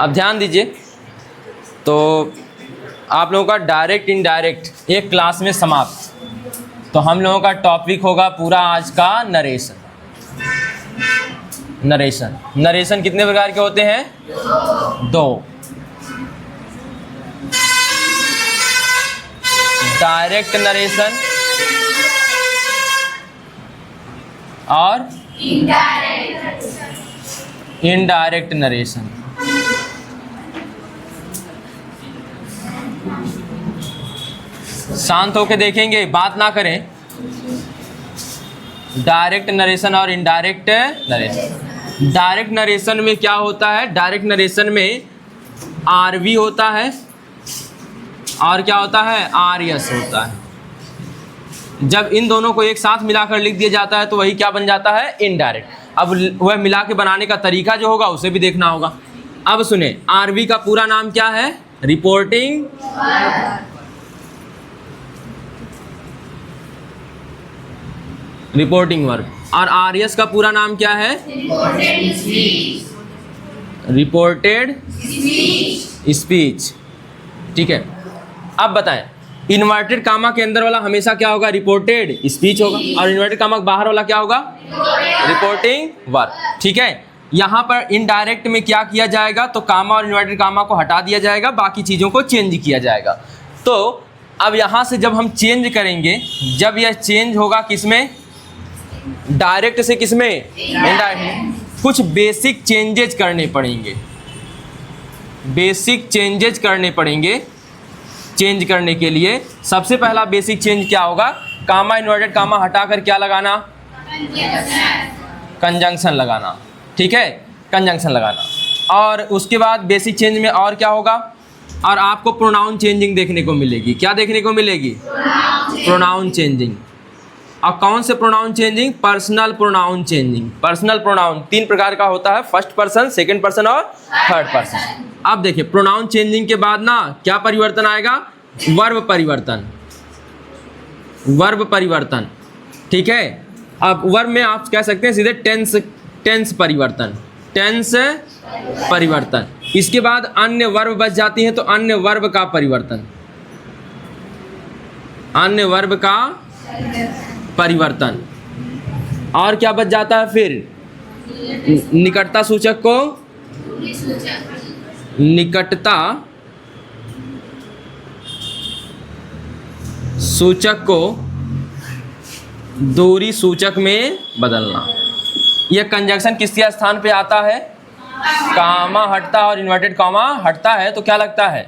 अब ध्यान दीजिए, तो आप लोगों का डायरेक्ट इनडायरेक्ट एक क्लास में समाप्त। तो हम लोगों का टॉपिक होगा पूरा आज का नरेशन। नरेशन कितने प्रकार के होते हैं? दो। डायरेक्ट नरेशन और इनडायरेक्ट नरेशन। शांत होकर देखेंगे, बात ना करें। डायरेक्ट नरेशन और इनडायरेक्ट नरेशन। डायरेक्ट नरेशन में क्या होता है? डायरेक्ट नरेशन में आरवी होता है और क्या होता है? आरएस होता है। जब इन दोनों को एक साथ मिलाकर लिख दिया जाता है तो वही क्या बन जाता है? इनडायरेक्ट। अब वह मिला के बनाने का तरीका जो होगा उसे भी देखना होगा। अब सुने, आरवी का पूरा नाम क्या है? Reporting verb. और आरएस का पूरा नाम क्या है? Reported speech. ठीक है, अब बताएं, इन्वर्टेड कामा के अंदर वाला हमेशा क्या होगा? रिपोर्टेड स्पीच होगा। और इन्वर्टेड कामा के बाहर वाला क्या होगा? Reporting verb. ठीक है, यहाँ पर इनडायरेक्ट में क्या किया जाएगा? तो कामा और इन्वर्टेड कामा को हटा दिया जाएगा, बाकी चीज़ों को चेंज किया जाएगा। तो अब यहाँ से जब हम चेंज करेंगे, जब यह चेंज होगा किसमें? डायरेक्ट से किसमें? इनडायरेक्ट। कुछ बेसिक चेंजेज करने पड़ेंगे। बेसिक चेंजेज करने पड़ेंगे। चेंज करने के लिए सबसे पहला बेसिक चेंज क्या होगा? कामा इन्वर्टेड कामा हटाकर क्या लगाना? कंजंक्शन लगाना। ठीक है, कंजंक्शन लगाना। और उसके बाद बेसिक चेंज में और क्या होगा? और आपको प्रोनाउन चेंजिंग देखने को मिलेगी। क्या देखने को मिलेगी? Pronoun changing. और कौन से pronoun changing? Personal pronoun changing. Personal pronoun 3 प्रकार का होता है, फर्स्ट पर्सन, सेकंड पर्सन और थर्ड पर्सन। अब देखिए, प्रोनाउन चेंजिंग के बाद ना क्या परिवर्तन आएगा? वर्ब परिवर्तन। वर्ब परिवर्तन। ठीक है, अब वर्ब में आप कह सकते हैं सीधे टेंस परिवर्तन। टेंस परिवर्तन। इसके बाद अन्य वर्ब बच जाती हैं, तो अन्य वर्ब का परिवर्तन। अन्य वर्ब का परिवर्तन। और क्या बच जाता है फिर? निकटता सूचक को निकटता सूचक को दूरी सूचक में बदलना। यह कंजंक्शन किसके स्थान पे आता है? कामा हटता और इन्वर्टेड कामा हटता है तो क्या लगता है?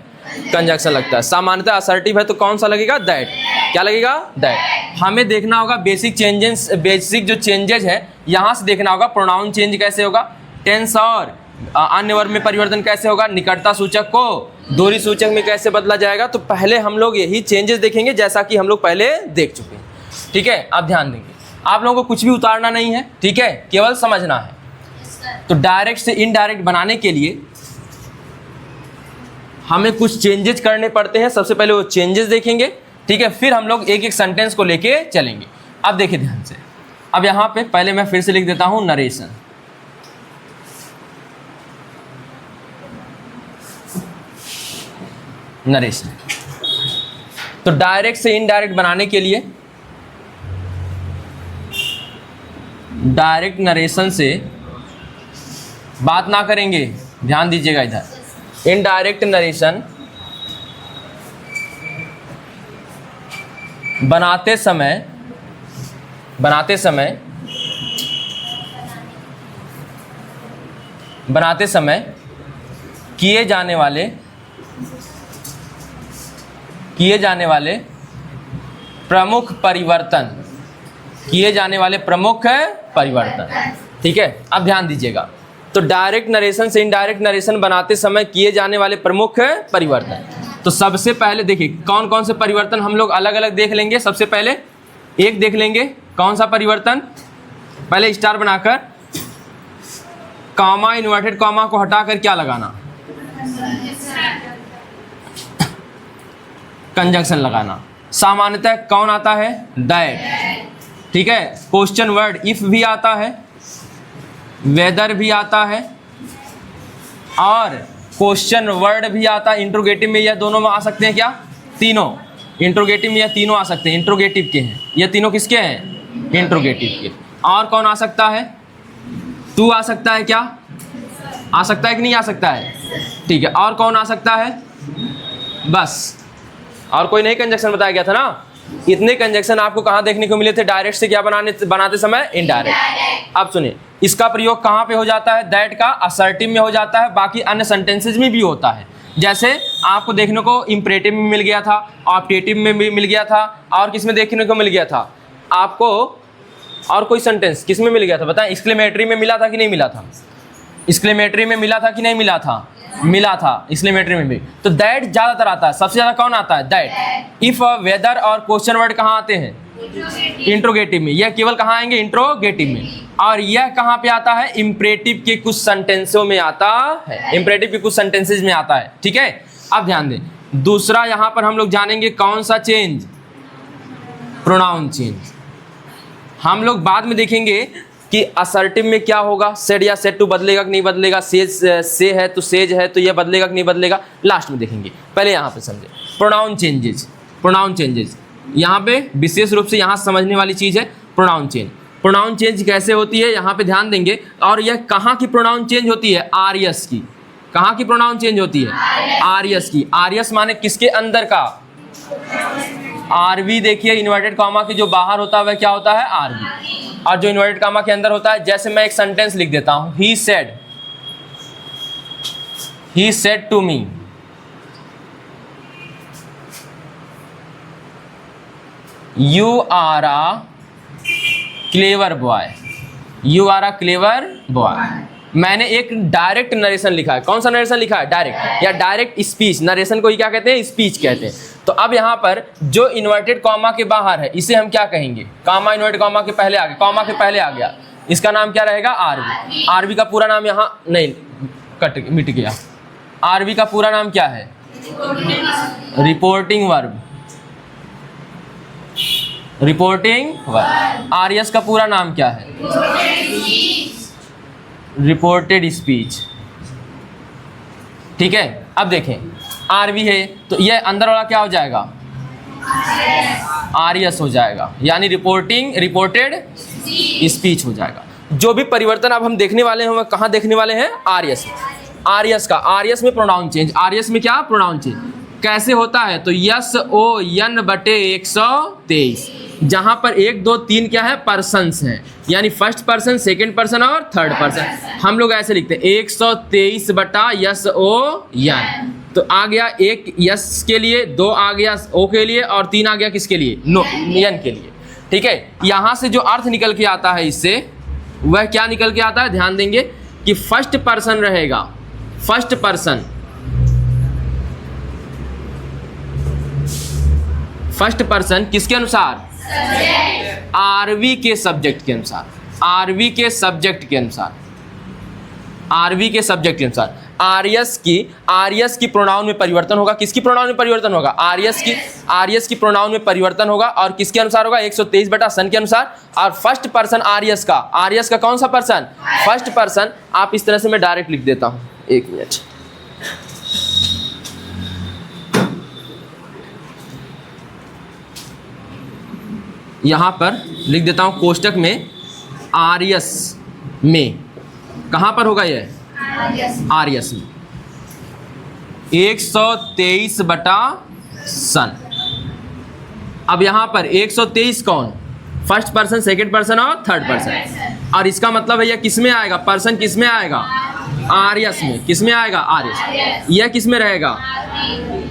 कंजंक्शन लगता है। सामान्यतः असर्टिव है तो कौन सा लगेगा? दैट। क्या लगेगा? दैट। हमें देखना होगा बेसिक चेंजेस, बेसिक जो चेंजेज है यहाँ से देखना होगा। प्रोनाउन चेंज कैसे होगा? टेंस और अन्य वर्ब में परिवर्तन कैसे होगा? निकटता सूचक को दूरी सूचक में कैसे बदला जाएगा? तो पहले हम लोग यही चेंजेस देखेंगे जैसा कि हम लोग पहले देख चुके हैं। ठीक है, आप ध्यान देंगे। आप लोगों को कुछ भी उतारना नहीं है, ठीक है, केवल समझना है। तो डायरेक्ट से इनडायरेक्ट बनाने के लिए हमें कुछ चेंजेस करने पड़ते हैं। सबसे पहले वो चेंजेस देखेंगे, ठीक है, फिर हम लोग एक एक सेंटेंस को लेके चलेंगे। अब देखिए ध्यान से। अब यहाँ पे पहले मैं फिर से लिख देता हूँ नरेशन। नरेशन। तो डायरेक्ट से इनडायरेक्ट बनाने के लिए डायरेक्ट नरेशन से बात ना करेंगे, ध्यान दीजिएगा इधर। इनडायरेक्ट नरेशन बनाते समय किए जाने वाले प्रमुख परिवर्तन। ठीक है, अब ध्यान दीजिएगा। तो डायरेक्ट नरेशन से इनडायरेक्ट नरेशन बनाते समय किए जाने वाले प्रमुख परिवर्तन। तो सबसे पहले देखिए कौन कौन से परिवर्तन हम लोग अलग अलग देख लेंगे। सबसे पहले एक देख लेंगे, कौन सा परिवर्तन? पहले स्टार बनाकर कॉमा इन्वर्टेड कॉमा को हटाकर क्या लगाना? कंजंक्शन लगाना। सामान्यतः कौन आता है? दैट। ठीक है, क्वेश्चन वर्ड इफ भी आता है, वेदर भी आता है, और क्वेश्चन वर्ड भी आता है इंट्रोगेटिव में, यह दोनों में आ सकते हैं क्या? तीनों इंट्रोगेटिव में, यह तीनों आ सकते हैं, इंट्रोगेटिव के हैं ये तीनों, किसके हैं? इंट्रोगेटिव के। और कौन आ सकता है? टू आ सकता है क्या? आ सकता है कि नहीं आ सकता है? ठीक है, और कौन आ सकता है? बस, और कोई नहीं कंजक्शन बताया गया था ना। इतने कंजक्शन आपको कहाँ देखने को मिले थे? डायरेक्ट से क्या बनाते समय? इनडायरेक्ट। अब सुनिए, इसका प्रयोग कहाँ पे हो जाता है? दैट का असर्टिव में हो जाता है, बाकी अन्य सेंटेंसेज में भी होता है। जैसे आपको देखने को इम्परेटिव में मिल गया था, ऑप्टेटिव में भी मिल गया था, और किस में देखने को मिल गया था आपको? और कोई सेंटेंस किस में मिल गया था बताएं? एक्सक्लेमेटरी में मिला था कि नहीं मिला था? एक्सक्लेमेटरी में मिला था कि नहीं मिला था? मिला था एक्सक्लेमेटरी में भी। तो दैट ज़्यादातर आता है, सबसे ज़्यादा कौन आता है? दैट। इफ, वेदर और क्वेश्चन वर्ड कहाँ आते हैं? इंट्रोगेटिव में। यह केवल कहाँ आएंगे? इंट्रोगेटिव में। और यह कहाँ पे आता है? इंपरेटिव के कुछ सेंटेंसों में आता है, इंपरेटिव के कुछ सेंटेंसेज में आता है। ठीक है, अब ध्यान दें, दूसरा यहाँ पर हम लोग जानेंगे कौन सा चेंज? Pronoun change. हम लोग बाद में देखेंगे कि असर्टिव में क्या होगा, सेड या सेड टू बदलेगा कि नहीं बदलेगा, सेज से है तो सेज है तो यह बदलेगा कि नहीं बदलेगा, लास्ट में देखेंगे। पहले यहाँ पे समझे प्रोनाउन चेंजेज। प्रोनाउन चेंजेज यहाँ पे विशेष रूप से यहाँ समझने वाली चीज़ है प्रोनाउन चेंज। प्रोनाउन चेंज कैसे होती है यहाँ पे ध्यान देंगे। और यह कहाँ की प्रोनाउन चेंज होती है? आर्यस की। कहाँ की प्रोनाउन चेंज होती है? आर्यस की। आर्यस माने किसके अंदर का? आरवी। देखिए इन्वर्टेड कॉमा के जो बाहर होता है वह क्या होता है? आरवी। और जो इन्वर्टेड कॉमा के अंदर होता है, जैसे मैं एक सेंटेंस लिख देता हूं, he said to me, you are a clever boy, you are a clever boy. मैंने एक डायरेक्ट नरेशन लिखा है। कौन सा नरेशन लिखा है? डायरेक्ट, या डायरेक्ट स्पीच। नरेशन को ही क्या कहते हैं? स्पीच कहते हैं। तो अब यहाँ पर जो इन्वर्टेड कॉमा के बाहर है इसे हम क्या कहेंगे? कॉमा इन्वर्टेड कॉमा के पहले आ गया, कॉमा के पहले आ गया, इसका नाम क्या रहेगा? आरवी। आरवी का पूरा नाम यहाँ नहीं मिट गया। आरवी का पूरा नाम क्या है? Reporting verb. Reporting verb. RS का पूरा नाम क्या है? Reported speech. ठीक है, अब देखें आरवी है तो यह अंदर वाला क्या हो जाएगा? आरएस हो जाएगा, यानी रिपोर्टेड स्पीच हो जाएगा। जो भी परिवर्तन अब हम देखने वाले हैं वह कहाँ देखने वाले हैं? आरएस। आरएस का, आरएस में प्रोनाउन चेंज। आरएस में क्या? Pronoun change. कैसे होता है? तो यस ओ यन बटे 123, जहां पर 1 2 3 क्या है? पर्सन्स हैं, यानी फर्स्ट पर्सन, सेकंड पर्सन और थर्ड पर्सन। हम लोग ऐसे लिखते हैं 123 बटा यस ओ यन। तो आ गया एक यस के लिए, 2 आ गया ओ के लिए, और 3 आ गया किसके लिए? नो, यन के लिए। ठीक है, यहां से जो अर्थ निकल के आता है इससे, वह क्या निकल के आता है? ध्यान देंगे कि फर्स्ट पर्सन रहेगा। फर्स्ट पर्सन, फर्स्ट पर्सन किसके अनुसार? आरवी के सब्जेक्ट के अनुसार। आरवी के सब्जेक्ट के अनुसार। आरवी के सब्जेक्ट के अनुसार। आरएस की प्रोनाउन में परिवर्तन होगा। किसकी प्रोनाउन में परिवर्तन होगा? आरएस की प्रोनाउन में परिवर्तन होगा, और किसके अनुसार होगा? 123 बटा सन के अनुसार। और फर्स्ट पर्सन आरएस का कौन सा पर्सन? First person. आप इस तरह से मैं डायरेक्ट लिख देता हूं, 1 मिनट। यहाँ पर लिख देता हूँ कोष्टक में, आरएस में। कहाँ पर होगा यह? आरएस में 123 बटा सन। अब यहाँ पर 123 कौन? फर्स्ट पर्सन, सेकंड पर्सन और थर्ड पर्सन। और इसका मतलब है यह किस में आएगा? पर्सन किस में आएगा? आरएस में। किस में आएगा? आरएस। यह किस में रहेगा?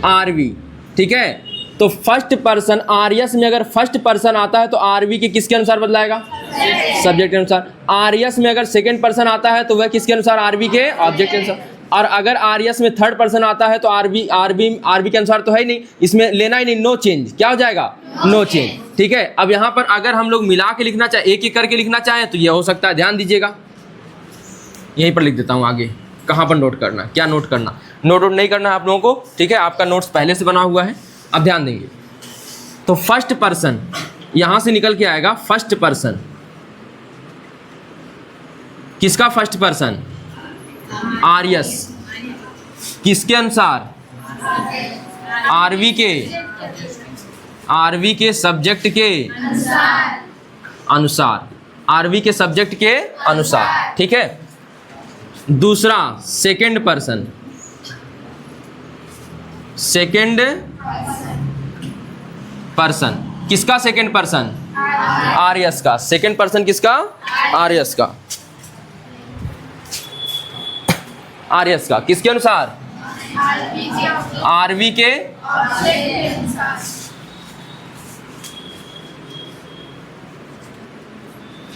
आरवी। ठीक है, तो फर्स्ट पर्सन आरएस में अगर फर्स्ट पर्सन आता है तो आरवी के किसके अनुसार बदलाएगा? सब्जेक्ट के अनुसार। आरएस में अगर सेकंड पर्सन आता है तो वह किसके अनुसार? आरवी के ऑब्जेक्ट के अनुसार। और अगर आरएस में थर्ड पर्सन आता है तो आरवी के अनुसार तो है ही नहीं, इसमें लेना ही नहीं, नो चेंज। क्या हो जाएगा? No change. ठीक है, अब यहाँ पर अगर हम लोग मिला के लिखना चाहे, एक एक करके लिखना चाहें तो यह हो सकता है। ध्यान दीजिएगा, यहीं पर लिख देता हूँ आगे। कहाँ पर नोट करना? क्या नोट करना? नोट नहीं करना है आप लोगों को। ठीक है, आपका नोट्स पहले से बना हुआ है। अब ध्यान देंगे, तो फर्स्ट पर्सन यहां से निकल के आएगा। फर्स्ट पर्सन किसका? First person RS. किसके अनुसार? आरवी के, आरवी के सब्जेक्ट के अनुसार, आरवी के सब्जेक्ट के अनुसार। ठीक है। दूसरा सेकंड पर्सन, सेकंड पर्सन किसका? सेकंड पर्सन आर्यस का। सेकंड पर्सन किसका? आर्यस का, आर्यस का। किसके अनुसार? आरवी के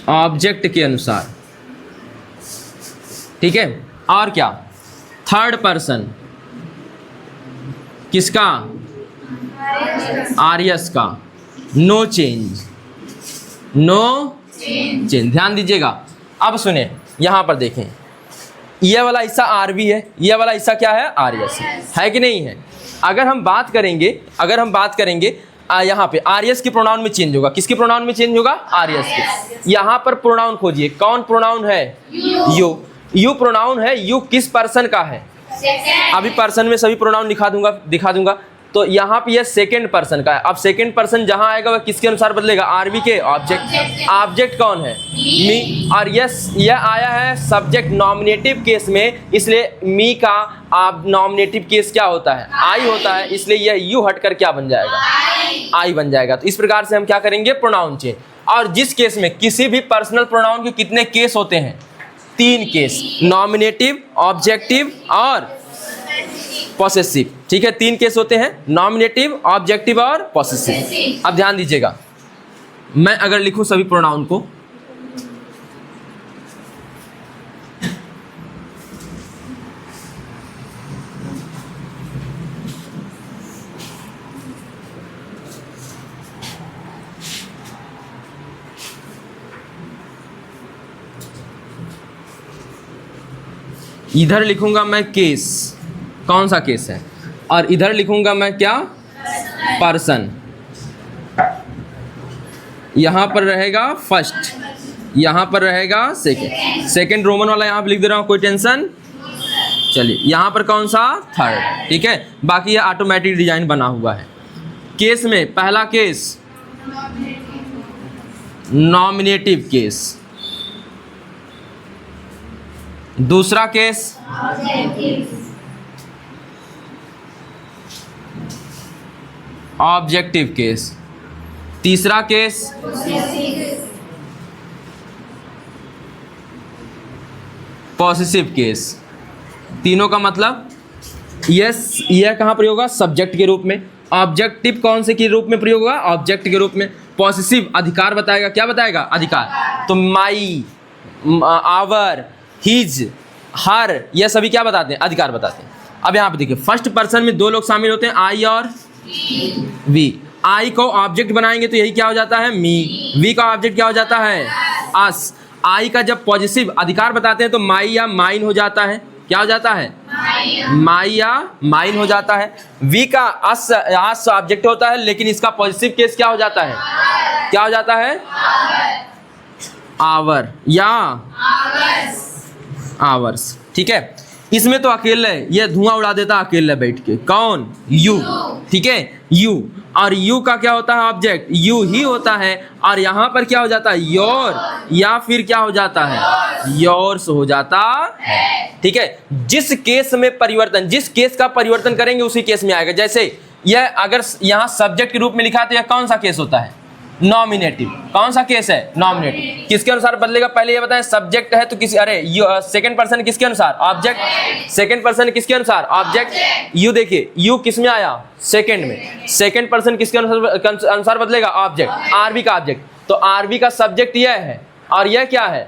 ऑब्जेक्ट के अनुसार। ठीक है। और क्या? थर्ड पर्सन किसका? आर्यस का। No change, no change. ध्यान दीजिएगा। अब सुने, यहां पर देखें, यह वाला हिस्सा आरवी है, यह वाला हिस्सा क्या है? आर्यस है कि नहीं है? अगर हम बात करेंगे, अगर हम बात करेंगे यहाँ पे आर्यस के प्रोनाउन में चेंज होगा। किसके प्रोनाउन में चेंज होगा? आर्यस के। यहाँ पर प्रोनाउन खोजिए, कौन प्रोनाउन है? यू। यू प्रोनाउन है। यू किस पर्सन का है? अभी पर्सन में सभी प्रोनाउन दिखा दूंगा। तो यहाँ पे यह सेकंड पर्सन का है। अब सेकंड पर्सन जहाँ आएगा वह किसके अनुसार बदलेगा? आरवी के ऑब्जेक्ट। ऑब्जेक्ट कौन है? मी। और यस, यह आया है सब्जेक्ट नॉमिनेटिव केस में, इसलिए मी का नॉमिनेटिव केस क्या होता है? आई होता है, इसलिए यह यू हटकर क्या बन जाएगा? आई बन जाएगा। तो इस प्रकार से हम क्या करेंगे? Pronoun change. और जिस केस में किसी भी पर्सनल प्रोनाउन के कितने केस होते हैं? 3 केस, नॉमिनेटिव, ऑब्जेक्टिव और पॉसेसिव। ठीक है, 3 केस होते हैं, नॉमिनेटिव, ऑब्जेक्टिव और पॉसेसिव। अब ध्यान दीजिएगा, मैं अगर लिखूं सभी प्रोनाउन को, इधर लिखूंगा मैं केस, कौन सा केस है, और इधर लिखूंगा मैं क्या? पर्सन। यहां पर रहेगा फर्स्ट, यहां पर रहेगा सेकंड। सेकंड रोमन वाला यहां पर लिख दे रहा हूं, कोई टेंशन। चलिए, यहां पर कौन सा? थर्ड। ठीक है, बाकी ये ऑटोमेटिक डिजाइन बना हुआ है। केस में पहला केस नॉमिनेटिव केस, दूसरा केस ऑब्जेक्टिव केस, तीसरा केस पॉसेसिव केस। तीनों का मतलब यस, यह कहाँ प्रयोग होगा? सब्जेक्ट के रूप में। ऑब्जेक्टिव कौन से के रूप में प्रयोग होगा? ऑब्जेक्ट के रूप में। पॉसेसिव अधिकार बताएगा, क्या बताएगा? अधिकार। तो माई, आवर, हिज, हर, यह सभी क्या बताते हैं? अधिकार बताते हैं। अब यहाँ पे देखिए, फर्स्ट पर्सन में 2 लोग शामिल होते हैं, आई और वी। आई को ऑब्जेक्ट बनाएंगे तो यही क्या हो जाता है? मी। वी का ऑब्जेक्ट क्या हो जाता है? अस। आई का जब पॉजिटिव अधिकार बताते हैं तो माई या माइन हो जाता है। क्या हो जाता है? माई या माइन हो जाता है। वी का अस ऑब्जेक्ट होता है, लेकिन इसका पॉजिटिव केस क्या हो जाता है? क्या हो जाता है? आवर या आवर्स। ठीक है, इसमें तो अकेले ये धुआं उड़ा देता अकेले बैठ के। कौन? यू। ठीक है, यू। और यू का क्या होता है? ऑब्जेक्ट यू ही होता है। और यहाँ पर क्या हो जाता है? योर, या फिर क्या हो जाता है? योर्स हो जाता है। ठीक है, जिस केस में परिवर्तन, जिस केस का परिवर्तन करेंगे उसी केस में आएगा। जैसे यह अगर यहाँ सब्जेक्ट के रूप में लिखा है तो यह कौन सा केस होता है? नॉमिनेटिव। कौन सा केस है? नॉमिनेटिव। किसके अनुसार बदलेगा? पहले ये बताएं, सब्जेक्ट है तो किसी, अरे सेकंड पर्सन किसके अनुसार? ऑब्जेक्ट। सेकंड पर्सन किसके अनुसार? ऑब्जेक्ट। यू देखिए, यू किस में आया? सेकंड में। सेकंड पर्सन किसके अनुसार बदलेगा? ऑब्जेक्ट। आरवी का ऑब्जेक्ट। तो आरवी का सब्जेक्ट यह है और यह क्या है?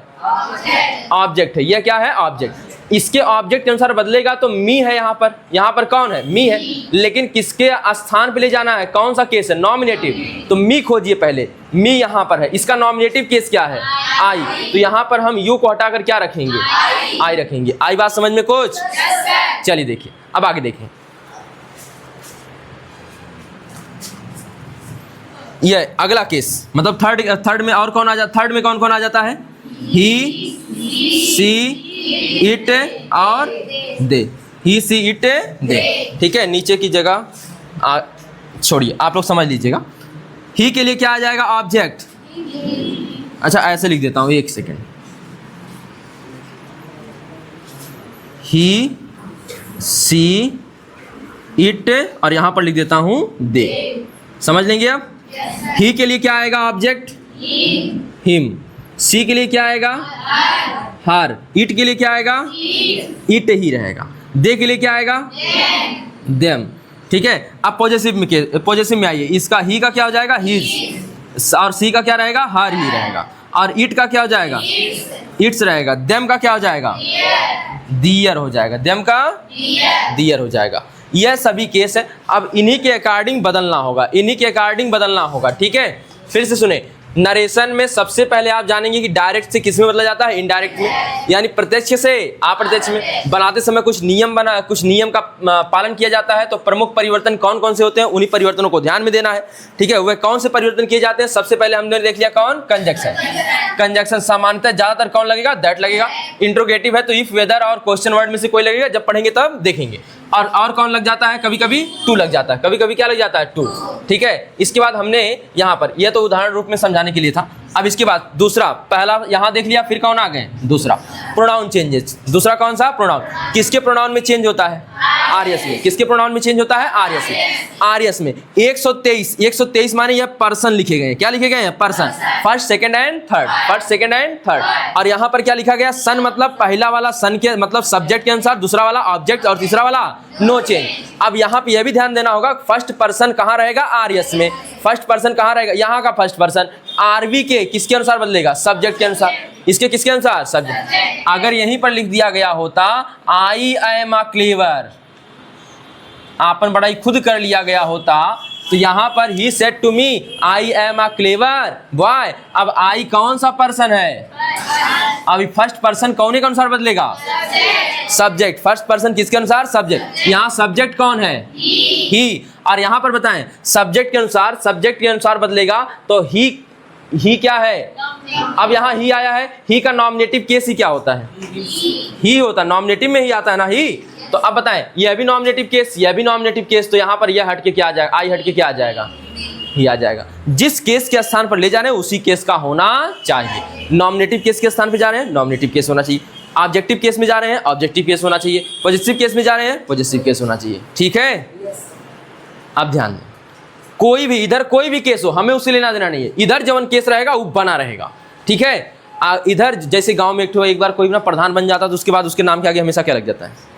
ऑब्जेक्ट है। यह क्या है? ऑब्जेक्ट। इसके ऑब्जेक्ट के अनुसार बदलेगा तो मी है यहाँ पर। यहाँ पर कौन है? मी है। लेकिन किसके स्थान पे ले जाना है? कौन सा केस है? नॉमिनेटिव। तो मी खोजिए पहले। मी यहाँ पर है, इसका नॉमिनेटिव केस क्या है? आई। तो यहाँ पर हम यू को हटाकर क्या रखेंगे? आई रखेंगे। आई बात समझ में कुछ? चलिए देखिए, अब आगे देखें। ये अगला केस, मतलब थर्ड में और कौन आ जाता? थर्ड में कौन कौन आ जाता है? ही, सी, इट और दे। ही सी इट दे। ठीक है, नीचे की जगह छोड़िए, आप लोग समझ लीजिएगा। ही के लिए क्या आ जाएगा? ऑब्जेक्ट। अच्छा ऐसे लिख देता हूँ, एक सेकेंड। ही सी इट और यहां पर लिख देता हूं दे। समझ लेंगे आप? ही के लिए क्या आएगा? Object him. सी के लिए क्या आएगा? हर। इट के लिए क्या आएगा? इट ही रहेगा। दे के लिए क्या आएगा? देम। ठीक है, अब पॉजेसिव में आइए। इसका ही का क्या हो जाएगा? हिज। और सी का क्या रहेगा? हर ही रहेगा। और इट का क्या हो जाएगा? इट्स रहेगा। देम का क्या हो जाएगा? दियर हो जाएगा। देम का दियर हो जाएगा। यह सभी केस है। अब इन्हीं के अकॉर्डिंग बदलना होगा, इन्हीं के अकॉर्डिंग बदलना होगा। ठीक है, फिर से सुने। नरेशन में सबसे पहले आप जानेंगे कि डायरेक्ट से किस में बदला जाता है? इनडायरेक्ट में, यानी प्रत्यक्ष से अप्रत्यक्ष में। बनाते समय कुछ नियम का पालन किया जाता है। तो प्रमुख परिवर्तन कौन कौन से होते हैं, उन्हीं परिवर्तनों को ध्यान में देना है। ठीक है, वह कौन से परिवर्तन किए जाते हैं? सबसे पहले हमने देख लिया कौन? कंजक्शन। कंजक्शन सामान्यतः ज्यादातर कौन लगेगा? दैट लगेगा। इंट्रोगेटिव है तो इफ, वेदर और क्वेश्चन वर्ड में से कोई लगेगा, जब पढ़ेंगे तब देखेंगे। और कौन लग जाता है? कभी कभी टू लग जाता है, कभी कभी क्या लग जाता है? टू। ठीक है, इसके बाद हमने यहाँ पर, यह तो उदाहरण रूप में समझाने के लिए था। अब इसके बाद दूसरा, पहला यहाँ देख लिया, फिर कौन आ गए? दूसरा प्रोनाउन चेंजेस। दूसरा कौन सा? प्रोनाउन। किसके प्रोनाउन में चेंज होता है? आर्यस में। किसके प्रोनाउन में चेंज होता है? आर्यस में। आर्यस में 123 माने यह पर्सन लिखे गए। क्या लिखे गए हैं? Person. First second and third, first second and third. और यहाँ पर क्या लिखा गया? सन, मतलब पहला वाला सन के मतलब सब्जेक्ट के अनुसार, दूसरा वाला ऑब्जेक्ट और तीसरा वाला नो चेंज। अब यहाँ पे यह भी ध्यान देना होगा, फर्स्ट पर्सन कहाँ रहेगा? आर्यस में। फर्स्ट पर्सन कहाँ रहेगा? यहाँ का फर्स्ट पर्सन आरवी के किसके अनुसार बदलेगा? सब्जेक्ट के अनुसार। इसके किसके अनुसार? सब्जेक्ट। अगर यहीं पर लिख दिया गया होता आई एम अ क्लेवर, आपन बड़ाई खुद कर लिया गया होता, तो यहाँ पर he said to me I am a clever boy. अब आई कौन सा पर्सन है? अभी फर्स्ट पर्सन कौन के अनुसार बदलेगा? सब्जेक्ट। फर्स्ट पर्सन किसके अनुसार? सब्जेक्ट। यहाँ सब्जेक्ट कौन है? ही। और यहाँ पर बताएं सब्जेक्ट के अनुसार बदलेगा तो ही क्या है? अब यहाँ ही आया है, ही का नॉमिनेटिव केस ही क्या होता है? ही होता है। नॉमिनेटिव में ही आता है ना ही। तो अब बताएं यह भी नॉमिनेटिव केस, यह भी नॉमिनेटिव केस, तो यहाँ पर यह हट के क्या आ जाएगा? आई हट के क्या आ जाएगा? ही आ जाएगा। जिस केस के स्थान पर ले जा रहे हैं उसी केस का होना चाहिए। नॉमिनेटिव केस के स्थान पर जा रहे हैं, नॉमिनेटिव केस होना चाहिए। ऑब्जेक्टिव केस में जा रहे हैं, ऑब्जेक्टिव केस होना चाहिए। पॉजिटिव केस में जा रहे हैं, पॉजिटिव केस होना चाहिए। ठीक है, अब ध्यान दें, कोई भी इधर कोई भी केस हो, हमें उससे लेना देना नहीं है। इधर जवन केस रहेगा वो बना रहेगा। ठीक है, इधर जैसे गांव में एक बार कोई ना प्रधान बन जाता तो उसके बाद उसके नाम के आगे हमेशा क्या लग जाता है?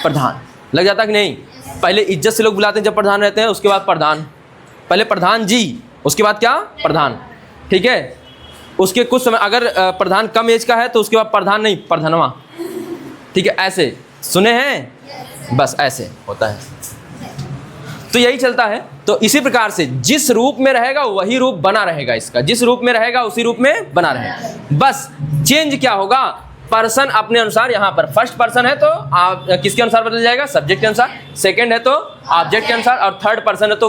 प्रधान लग जाता है कि नहीं? पहले इज्जत से लोग बुलाते हैं जब प्रधान रहते हैं, उसके बाद प्रधान, पहले प्रधान जी, उसके बाद क्या? प्रधान। ठीक है, उसके कुछ समय अगर प्रधान कम एज का है तो उसके बाद प्रधान नहीं, प्रधानवा। ठीक है, ऐसे सुने हैं? बस ऐसे होता है, तो यही चलता है। तो इसी प्रकार से जिस रूप में रहेगा वही रूप बना रहेगा इसका, जिस रूप में रहेगा उसी रूप में बना रहेगा। बस चेंज क्या होगा? पर्सन अपने अनुसार, यहाँ पर फर्स्ट पर्सन है तो आप किसके अनुसार बदल जाएगा? सब्जेक्ट के अनुसार। सेकंड है तो ऑब्जेक्ट के अनुसार। और थर्ड पर्सन है तो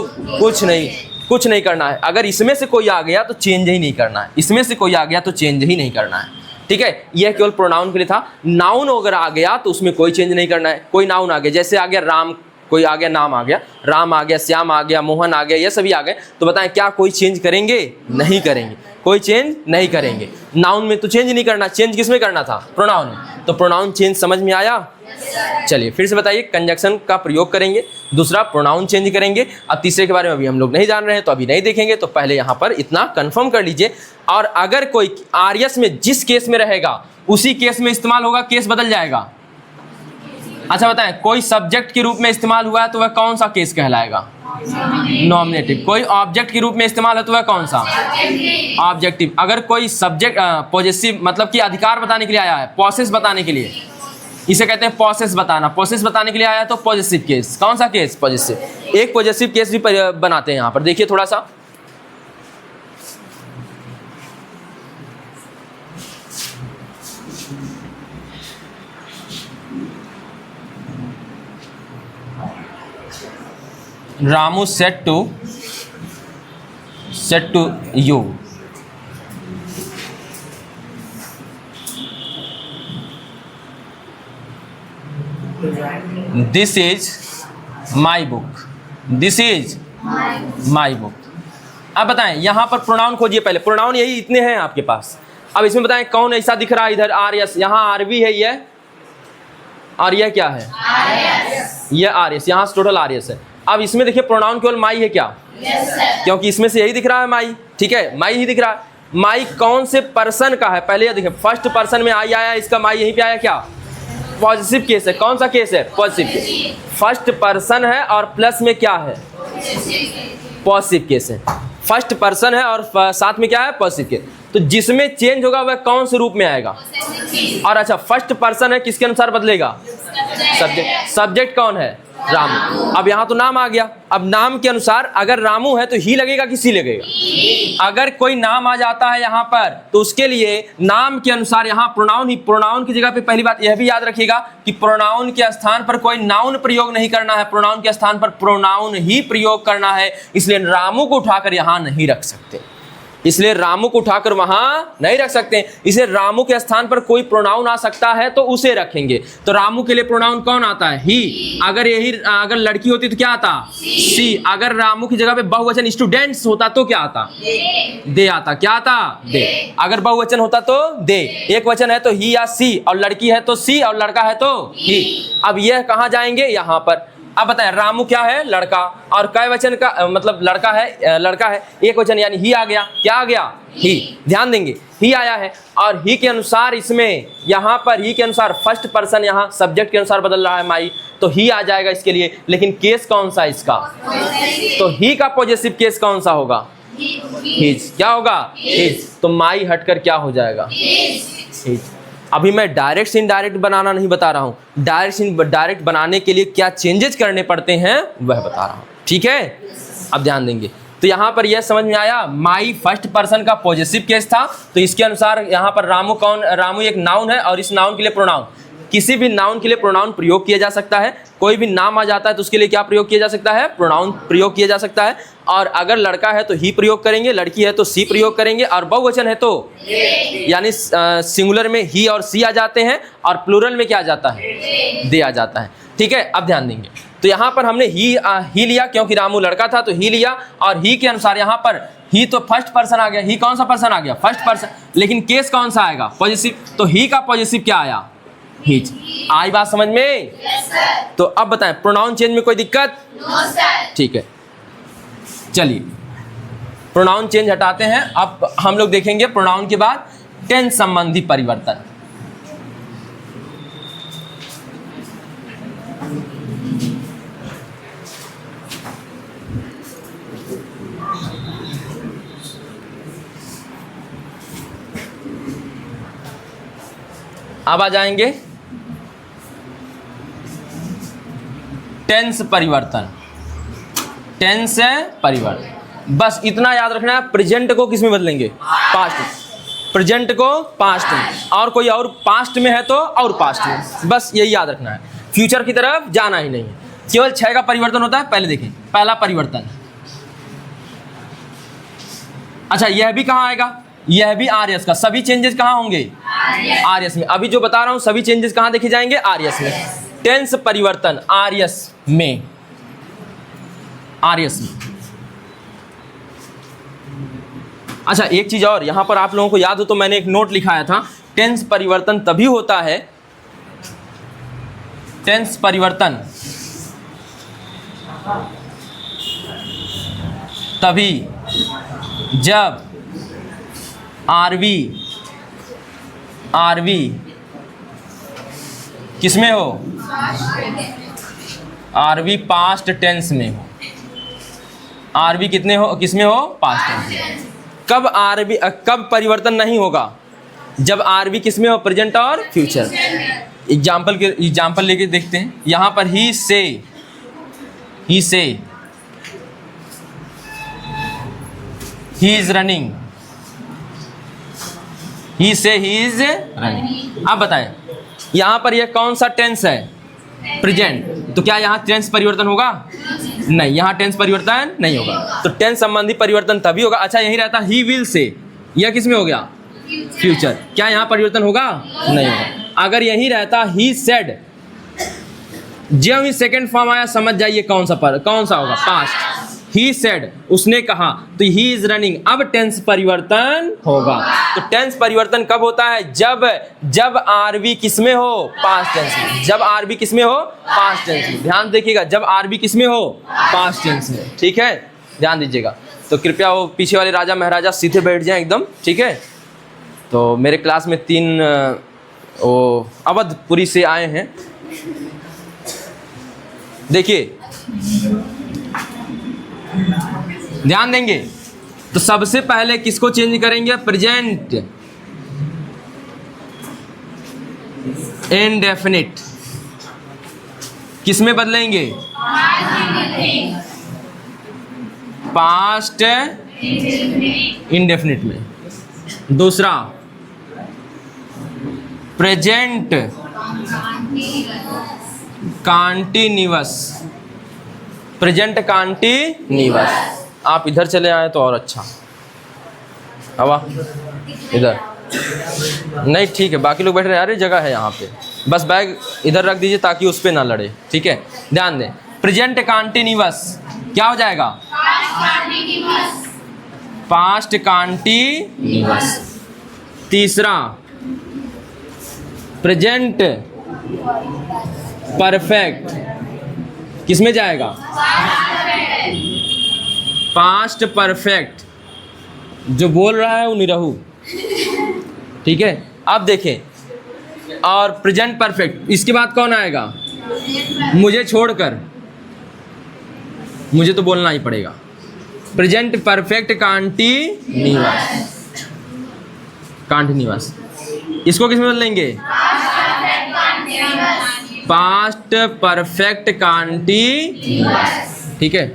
कुछ नहीं करना है। अगर इसमें से कोई आ गया तो चेंज ही नहीं करना है, इसमें से कोई आ गया तो चेंज ही नहीं करना है। ठीक है, यह केवल प्रोनाउन के लिए था। नाउन अगर आ गया तो उसमें कोई चेंज नहीं करना है। कोई नाउन आ गया, जैसे आ गया राम, कोई आ गया नाम आ गया, राम आ गया, श्याम आ गया, मोहन आ गया, ये सभी आ गए, तो बताएं क्या कोई चेंज करेंगे? नहीं करेंगे, कोई चेंज नहीं करेंगे। नाउन में तो चेंज नहीं करना, चेंज किस में करना था? प्रोनाउन में। तो प्रोनाउन चेंज समझ में आया? चलिए फिर से बताइए, कंजक्शन का प्रयोग करेंगे, दूसरा प्रोनाउन चेंज करेंगे। अब तीसरे के बारे में अभी हम लोग नहीं जान रहे हैं तो अभी नहीं देखेंगे, तो पहले यहाँ पर इतना कंफर्म कर लीजिए। और अगर कोई आर्यस में जिस केस में रहेगा उसी केस में इस्तेमाल होगा, केस बदल जाएगा। अच्छा बताएं, कोई सब्जेक्ट के रूप में इस्तेमाल हुआ है तो वह कौन सा केस कहलाएगा? नॉमिनेटिव। कोई ऑब्जेक्ट के रूप में इस्तेमाल है तो वह कौन सा? ऑब्जेक्टिव। अगर कोई सब्जेक्ट पॉजेसिव मतलब कि अधिकार बताने के लिए आया है, पॉसेस बताने के लिए, इसे कहते हैं पॉसेस बताना। पॉसेस बताने के लिए आया तो पॉजेसिव केस। कौन सा केस? पॉजेसिव। एक पॉजेसिव केस भी बनाते हैं यहाँ पर, देखिए थोड़ा सा। Ramu said to you, this is my book, this is my book. अब बताएं यहाँ पर प्रोनाउन खोजिए, पहले प्रोनाउन यही इतने हैं आपके पास। अब इसमें बताएं कौन ऐसा दिख रहा है, इधर आर एस, यहाँ आर वी है ये, और यह क्या है ये आर एस, यहाँ टोटल आर एस है। अब इसमें देखिए प्रोनाउन केवल माई है क्या, क्योंकि इसमें से यही दिख रहा है माई, ठीक है, माई ही दिख रहा है। माई कौन से पर्सन का है, पहले ये देखिए फर्स्ट पर्सन में आई आया, इसका माई यहीं पे आया क्या, पॉजिटिव केस है। कौन सा केस है, पॉजिटिव केस। फर्स्ट पर्सन है और प्लस में क्या है, पॉजिटिव केस है। फर्स्ट पर्सन है और साथ में क्या है, पॉजिटिव केस। तो जिसमें चेंज होगा वह कौन से रूप में आएगा, और अच्छा फर्स्ट पर्सन है किसके अनुसार बदलेगा, सब्जेक्ट। सब्जेक्ट कौन है, रामू। अब यहाँ तो नाम आ गया, अब नाम के अनुसार अगर रामू है तो ही लगेगा कि सी लगेगा। अगर कोई नाम आ जाता है यहाँ पर तो उसके लिए नाम के अनुसार यहाँ प्रोनाउन ही, प्रोनाउन की जगह पे पहली बात यह भी याद रखिएगा कि प्रोनाउन के स्थान पर कोई नाउन प्रयोग नहीं करना है, प्रोनाउन के स्थान पर प्रोनाउन ही प्रयोग करना है। इसलिए रामू को उठाकर यहाँ नहीं रख सकते, इसलिए रामू को उठाकर वहां नहीं रख सकते। इसे रामू के स्थान पर कोई प्रोनाउन आ सकता है तो उसे रखेंगे। तो रामू के लिए प्रोनाउन कौन आता है, ही। अगर लड़की होती तो क्या आता, सी। अगर रामू की जगह पे बहुवचन स्टूडेंट्स होता तो क्या आता, दे आता। क्या आता, दे। अगर बहुवचन होता तो दे, एक वचन है तो ही या सी, और लड़की है तो सी, और लड़का है तो ही। अब यह कहाँ जाएंगे, यहाँ पर। अब बताएं रामू क्या है, लड़का, और कै वचन का मतलब लड़का है, एक वचन यानी ही आ गया। क्या आ गया, ही। ध्यान देंगे ही आया है, और ही के अनुसार इसमें यहाँ पर ही के अनुसार फर्स्ट पर्सन यहाँ सब्जेक्ट के अनुसार बदल रहा है माई, तो ही आ जाएगा इसके लिए। लेकिन केस कौन सा इसका, तो ही का पॉजिटिव केस कौन सा होगा, हिज। क्या होगा, हिज। तो माई हटकर क्या हो जाएगा, हिज। अभी मैं डायरेक्ट से इनडायरेक्ट बनाना नहीं बता रहा हूँ, डायरेक्ट से इनडायरेक्ट बनाने के लिए क्या चेंजेस करने पड़ते हैं वह बता रहा हूँ, ठीक है। अब ध्यान देंगे तो यहाँ पर यह समझ में आया, माई फर्स्ट पर्सन का पॉजिटिव केस था, तो इसके अनुसार यहाँ पर रामू रामू एक नाउन है, और इस नाउन के लिए प्रोनाउन, किसी भी नाउन के लिए प्रोनाउन प्रयोग किया जा सकता है। कोई भी नाम आ जाता है तो उसके लिए क्या प्रयोग किया जा सकता है, प्रोनाउन प्रयोग किया जा सकता है। और अगर लड़का है तो ही प्रयोग करेंगे, लड़की है तो सी प्रयोग करेंगे, और बहुवचन है तो यानी सिंगुलर में ही और सी आ जाते हैं, और प्लूरल में क्या आ जाता है, दे आ जाता है, ठीक है। अब ध्यान देंगे तो यहाँ पर हमने ही लिया क्योंकि रामू लड़का था तो ही लिया, और ही के अनुसार यहाँ पर ही तो फर्स्ट पर्सन आ गया। ही कौन सा पर्सन आ गया, फर्स्ट पर्सन। लेकिन केस कौन सा आएगा, पॉजिटिव, तो ही का पॉजिटिव क्या आया, हिज। आई बात समझ में? yes, तो अब बताएं प्रोनाउन चेंज में कोई दिक्कत? no, ठीक है, चलिए प्रोनाउन चेंज हटाते हैं। अब हम लोग देखेंगे प्रोनाउन के बाद टेंस संबंधी परिवर्तन। अब आ जाएंगे टेंस परिवर्तन। टेंस है परिवर्तन, बस इतना याद रखना है, प्रेजेंट को किस में बदलेंगे, पास्ट। प्रेजेंट को पास्ट में, और कोई और पास्ट में है तो और पास्ट में, बस यही याद रखना है। फ्यूचर की तरफ जाना ही नहीं है। केवल 6 का परिवर्तन होता है। पहले देखें, पहला परिवर्तन, अच्छा यह भी कहाँ आएगा, यह भी आर एस का। सभी चेंजेस कहाँ होंगे, आर एस में। अभी जो बता रहा हूं सभी चेंजेस कहाँ देखे जाएंगे, आर एस में। टेंस परिवर्तन आर एस में, आर एस में। अच्छा एक चीज और यहां पर आप लोगों को याद हो तो मैंने एक नोट लिखाया था, टेंस परिवर्तन तभी होता है, टेंस परिवर्तन तभी जब आरवी किसमें हो, आरवी पास्ट टेंस में हो। आरवी कितने हो, किसमें हो, पास्ट टेंस। कब परिवर्तन नहीं होगा, जब आरवी किसमें हो, प्रेजेंट और फ्यूचर। एग्जाम्पल लेके देखते हैं। यहां पर ही से ही इज रनिंग, ही से ही इज रनिंग। अब बताएं यहां पर यह कौन सा टेंस है, प्रेजेंट, तो क्या यहां टेंस परिवर्तन होगा, नहीं, यहां टेंस परिवर्तन नहीं होगा। तो टेंस संबंधी परिवर्तन तभी होगा। अच्छा यही रहता ही विल से, यह किसमें हो गया, फ्यूचर, क्या यहां परिवर्तन होगा, नहीं होगा। अगर यही रहता ही सेड, जब ही सेकंड फॉर्म आया समझ जाइए कौन सा होगा, पास्ट। ही सेड, उसने कहा, तो ही इज रनिंग, अब टेंस परिवर्तन होगा। तो टेंस परिवर्तन कब होता है? जब आरबी किसमें हो? पास्ट टेंस में। जब आरबी किसमें हो? पास्ट टेंस में। ध्यान देखिएगा, जब आरबी किसमें हो? पास्ट टेंस में। ठीक है, ध्यान दीजिएगा। तो कृपया वो पीछे वाले राजा महाराजा सीधे बैठ जाएं एकदम, ठीक है। तो मेरे क्लास में 3 वो अवधपुरी से आए हैं। देखिए, ध्यान देंगे। तो सबसे पहले किसको चेंज करेंगे? प्रेजेंट इंडेफिनिट किसमें बदलेंगे? पास्ट इंडेफिनिट में। दूसरा, प्रेजेंट कॉन्टिन्यूअस, प्रेजेंट कॉन्टिन्यूअस। आप इधर चले आए तो और अच्छा। हवा इधर नहीं, ठीक है, बाकी लोग बैठ रहे हैं। अरे जगह है यहाँ पे, बस बैग इधर रख दीजिए ताकि उस पर ना लड़े, ठीक है। ध्यान दें, प्रेजेंट कॉन्टिन्यूअस क्या हो जाएगा? Past continuous. तीसरा, प्रेजेंट परफेक्ट किसमें जाएगा? पास्ट परफेक्ट, जो बोल रहा है वो निरहु, ठीक है। अब देखें, और प्रेजेंट परफेक्ट, इसके बाद कौन आएगा? मुझे छोड़कर, मुझे तो बोलना ही पड़ेगा। प्रेजेंट परफेक्ट कॉन्टिन्यूअस, इसको किसमें बदलेंगे? पास्ट परफेक्ट कॉन्टिन्यूअस, ठीक है।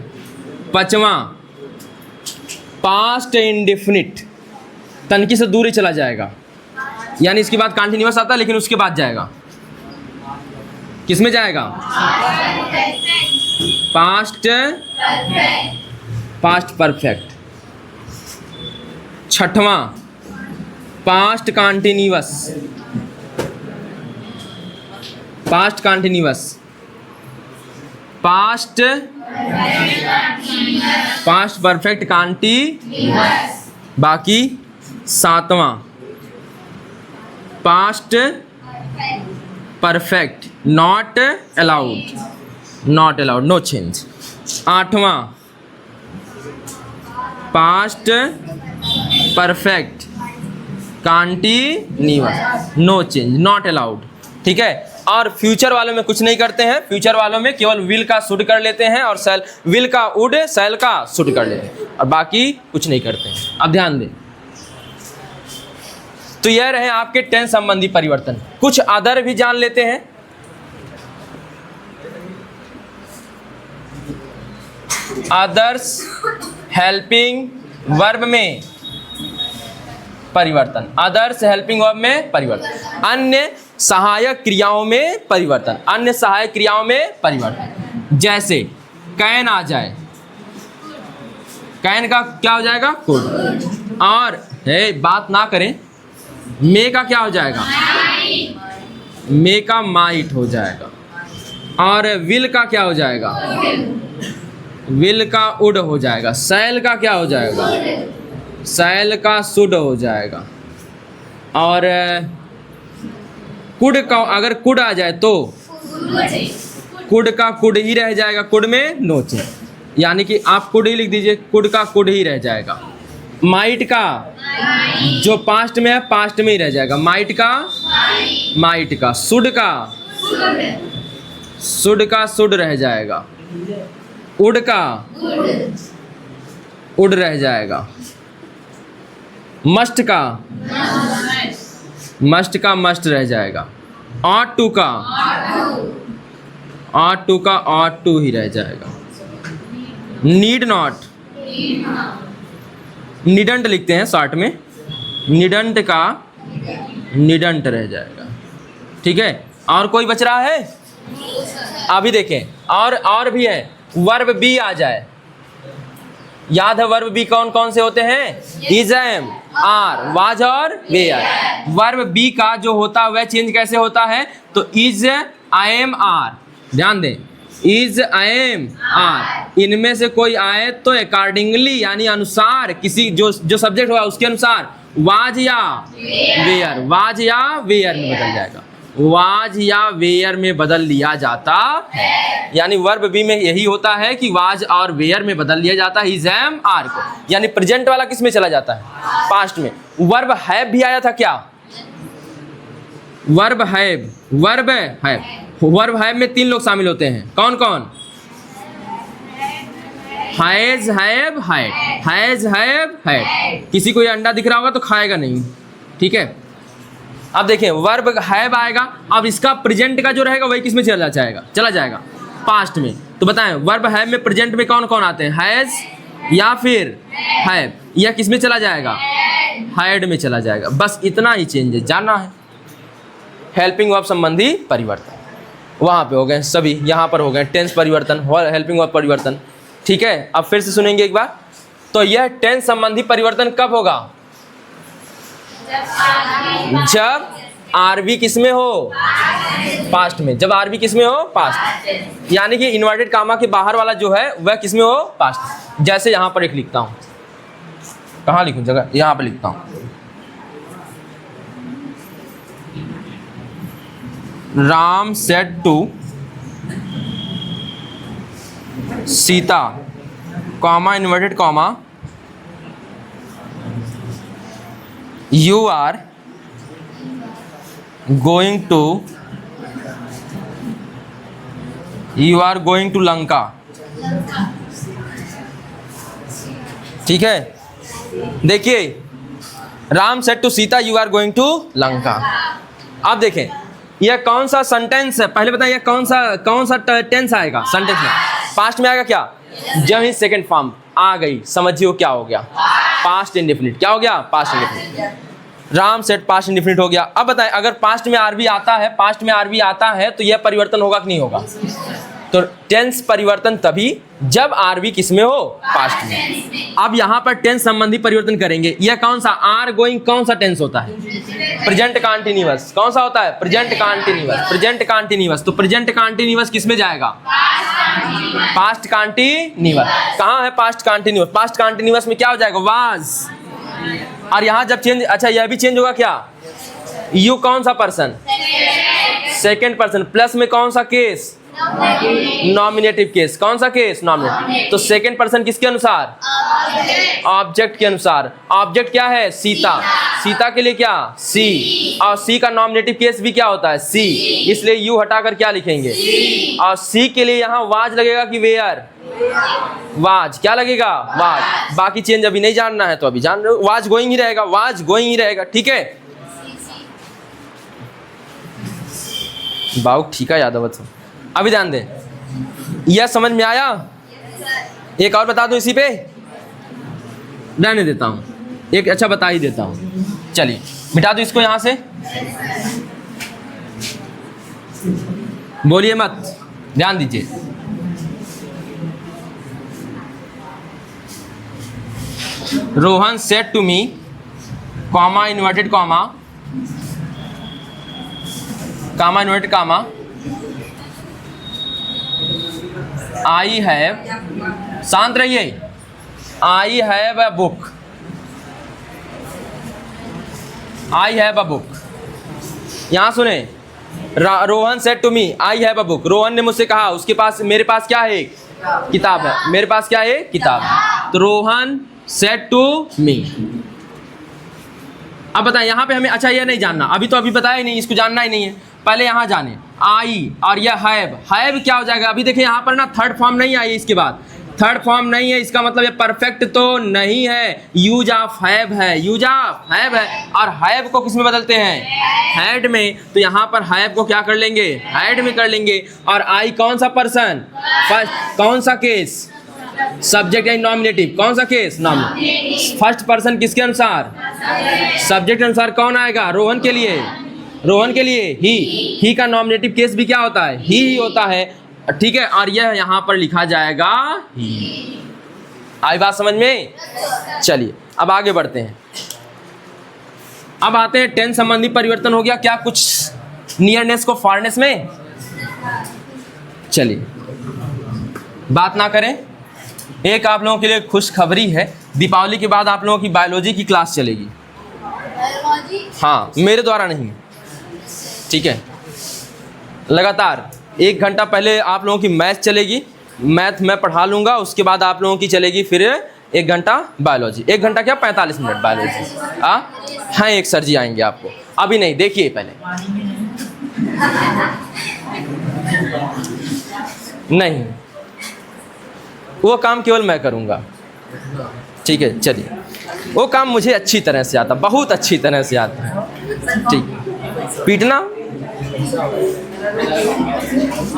पांचवा, पास्ट इंडेफिनिट, तनकी से दूर ही चला जाएगा, यानी इसके बाद कॉन्टिन्यूअस आता है लेकिन उसके बाद जाएगा, किसमें जाएगा? Past perfect. छठवां, past continuous, past perfect continuous. बाकी सातवां, past perfect not allowed, no change. आठवां, past perfect continuous, no change, not allowed, ठीक है। और फ्यूचर वालों में कुछ नहीं करते हैं, फ्यूचर वालों में केवल विल का शुड कर लेते हैं और विल का वुड, सेल का शुड कर लेते हैं, और बाकी कुछ नहीं करते हैं। अब ध्यान दें, तो यह रहे आपके टेंस संबंधी परिवर्तन। कुछ अदर भी जान लेते हैं। अदर्स हेल्पिंग वर्ब में परिवर्तन, अदर्स हेल्पिंग वर्ब में परिवर्तन। अन्य सहायक क्रियाओं में परिवर्तन, अन्य सहायक क्रियाओं में परिवर्तन। जैसे कैन आ जाए, कैन का क्या हो जाएगा? कुड। और बात ना करें, मे का क्या हो जाएगा? मे का माइट हो जाएगा। और विल का क्या हो जाएगा? विल का उड हो जाएगा। सैल का क्या हो जाएगा? सैल का सुड हो जाएगा। और कुड का अगर कुड आ जाए तो कुड का कुड ही रह जाएगा, कुड में नो चेंज, यानी कि आप कुड ही लिख दीजिए, कुड का कुड ही रह जाएगा। माइट का जो पास्ट में है पास्ट में ही रह जाएगा, माइट का। सुड का सुड रह जाएगा। उड का उड रह जाएगा। मस्ट का मस्ट रह जाएगा। ought to का ought to ही रह जाएगा। नीड नॉट, निडंट लिखते हैं शॉर्ट में, निडंट का निडंट रह जाएगा, ठीक है। और कोई बच रहा है? अभी देखें, और भी है। वर्ब बी आ जाए, याद है वर्ब बी कौन कौन से होते हैं? इज, एम, आर, वाज और वेयर। वर्ब बी का जो होता है वह चेंज कैसे होता है? तो इज, आई एम, आर, ध्यान दें, इज, एम, आर, इनमें से कोई आए तो अकॉर्डिंगली यानी अनुसार, किसी जो सब्जेक्ट होगा उसके अनुसार वाज या वेयर, वाज या वेयर में बदल जाएगा, वाज या वेयर में बदल लिया जाता है। यानी वर्ब बी में यही होता है कि वाज और वेयर में बदल लिया जाता है इज, एम, आर को। यानी प्रेजेंट वाला किस में चला जाता है? पास्ट में। वर्ब हैव भी आया था क्या? Verb have, verb have, verb have में 3 लोग शामिल होते हैं, कौन कौन? Has, have, had, has, have, had. किसी को ये अंडा दिख रहा होगा तो खाएगा नहीं, ठीक है। अब देखें वर्ब हैव आएगा, अब इसका प्रेजेंट का जो रहेगा वही किस में चला जाएगा? पास्ट में। तो बताएं वर्ब हैव में प्रेजेंट में कौन कौन आते हैं? हैज या फिर हैव, या किस में चला जाएगा? हैड में चला जाएगा। बस इतना ही चेंजेस जानना है। हेल्पिंग वर्ब संबंधी परिवर्तन वहाँ पे हो गए सभी, यहाँ पर हो गए टेंस परिवर्तन, हेल्पिंग वर्ब परिवर्तन, ठीक है। अब फिर से सुनेंगे एक बार। तो यह टेंस संबंधी परिवर्तन कब होगा? जब आरबी किस में हो? पास्ट में। जब आरबी किस में हो? पास्ट। यानी कि इन्वर्टेड कामा के बाहर वाला जो है वह किस में हो? पास्ट। जैसे यहाँ पर एक लिखता हूँ, कहाँ लिखूँ जगह? यहाँ पर लिखता हूँ, Ram said to Sita, comma inverted comma, you are going to Lanka, ठीक है। देखिए Ram said to Sita you are going to Lanka. अब देखें यह कौन सा सेंटेंस है? पहले बताइए कौन सा टेंस आएगा सेंटेंस में? पास्ट में आएगा क्या? जब ही सेकंड फॉर्म आ गई समझिए क्या हो गया? Past indefinite. क्या हो गया? Past indefinite. Ram set past indefinite हो गया। अब बताएं अगर पास्ट में आरबी आता है, पास्ट में आरबी आता है तो यह परिवर्तन होगा कि नहीं होगा? तो टेंस परिवर्तन तभी जब आरबी किस में हो? पास्ट में। अब यहाँ पर टेंस संबंधी परिवर्तन करेंगे। यह कौन सा? आर गोइंग कौन सा टेंस होता है? Present continuous. कौन सा होता है? Present continuous. Present continuous. तो प्रेजेंट कंटीन्यूअस किस में जाएगा? Past continuous. कहाँ है पास्ट कंटीन्यूअस? पास्ट कंटीन्यूअस में क्या हो जाएगा? वाज। और यहाँ जब चेंज, अच्छा यह भी चेंज होगा क्या? यू कौन सा पर्सन? Second person. प्लस में कौन सा केस? Nominative case. कौन सा केस? नॉमिनेटिव। तो सेकेंड पर्सन किसके अनुसार? ऑब्जेक्ट के अनुसार। ऑब्जेक्ट क्या है? सीता। सीता के लिए क्या? सी। और सी का नॉमिनेटिव केस भी क्या होता है? सी। इसलिए यू हटाकर क्या लिखेंगे? और सी के लिए यहाँ वाज लगेगा कि वेयर? वाज। क्या लगेगा? वाज। बाकी चेंज अभी नहीं जानना है तो अभी जान रहे हो, वाज गोइंग ही रहेगा, वाज गोइंग ही रहेगा, ठीक है। बाऊ ठीक है यादव। अभी ध्यान दें, यह समझ में आया? एक और बता दूं इसी पे? रहने देता हूं, एक अच्छा बता ही देता हूं। चलिए मिटा दो इसको यहां से, बोलिए मत, ध्यान दीजिए। Rohan said to me, comma inverted comma, comma inverted comma, I have, शांत रहिए, I have a book, I have a book. यहां सुने, Rohan said to me I have a book. Rohan ने मुझसे कहा, उसके पास, मेरे पास क्या है? किताब है। मेरे पास क्या है? किताब। तो रोहन सेड टू मी। अब बताएं यहाँ पे हमें, अच्छा यह नहीं जानना अभी, तो अभी बताया ही नहीं, इसको जानना ही नहीं है, पहले यहाँ जाने। आई और यह हैव, हैव क्या हो जाएगा? अभी देखिए यहाँ पर ना थर्ड फॉर्म नहीं आई, इसके बाद थर्ड फॉर्म नहीं है, इसका मतलब ये परफेक्ट तो नहीं है, यूज ऑफ हैव है, यूज ऑफ हैव है। और हैव को किस में बदलते हैं? हैड में। तो यहाँ पर हैव को क्या कर लेंगे? हैड में कर लेंगे। और आई कौन सा पर्सन? फर्स्ट। कौन सा केस? सब्जेक्ट यानी नॉमिनेटिव। कौन सा केस? नॉमिनेटिव। फर्स्ट पर्सन किसके अनुसार? सब्जेक्ट अनुसार कौन आएगा? रोहन के लिए, रोहन के लिए ही का नॉमिनेटिव केस भी क्या होता है? ही होता है, ठीक है। और यह यहाँ पर लिखा जाएगा ही। आई बात समझ में? चलिए अब आगे बढ़ते हैं। अब आते हैं टेंस संबंधी परिवर्तन हो गया क्या कुछ नियरनेस को फारनेस में? चलिए बात ना करें, एक आप लोगों के लिए खुशखबरी है, दीपावली के बाद आप लोगों की बायोलॉजी की क्लास चलेगी। हाँ, मेरे द्वारा नहीं, ठीक है। लगातार 1 घंटा पहले आप लोगों की मैथ चलेगी, मैथ मैं पढ़ा लूँगा, उसके बाद आप लोगों की चलेगी फिर 1 घंटा बायोलॉजी। 1 घंटा क्या, 45 मिनट बायोलॉजी। हाँ, एक सर जी आएंगे आपको, अभी नहीं, देखिए पहले। नहीं, वो काम केवल मैं करूँगा, ठीक है। चलिए, वो काम मुझे अच्छी तरह से आता, बहुत अच्छी तरह से आता है, ठीक। पीटना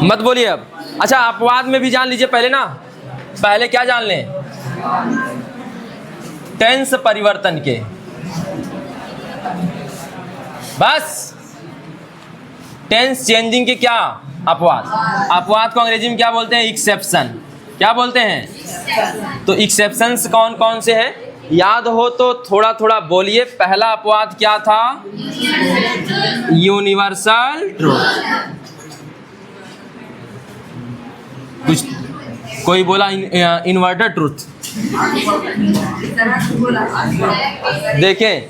मत बोलिए अब। अच्छा, अपवाद में भी जान लीजिए पहले ना, पहले क्या जान लें, टेंस परिवर्तन के, बस। टेंस चेंजिंग के क्या, अपवाद। अपवाद को अंग्रेजी में क्या बोलते हैं, एक्सेप्शन। क्या बोलते हैं, तो एक्सेप्शंस कौन कौन से हैं, याद हो तो थोड़ा थोड़ा बोलिए। पहला अपवाद क्या था, यूनिवर्सल ट्रूथ। कुछ कोई बोला इन्वर्टेड ट्रूथ। देखें,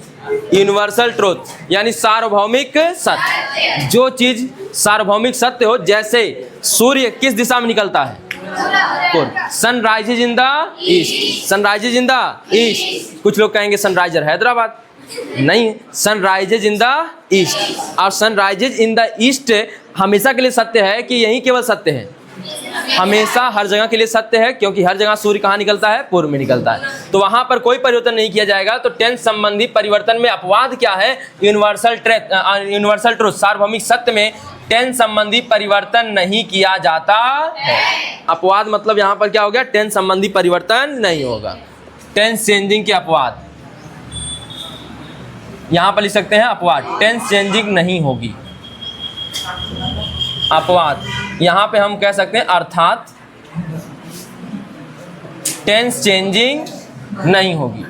यूनिवर्सल ट्रूथ यानी सार्वभौमिक सत्य। जो चीज सार्वभौमिक सत्य हो, जैसे सूर्य किस दिशा में निकलता है, पूर्व। Sunrises in the east, sunrises in the east. कुछ लोग कहेंगे सनराइजर हैदराबाद, नहीं, सनराइजेज इन द ईस्ट। और सनराइजेज इन द ईस्ट हमेशा के लिए सत्य है कि यही केवल सत्य है, हमेशा हर जगह के लिए सत्य है, क्योंकि हर जगह सूर्य कहाँ निकलता है, पूर्व में निकलता है, तो वहां पर कोई परिवर्तन नहीं किया जाएगा। तो टेंस संबंधी परिवर्तन में अपवाद क्या है, यूनिवर्सल ट्रूथ, सार्वभौमिक सत्य में टेंस संबंधी परिवर्तन नहीं किया जाता है। अपवाद मतलब यहाँ पर क्या हो गया, टेंस संबंधी परिवर्तन नहीं होगा। टेंस चेंजिंग के अपवाद यहाँ पर लिख सकते हैं, अपवाद टेंस चेंजिंग नहीं होगी। अपवाद यहाँ पे हम कह सकते हैं अर्थात टेंस चेंजिंग नहीं होगी,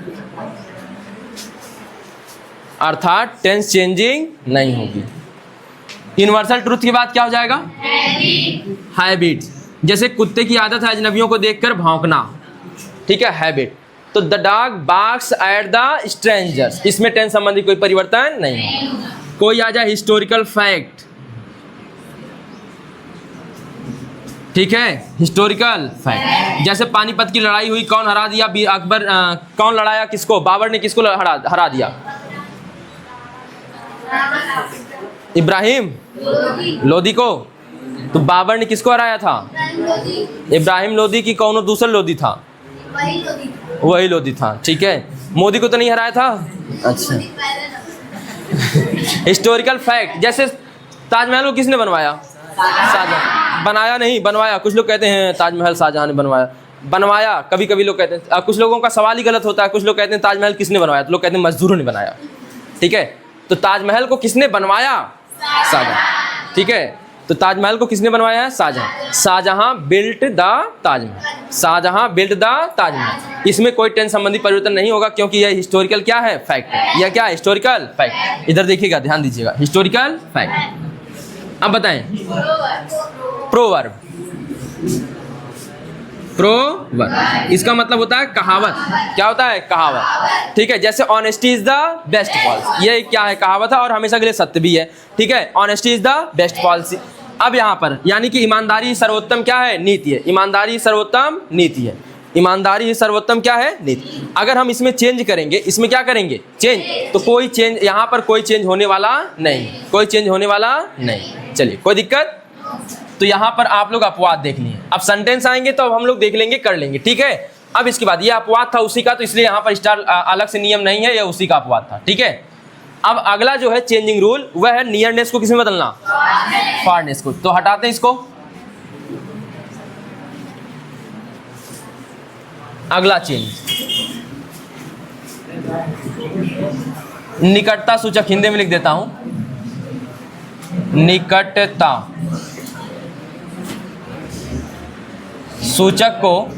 अर्थात टेंस चेंजिंग नहीं होगी। यूनिवर्सल ट्रूथ की बात क्या हो जाएगा, हैबिट। जैसे कुत्ते की आदत है अजनबियों को देखकर भौंकना, ठीक है, हैबिट। तो the dog barks at the strangers, इसमें टेंस संबंधी कोई परिवर्तन नहीं होगा। कोई आ जाए हिस्टोरिकल फैक्ट, ठीक है, हिस्टोरिकल फैक्ट। जैसे पानीपत की लड़ाई हुई, कौन हरा दिया, अकबर, कौन लड़ाया किसको, बाबर ने किसको हरा दिया, इब्राहिम लोदी को। तो बाबर ने किसको हराया था, इब्राहिम लोदी की कौन दूसरा लोदी था, वही लोदी था, ठीक है। मोदी को तो नहीं हराया था, अच्छा। हिस्टोरिकल फैक्ट, जैसे ताजमहल को किसने बनवाया, शाहजहां। बनाया नहीं, बनवाया। कुछ लोग कहते हैं ताजमहल शाहजहां ने बनवाया, कभी कभी लोग कहते हैं, कुछ लोगों का सवाल ही गलत होता है। कुछ लोग कहते हैं ताजमहल किसने बनवाया, तो लोग कहते हैं मजदूरों ने बनाया, ठीक है। तो ताजमहल को किसने बनवाया, शाहजहां, ठीक है। तो ताजमहल को किसने बनवाया है, Shahjahan. Shahjahan built the Taj Mahal, Shahjahan built the Taj Mahal. इसमें कोई टेंस संबंधी परिवर्तन नहीं होगा, क्योंकि यह हिस्टोरिकल क्या है, फैक्ट है। यह क्या है, हिस्टोरिकल फैक्ट। इधर देखिएगा, ध्यान दीजिएगा, हिस्टोरिकल फैक्ट। अब बताएं, प्रोवर्ब। प्रोवर्ब इसका मतलब होता है कहावत। क्या होता है, कहावत, ठीक है। जैसे honesty is the best policy, ये क्या है, कहावत है और हमेशा के लिए सत्य भी है, ठीक है। Honesty is the best policy. अब यहाँ पर यानी कि ईमानदारी सर्वोत्तम क्या है, नीति है। ईमानदारी सर्वोत्तम नीति है, ईमानदारी ही सर्वोत्तम क्या है, नीति। अगर हम इसमें चेंज करेंगे, इसमें क्या करेंगे, चेंज, तो कोई चेंज यहाँ पर कोई चेंज होने वाला नहीं, कोई चेंज होने वाला नहीं। चलिए, कोई दिक्कत। तो यहाँ पर आप लोग अपवाद देख लिए। अब सेंटेंस आएंगे तो अब हम लोग देख लेंगे, कर लेंगे, ठीक है। अब इसके बाद ये अपवाद था उसी का, तो इसलिए यहाँ पर स्टार अलग से नियम नहीं है, ये उसी का अपवाद था, ठीक है। अब अगला जो है चेंजिंग रूल, वह है नियरनेस को किसमें बदलना, फारनेस को। तो हटाते हैं इसको। अगला चेंज, निकटता सूचक, हिंदी में लिख देता हूं, निकटता सूचक को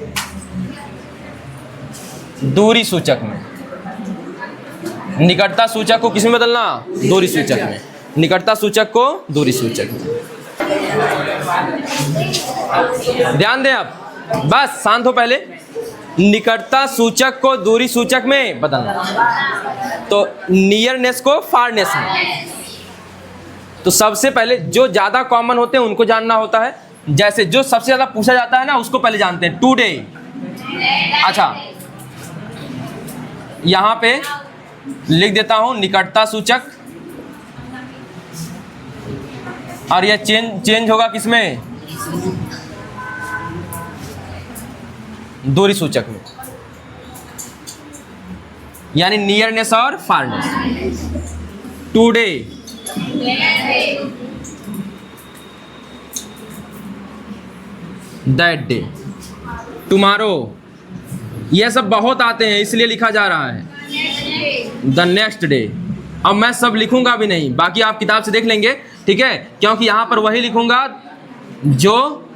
दूरी सूचक में, निकटता सूचक को किसमें बदलना, दूरी सूचक में, निकटता सूचक को दूरी सूचक में। ध्यान दें अब, बस शांत हो पहले। निकटता सूचक को दूरी सूचक में बदलना, तो नियरनेस को फारनेस में। तो सबसे पहले जो ज्यादा कॉमन होते हैं उनको जानना होता है। जैसे जो सबसे ज्यादा पूछा जाता है ना उसको पहले जानते हैं, टुडे। अच्छा, यहां पे लिख देता हूं निकटता सूचक, और यह चेंज होगा किसमें? दूरी सूचक में, यानी नियरनेस और फारनेस। टुडे, दैट डे, टुमारो, यह सब बहुत आते हैं इसलिए लिखा जा रहा है द नेक्स्ट डे। अब मैं सब लिखूंगा भी नहीं, बाकी आप किताब से देख लेंगे, ठीक है, क्योंकि यहां पर वही लिखूंगा जो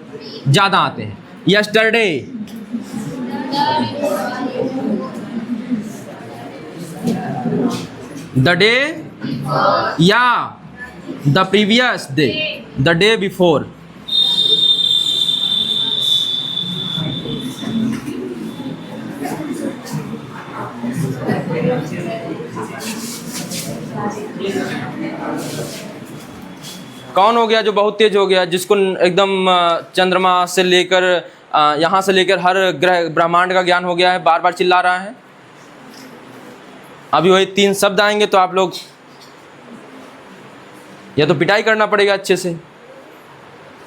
ज्यादा आते हैं। यस्टरडे, द डे, या the previous day, the day before. कौन हो गया जो बहुत तेज हो गया, जिसको एकदम चंद्रमा से लेकर यहाँ से लेकर हर ग्रह ब्रह्मांड का ज्ञान हो गया है, बार बार चिल्ला रहा है? अभी वही 3 शब्द आएंगे तो आप लोग या तो पिटाई करना पड़ेगा अच्छे से।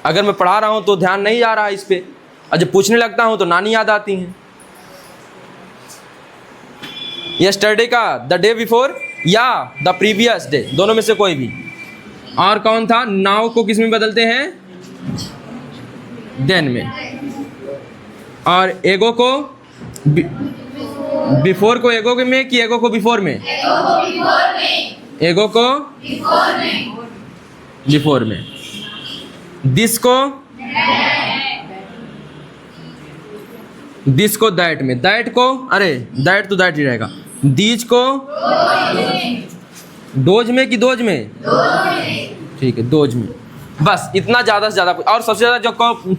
अगर मैं पढ़ा रहा हूँ तो ध्यान नहीं आ रहा है इस पे, और जब पूछने लगता हूँ तो नानी याद आती हैं। यस्टरडे का द डे बिफोर या द प्रीवियस डे, दोनों में से कोई भी। और कौन था? नाउ को किस में बदलते हैं? देन में। और एगो को बिफोर को एगो में कि एगो को बिफोर में? एगो को बिफोर में। दिस को दैट में। दैट को, अरे दैट तो दैट ही रहेगा। दीज को डोज में कि दोज में? ठीक है, दोज में। बस इतना ज़्यादा से ज़्यादा। और सबसे ज़्यादा जो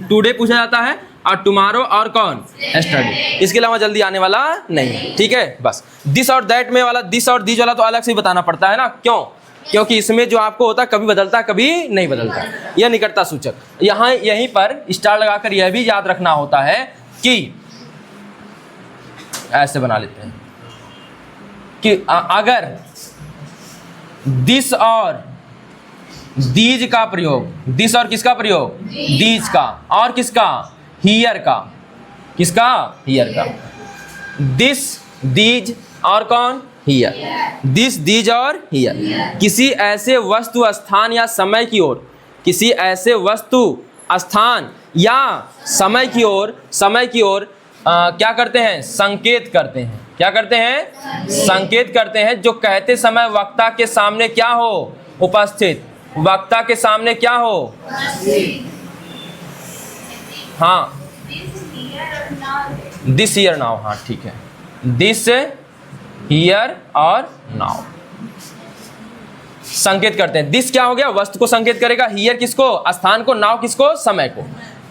टुडे पूछा जाता है, और टुमारो, और कौन? यस्टरडे। इसके अलावा जल्दी आने वाला नहीं है, ठीक है। बस दिस और दैट में वाला, दिस और दीज वाला तो अलग से ही बताना पड़ता है ना, क्यों? क्योंकि इसमें जो आपको होता है कभी बदलता है कभी नहीं बदलता। यह निकटता सूचक। यहाँ यहीं पर स्टार लगाकर यह भी याद रखना होता है कि ऐसे बना लेते हैं कि अगर दिस और दीज का प्रयोग, दिस और किसका प्रयोग? दीज का। और किसका? हियर का। किसका? हियर का। दिस, दीज, और कौन? हियर। दिस, दीज और हियर। किसी ऐसे वस्तु, स्थान या समय की ओर, किसी ऐसे वस्तु, स्थान या समय की ओर क्या करते हैं? संकेत करते हैं। क्या करते हैं? संकेत करते हैं, जो कहते समय वक्ता के सामने क्या हो? उपस्थित। वक्ता के सामने क्या हो? हाँ, दिस, हियर, नाउ। हाँ ठीक है, दिस, हियर और नाउ संकेत करते हैं। दिस क्या हो गया? वस्तु को संकेत करेगा। हियर किसको? स्थान को। नाउ किसको? समय को।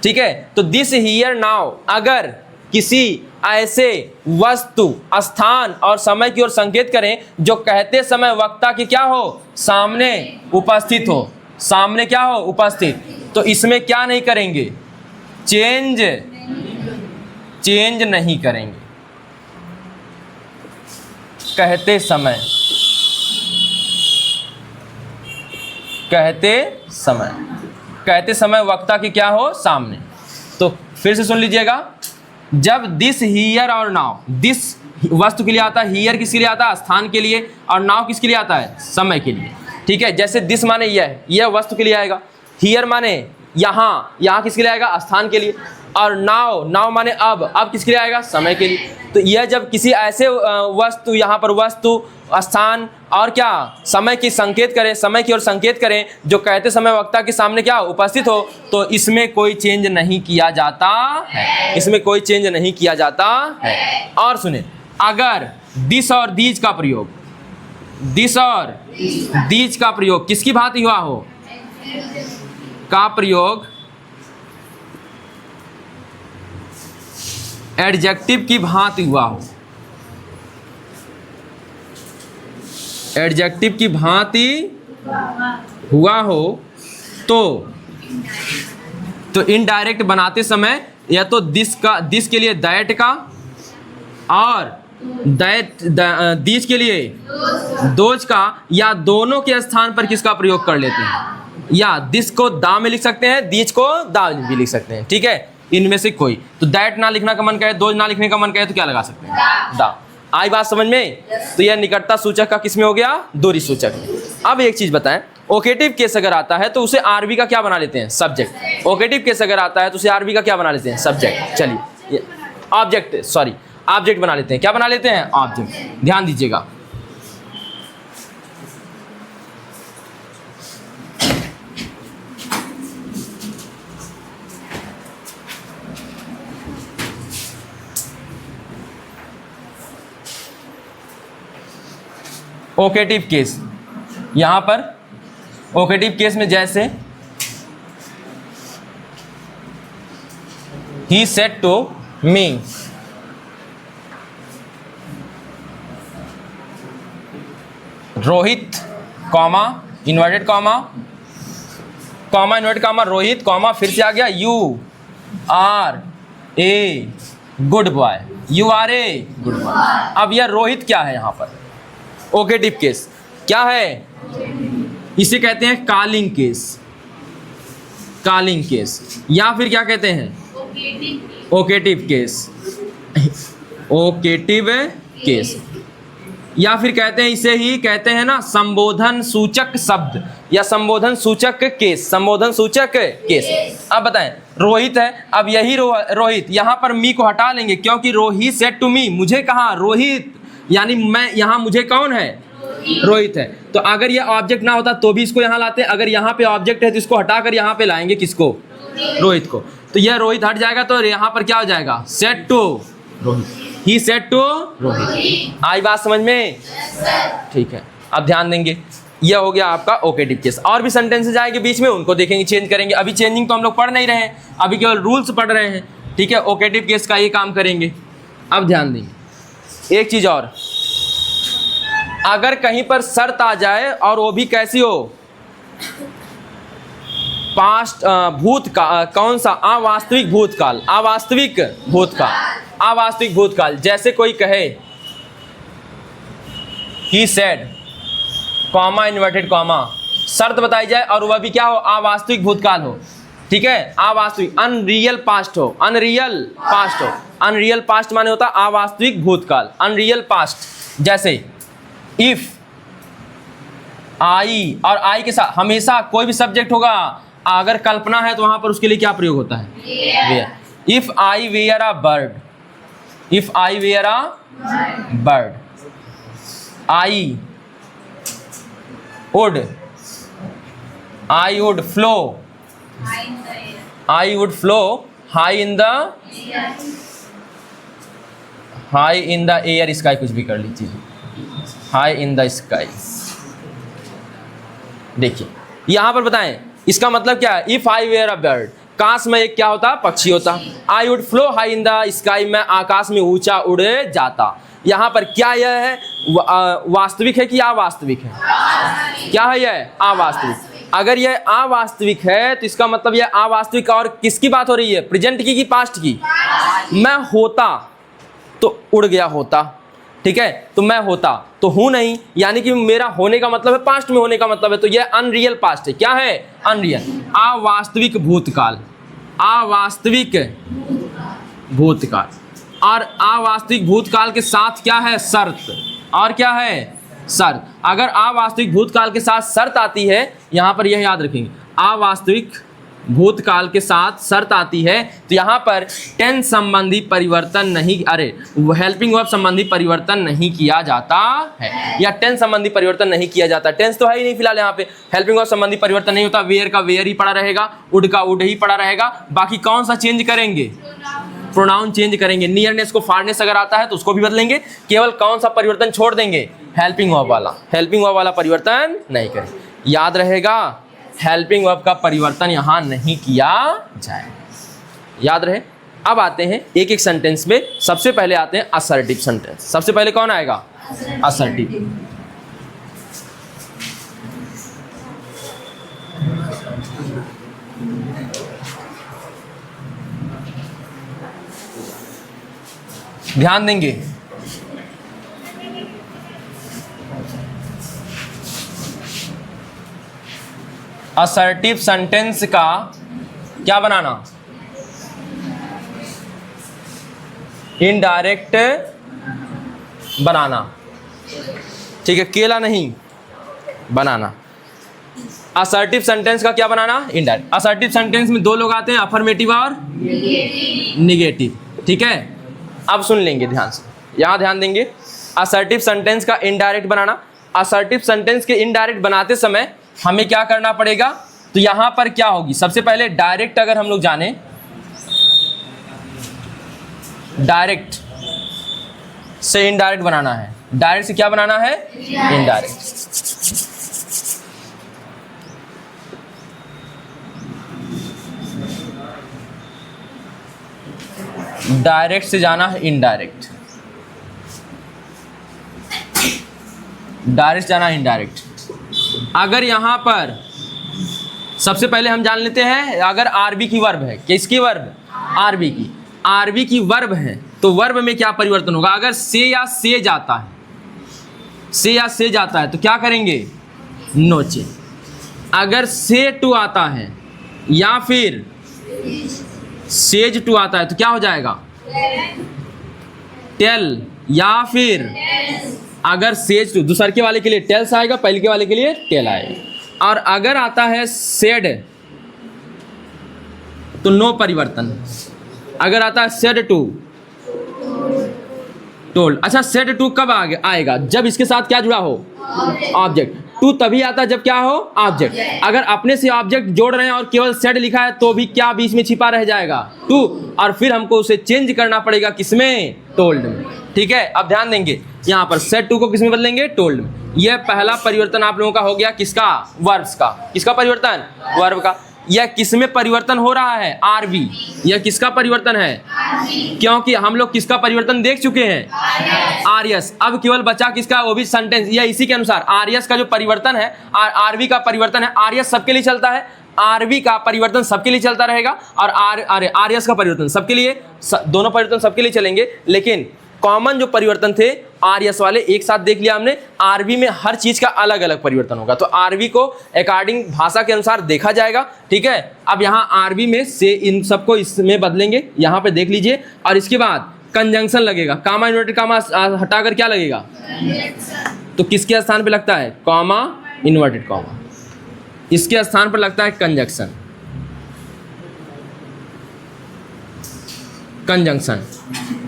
ठीक है, तो दिस, हियर, नाउ अगर किसी ऐसे वस्तु, स्थान और समय की ओर संकेत करें जो कहते समय वक्ता की क्या हो? सामने उपस्थित हो। सामने क्या हो? उपस्थित। तो इसमें क्या नहीं करेंगे? चेंज नहीं करेंगे। कहते समय वक्ता की क्या हो? सामने। तो फिर से सुन लीजिएगा, जब दिस, हियर और नाउ, दिस वस्तु के लिए आता है, हियर किसके लिए आता है? स्थान के लिए, और नाउ किसके लिए आता है? समय के लिए। ठीक है, जैसे दिस माने यह वस्तु के लिए आएगा, हियर माने यहाँ किसके लिए आएगा? स्थान के लिए, और नाउ माने अब किसके लिए आएगा? समय के लिए। तो यह जब किसी ऐसे वस्तु, यहाँ पर वस्तु, स्थान और क्या समय की संकेत करें, समय की ओर संकेत करें जो कहते समय वक्ता के सामने क्या उपस्थित हो, तो इसमें कोई चेंज नहीं किया जाता है। इसमें कोई चेंज नहीं किया जाता है। और सुने, अगर दिस और दीज का प्रयोग, दिस और दीज का प्रयोग किसकी भांति हुआ हो? का प्रयोग एडजेक्टिव की भांति हुआ हो, एडजेक्टिव की भांति हुआ हो तो इनडायरेक्ट बनाते समय या तो दिस का, दिस के लिए दैट का, और दैट दिस के लिए दोज का, या दोनों के स्थान पर किसका प्रयोग कर लेते हैं, या दिस को दा में लिख सकते हैं, दीज को दा भी लिख सकते हैं, ठीक है, इनमें से कोई। तो दैट ना लिखना का मन करे, दोज ना लिखने का मन करे तो क्या लगा सकते हैं, दा। आई बात समझ में? तो यह निकटता सूचक का किसमें हो गया, दूरी सूचक। अब एक चीज बताएं, ओकेटिव केस अगर आता है तो उसे आरबी का क्या बना लेते हैं, सब्जेक्ट। ओकेटिव केस अगर आता है तो उसे आरबी का क्या बना लेते हैं, सब्जेक्ट। चलिए ऑब्जेक्ट, सॉरी ऑब्जेक्ट बना लेते हैं। क्या बना लेते हैं, ऑब्जेक्ट। ध्यान दीजिएगा, ओकेटिव केस, यहां पर ओकेटिव केस में जैसे he said to me, Rohit comma inverted comma inverted comma Rohit comma फिर से आ गया you are a good boy, you are a good boy. अब यह रोहित क्या है यहाँ पर, ओकेटिव केस क्या है, इसे कहते हैं कॉलिंग केस, कॉलिंग केस, या फिर क्या कहते हैं, ओकेटिव केस, ओकेटिव केस, या फिर कहते हैं, इसे ही कहते हैं ना संबोधन सूचक शब्द या संबोधन सूचक केस, संबोधन सूचक केस। अब बताएं, रोहित है, अब यही रोहित, यहां पर मी को हटा लेंगे क्योंकि रोहित सेड टू मी, मुझे कहा रोहित, यानी मैं, यहां मुझे कौन है, रोहित है। तो अगर यह ऑब्जेक्ट ना होता तो भी इसको यहां लाते, अगर यहां पे ऑब्जेक्ट है तो इसको हटाकर यहां पे लाएंगे किसको, रोहित को। तो यह रोहित हट जाएगा तो यहां पर क्या हो जाएगा, said to Rohit, he said to Rohit. आई बात समझ में? ठीक है, अब ध्यान देंगे, यह हो गया आपका ओकेटिव केस। और भी सेंटेंसेस आएंगे बीच में, उनको देखेंगे, चेंज करेंगे। अभी चेंजिंग तो हम लोग पढ़ नहीं रहे हैं, अभी केवल रूल्स पढ़ रहे हैं, ठीक है। ओकेटिव केस का ये काम करेंगे। अब ध्यान देंगे एक चीज और, अगर कहीं पर शर्त आ जाए और वो भी कैसी हो, पास्ट भूत का, कौन सा, अवास्तविक भूतकाल, अवास्तविक भूतकाल, अवास्तविक भूतकाल। जैसे कोई कहे he said comma inverted comma, शर्त बताई जाए और वह भी क्या हो, अवास्तविक भूतकाल हो, ठीक है, अवास्तविक, अनरियल पास्ट हो, अनरियल पास्ट हो। अनरियल पास्ट माने होता अवास्तविक भूतकाल, अनरियल पास्ट। जैसे इफ आई, और आई के साथ हमेशा कोई भी सब्जेक्ट होगा, अगर कल्पना है तो वहां पर उसके लिए क्या प्रयोग होता है, were. If I were a bird, if I were a bird, I would flow, I would flow high in the air sky, कुछ भी कर लीजिए, हाई इन द स्काई। देखिए यहां पर बताएं इसका मतलब क्या है, if I were a bird, काश में एक क्या होता, पक्षी होता। I would flow high in the sky, मैं आकाश में ऊंचा उड़ जाता। यहाँ पर क्या यह है, वास्तविक है कि अवास्तविक है, क्या है यह, अवास्तविक। अगर यह अवास्तविक है तो इसका मतलब यह अवास्तविक, और किसकी बात हो रही है, प्रेजेंट की पास्ट की। मैं होता तो उड़ गया होता, ठीक है, तो मैं होता तो हूं नहीं, यानी कि मेरा होने का मतलब है पास्ट में होने का मतलब है, तो यह अनरियल पास्ट है। क्या है, अनरियल, अवास्तविक भूतकाल, अवास्तविक भूतकाल। और अवास्तविक भूतकाल के साथ क्या है, शर्त, और क्या है, शर्त। अगर अवास्तविक भूतकाल के साथ शर्त आती है, यहां पर यह याद रखेंगे, अवास्तविक भूतकाल के साथ शर्त आती है तो यहाँ पर टेंस संबंधी परिवर्तन नहीं, अरे हेल्पिंग वर्ब संबंधी परिवर्तन नहीं किया जाता है, या टेंस संबंधी परिवर्तन नहीं किया जाता। टेंस तो है ही नहीं फिलहाल, यहाँ पे हेल्पिंग वर्ब संबंधी परिवर्तन नहीं होता। वेयर का वेयर ही पड़ा रहेगा, वुड का वुड ही पड़ा रहेगा। बाकी कौन सा चेंज करेंगे, प्रोनाउन चेंज करेंगे। नियरनेस को फारनेस अगर आता है तो उसको भी बदलेंगे, केवल कौन सा परिवर्तन छोड़ देंगे, हेल्पिंग वर्ब वाला, हेल्पिंग वर्ब वाला परिवर्तन नहीं करेंगे। याद रहेगा, हेल्पिंग वर्ब का परिवर्तन यहाँ नहीं किया जाए, याद रहे। अब आते हैं एक एक सेंटेंस में। सबसे पहले आते हैं असर्टिव सेंटेंस। सबसे पहले कौन आएगा? असर्टिव। ध्यान देंगे, असर्टिव सेंटेंस का क्या बनाना? इनडायरेक्ट बनाना। ठीक है, केला नहीं, बनाना। असर्टिव सेंटेंस का क्या बनाना? इनडायरेक्ट। असर्टिव सेंटेंस में दो लोग आते हैं, अफर्मेटिव और निगेटिव। ठीक है, अब सुन लेंगे ध्यान से, यहां ध्यान देंगे। असर्टिव सेंटेंस का इनडायरेक्ट बनाना। असर्टिव सेंटेंस के इनडायरेक्ट बनाते समय हमें क्या करना पड़ेगा? तो यहां पर क्या होगी? सबसे पहले डायरेक्ट अगर हम लोग जाने, डायरेक्ट से इनडायरेक्ट बनाना है। डायरेक्ट से क्या बनाना है? इनडायरेक्ट। डायरेक्ट से जाना है इनडायरेक्ट। डायरेक्ट जाना है इनडायरेक्ट। अगर यहां पर सबसे पहले हम जान लेते हैं, अगर आरबी की वर्ब है, किसकी वर्ब? आरबी की। आरबी की वर्ब है तो वर्ब में क्या परिवर्तन होगा? अगर से या से जाता है, से या से जाता है तो क्या करेंगे? No change. अगर से टू आता है या फिर सेज टू आता है तो क्या हो जाएगा? टेल। या फिर अगर सेज टू, दूसरे के वाले के लिए टेल्स आएगा, पहले के वाले के लिए टेल आएगा। और अगर आता है सेड तो नो परिवर्तन। अगर आता है सेड टू, टोल्ड। अच्छा, सेड टू कब आएगा? जब इसके साथ क्या जुड़ा हो? ऑब्जेक्ट। टू तभी आता है जब क्या हो? ऑब्जेक्ट। अगर अपने से ऑब्जेक्ट जोड़ रहे हैं और केवल सेड लिखा है तो भी क्या बीच में छिपा रह जाएगा? टू। और फिर हमको उसे चेंज करना पड़ेगा किसमें? टोल्ड में। ठीक है, अब ध्यान देंगे, यहाँ पर सेड टू को किसमें बदलेंगे? टोल्ड में। यह पहला परिवर्तन आप लोगों का हो गया, किसका? वर्ब्स का। किसका परिवर्तन? वर्ब का। यह किसमें परिवर्तन हो रहा है? आरबी। यह किसका परिवर्तन है? क्योंकि हम लोग किसका परिवर्तन देख चुके हैं? आरएस। अब केवल बचा किसका? वो भी सेंटेंस। यह इसी के अनुसार आरएस का जो परिवर्तन है, आरबी का परिवर्तन है। आरएस सबके लिए चलता है, आरबी का परिवर्तन सबके लिए चलता रहेगा, और आरएस का परिवर्तन सबके लिए, दोनों परिवर्तन सबके लिए चलेंगे। लेकिन कॉमन जो परिवर्तन थे आरएस वाले एक साथ देख लिया हमने। आरबी में हर चीज का अलग अलग परिवर्तन होगा, तो आरबी को अकॉर्डिंग भाषा के अनुसार देखा जाएगा। ठीक है, अब यहाँ आरबी में से इन सबको इसमें बदलेंगे, यहाँ पे देख लीजिए। और इसके बाद कंजंक्शन लगेगा, कामा इन्वर्टेड कामा हटाकर क्या लगेगा? तो किसके स्थान पे लगता है? Comma inverted comma. इसके स्थान पर लगता है कंजंक्शन। कंजंक्शन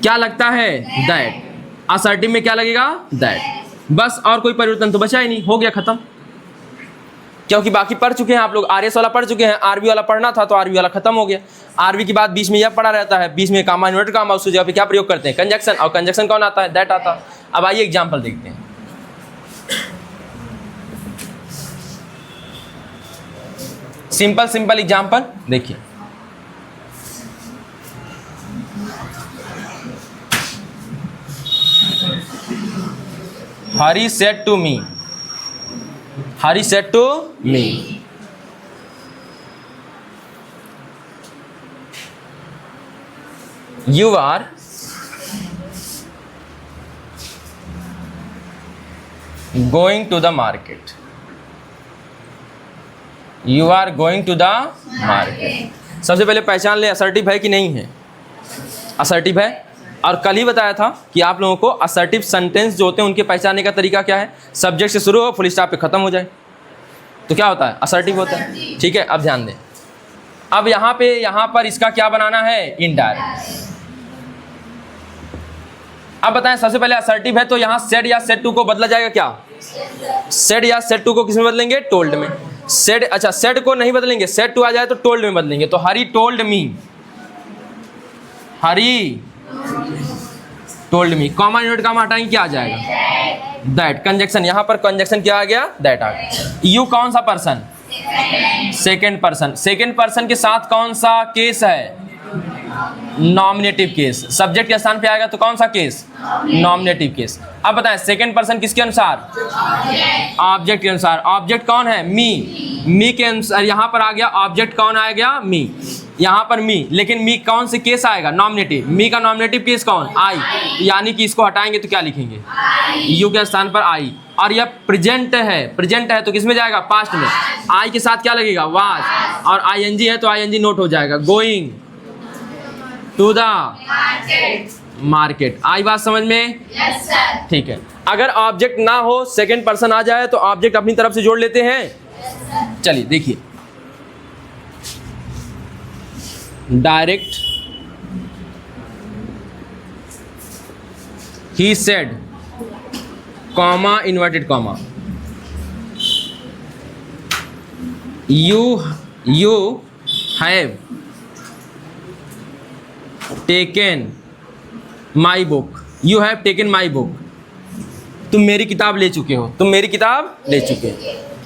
क्या लगता है? दैट। असर्टिव में क्या लगेगा? दैट। बस, और कोई परिवर्तन तो बचा ही नहीं, हो गया खत्म। क्योंकि बाकी पढ़ चुके हैं आप लोग, आरएस वाला पढ़ चुके हैं, आरबी वाला पढ़ना था तो आरबी वाला खत्म हो गया। आरबी के बाद बीच में यह पढ़ा रहता है, बीच में कामा इन्वर्टेड कामा, उसकी जगह पे क्या प्रयोग करते हैं? कंजंक्शन। और कंजंक्शन कौन आता है? दैट आता है। अब आइए एग्जाम्पल देखते हैं। सिंपल सिंपल एग्जाम्पल देखिए। Hari said to me. Hari said to me. You are going to the market. You are going to the market. सबसे पहले पहचान ले असर्टिव है कि नहीं है। असर्टिव है। और कल ही बताया था कि आप लोगों को असर्टिव सेंटेंस जो होते हैं उनके पहचानने का तरीका क्या है? सब्जेक्ट से शुरू हो, फुल स्टॉप पे खत्म हो जाए तो क्या होता है? असर्टिव होता है। ठीक है, अब ध्यान दें। अब यहाँ पर इसका क्या बनाना है? इनडायरेक्ट। अब बताएं, सबसे पहले असर्टिव है तो यहाँ सेड या सेड टू को बदला जाएगा क्या? सेड या सेड टू को किसमें बदलेंगे? टोल्ड में। सेड, अच्छा सेड को नहीं बदलेंगे, सेड टू आ जाए तो टोल्ड में बदलेंगे। तो Hari told me, Hari told me. Comma inverted comma हटाएंगे, क्या आ जाएगा? दैट। कंजंक्शन, यहाँ पर कंजंक्शन क्या आ गया? दैट आ गया। यू कौन सा person? Second person. Second person के साथ कौन सा केस है? Nominative case. सब्जेक्ट के स्थान पे आएगा तो कौन सा केस? Nominative case. अब बताएं सेकंड पर्सन किसके अनुसार? ऑब्जेक्ट के अनुसार। ऑब्जेक्ट कौन है? मी के अनुसार यहाँ पर आ गया ऑब्जेक्ट कौन आ गया? मी। यहाँ पर मी, लेकिन मी कौन से केस आएगा? नॉमिनेटिव। मी का नॉमिनेटिव केस कौन? आई। यानी कि इसको हटाएंगे तो क्या लिखेंगे? यू के स्थान पर आई। और यह प्रेजेंट है तो किस में जाएगा? पास्ट में। आई के साथ क्या लगेगा? वाज। और आईएनजी है तो आईएनजी नोट हो जाएगा। Going to the market. आई बात समझ में? yes, sir. ठीक है। अगर ऑब्जेक्ट ना हो, सेकंड पर्सन आ जाए तो ऑब्जेक्ट अपनी तरफ से जोड़ लेते हैं। yes, चलिए देखिए, direct he said, comma inverted comma, you have taken my book. You have taken my book. तुम मेरी किताब ले चुके हो, तुम मेरी किताब ले चुके हो।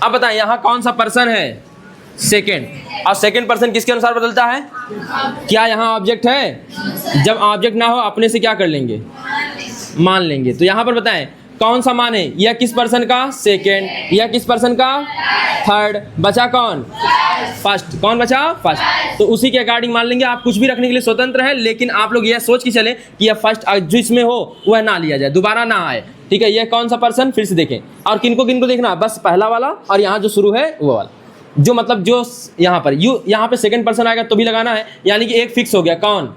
अब बताएं यहाँ कौन सा पर्सन है? सेकेंड। और सेकेंड पर्सन किसके अनुसार बदलता है? क्या यहाँ ऑब्जेक्ट है? जब ऑब्जेक्ट ना हो अपने से क्या कर लेंगे? मान लेंगे। तो यहाँ पर बताएं कौन सा मान है? यह किस पर्सन का? सेकेंड। यह किस पर्सन का? थर्ड। बचा कौन? फर्स्ट। कौन बचा? फर्स्ट। तो उसी के अकॉर्डिंग मान लेंगे। आप कुछ भी रखने के लिए स्वतंत्र है, लेकिन आप लोग यह सोच के चले कि यह फर्स्ट जो इसमें हो वह ना लिया जाए, दोबारा ना आए। ठीक है, यह कौन सा पर्सन? फिर से देखें। और किनको किनको देखना? बस पहला वाला और यहाँ जो शुरू है वो वाला, जो मतलब जो यहाँ पर यहाँ पे सेकेंड पर्सन आएगा तो भी लगाना है। यानी कि एक फिक्स हो गया। कौन?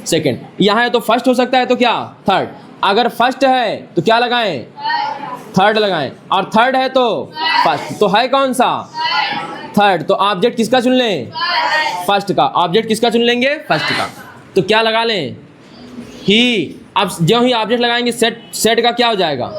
सेकेंड। यहाँ है तो फर्स्ट हो सकता है तो क्या? थर्ड। अगर फर्स्ट है तो क्या लगाएं? थर्ड लगाएं। और थर्ड है तो फर्स्ट। तो है कौन सा? थर्ड। तो ऑब्जेक्ट किसका चुन लें? फर्स्ट का। ऑब्जेक्ट किसका चुन लेंगे? फर्स्ट का। तो क्या लगा लें? ही। अब जो ही ऑब्जेक्ट लगाएंगे सेट का क्या हो जाएगा?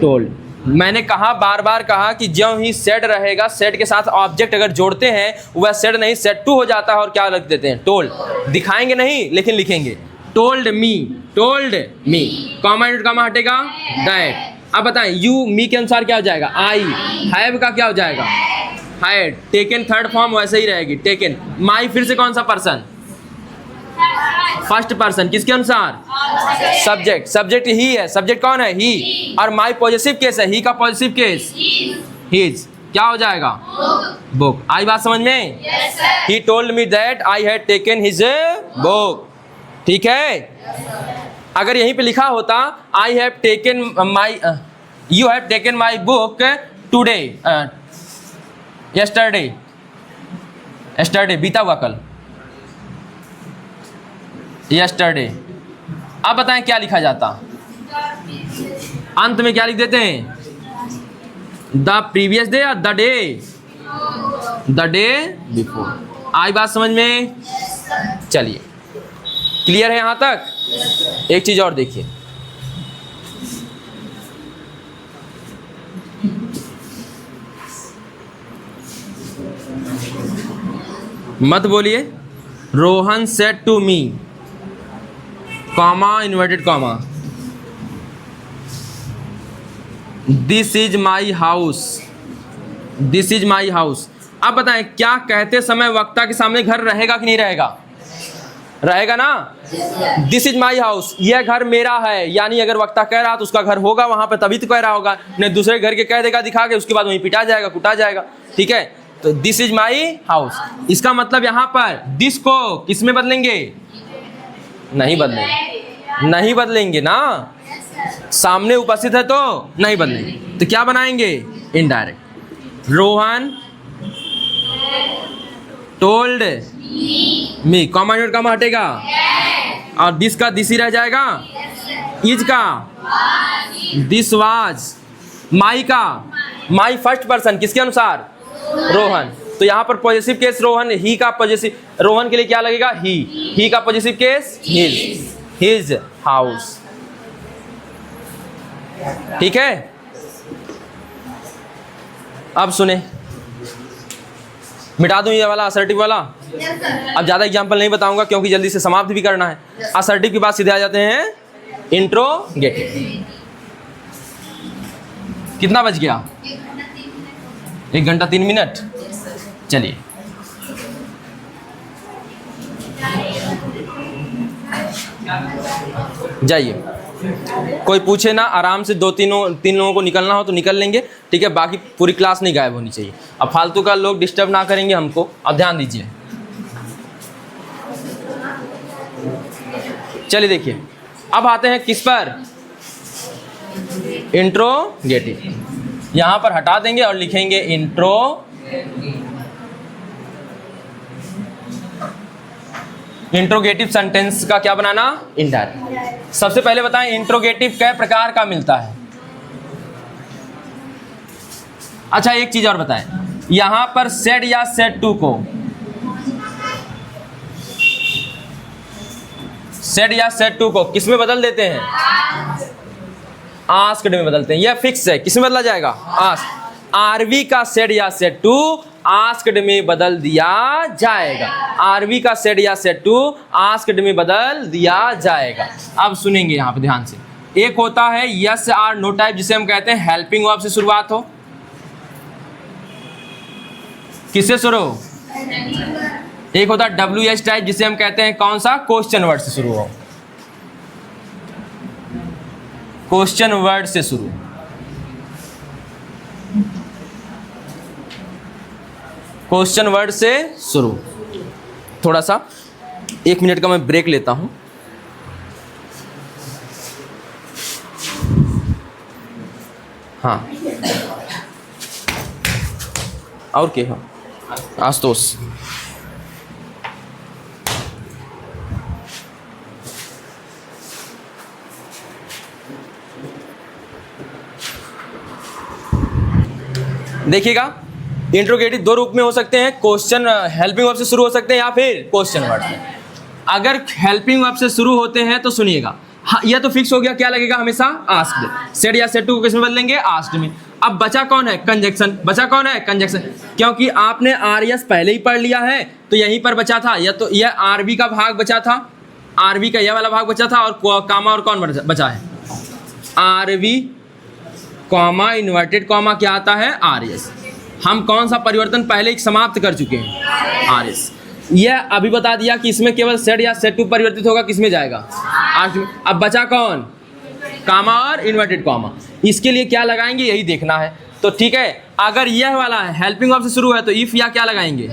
टोल्ड। मैंने कहा, बार बार कहा कि ज्यों ही सेट रहेगा, सेट के साथ ऑब्जेक्ट अगर जोड़ते हैं वह सेट नहीं सेट टू हो जाता है और क्या रख देते हैं? टोल्ड। दिखाएंगे नहीं लेकिन लिखेंगे। Told me, told me, comma inverted comma हटेगा, दैट। अब बताएं यू मी के अनुसार क्या हो जाएगा? आई। हैव का क्या हो जाएगा? हैड। टेकन थर्ड फॉर्म वैसे ही रहेगी, टेकन। माई फिर से कौन सा पर्सन? First person. किसके अनुसार? सब्जेक्ट। सब्जेक्ट ही है। सब्जेक्ट कौन है? ही। और माई पॉजिटिव केस है, ही का पॉजिटिव केस हिज। क्या हो जाएगा? बुक। आई बात समझ में? He told me that I had taken his book. ठीक है। अगर यहीं पे लिखा होता I have taken my, you have taken my book today, yesterday बीता हुआ कल, यस्टरडे। अब बताएं क्या लिखा जाता? अंत में क्या लिख देते हैं? द प्रीवियस डे और द डे बिफोर। आई बात समझ में? चलिए, क्लियर है यहां तक? एक चीज और देखिए, मत बोलिए। Rohan said to me, comma inverted comma, this is my house, this is my house. अब बताएं क्या कहते समय वक्ता के सामने घर रहेगा कि नहीं रहेगा? रहेगा ना। दिस इज माई हाउस, यह घर मेरा है। यानी अगर वक्ता कह रहा तो उसका घर होगा वहां पे, तभी तो कह रहा होगा। नहीं दूसरे घर के कह देगा दिखा के, उसके बाद वहीं पिटा जाएगा, कुटा जाएगा। ठीक है, तो दिस इज माई हाउस। इसका मतलब यहाँ पर दिस को किस में बदलेंगे? नहीं बदलेंगे, नहीं बदलेंगे ना। सामने उपस्थित है तो नहीं बदलेंगे। तो क्या बनाएंगे? Indirect. Rohan told me, comma inverted comma हटेगा, और दिस का दिस ही रह जाएगा। इज का दिस वाज, माई का माई फर्स्ट पर्सन किसके अनुसार? रोहन। तो यहाँ पर पॉजिटिव केस रोहन, ही का पॉजिटिव, रोहन के लिए क्या लगेगा? ही का पॉजिटिव केस हिज हाउस। ठीक है। अब सुने, मिटा दूं ये वाला असर्टिव वाला। अब ज़्यादा एग्जाम्पल नहीं बताऊंगा क्योंकि जल्दी से समाप्त भी करना है। असर्टिव के बाद सीधे आ जाते हैं इंट्रोगेटिव। कितना बच गया? 1 घंटा 3 मिनट। चलिए, जाइए, कोई पूछे ना, आराम से तीन लोगों को निकलना हो तो निकल लेंगे, ठीक है। बाकी पूरी क्लास नहीं गायब होनी चाहिए। अब फालतू का लोग डिस्टर्ब ना करेंगे हमको। अब ध्यान दीजिए, चलिए देखिए, अब आते हैं किस पर, इंट्रोगेटिव। यहां पर हटा देंगे और लिखेंगे इंट्रोगेटिव सेंटेंस का क्या बनाना, इनडायरेक्ट। सबसे पहले बताएं इंट्रोगेटिव कै प्रकार का मिलता है। अच्छा एक चीज और बताएं, यहां पर सेड या सेड टू को, सेड या सेड टू को किस में बदल देते हैं, आस्क्ड में बदलते हैं। यह फिक्स है, किस में बदला जाएगा, आस्क्ड। आरवी का सेड या सेड टू आस्क्ड में बदल दिया जाएगा। आरवी का सेड या सेड टू आस्क्ड में बदल दिया जाएगा। अब सुनेंगे यहां पे ध्यान से, एक होता है यस आर नो टाइप, जिसे हम कहते हैं हेल्पिंग वर्ब से शुरुआत हो। किससे शुरू हो, एक होता है WH टाइप, जिसे हम कहते हैं कौन सा, क्वेश्चन वर्ड से शुरू हो, क्वेश्चन वर्ड से शुरू। क्वेश्चन वर्ड से शुरू। थोड़ा सा 1 मिनट का मैं ब्रेक लेता हूं। हाँ, और क्या आशुतोष, देखिएगा इंट्रोगेटिव 2 रूप में हो सकते हैं, क्वेश्चन हेल्पिंग वर्ब से शुरू हो सकते हैं या फिर क्वेश्चन वर्ड से। अगर हेल्पिंग वर्ब से शुरू होते हैं तो सुनिएगा, हाँ, यह तो फिक्स हो गया, क्या लगेगा हमेशा, आस्क्ड। सेड या सेड टू को किस में बदलेंगे, आस्क्ड में। अब बचा कौन है, कंजक्शन। बचा कौन है, कंजक्शन, क्योंकि आपने आरएस पहले ही पढ़ लिया है तो यहीं पर बचा था, या तो यह आरबी का भाग बचा था, आरबी का यह वाला भाग बचा था, और कामा और कौन बचा है, आरबी कॉमा इन्वर्टेड कॉमा क्या आता है, आरएस। हम कौन सा परिवर्तन पहले ही समाप्त कर चुके हैं, आरएस। यह अभी बता दिया कि इसमें केवल सेड या सेड टू परिवर्तित होगा, किसमें जाएगा, आर्ट में। अब बचा कौन, कामा और इन्वर्टेड कॉमा। इसके लिए क्या लगाएंगे यही देखना है। तो ठीक है, अगर यह वाला है हेल्पिंग वर्ब से शुरू है तो इफ या क्या लगाएंगे,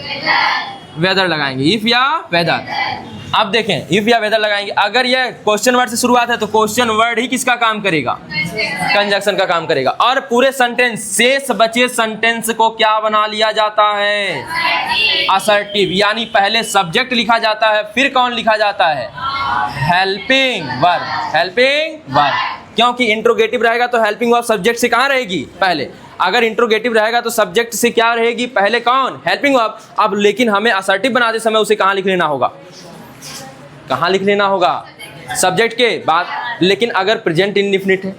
वेदर लगाएंगे, इफ या वेदर। अब देखें, इफ या वेदर लगाएंगे। अगर यह क्वेश्चन वर्ड से शुरुआत है तो क्वेश्चन वर्ड ही किसका काम करेगा, कंजक्शन का काम करेगा। और पूरे सेंटेंस, शेष बचे सेंटेंस को क्या बना लिया जाता है, असर्टिव। यानी पहले सब्जेक्ट लिखा जाता है, फिर कौन लिखा जाता है, हेल्पिंग वर्ब, हेल्पिंग वर्ब। क्योंकि इंट्रोगेटिव रहेगा तो हेल्पिंग वर्ब सब्जेक्ट से कहाँ रहेगी, पहले। अगर इंट्रोगेटिव रहेगा तो सब्जेक्ट से क्या रहेगी, पहले कौन, हेल्पिंग वर्ब। अब लेकिन हमें असर्टिव बनाते समय उसे कहाँ लिख लेना होगा, कहाँ लिख लेना होगा, सब्जेक्ट के बाद। लेकिन अगर प्रेजेंट इंडेफिनिट है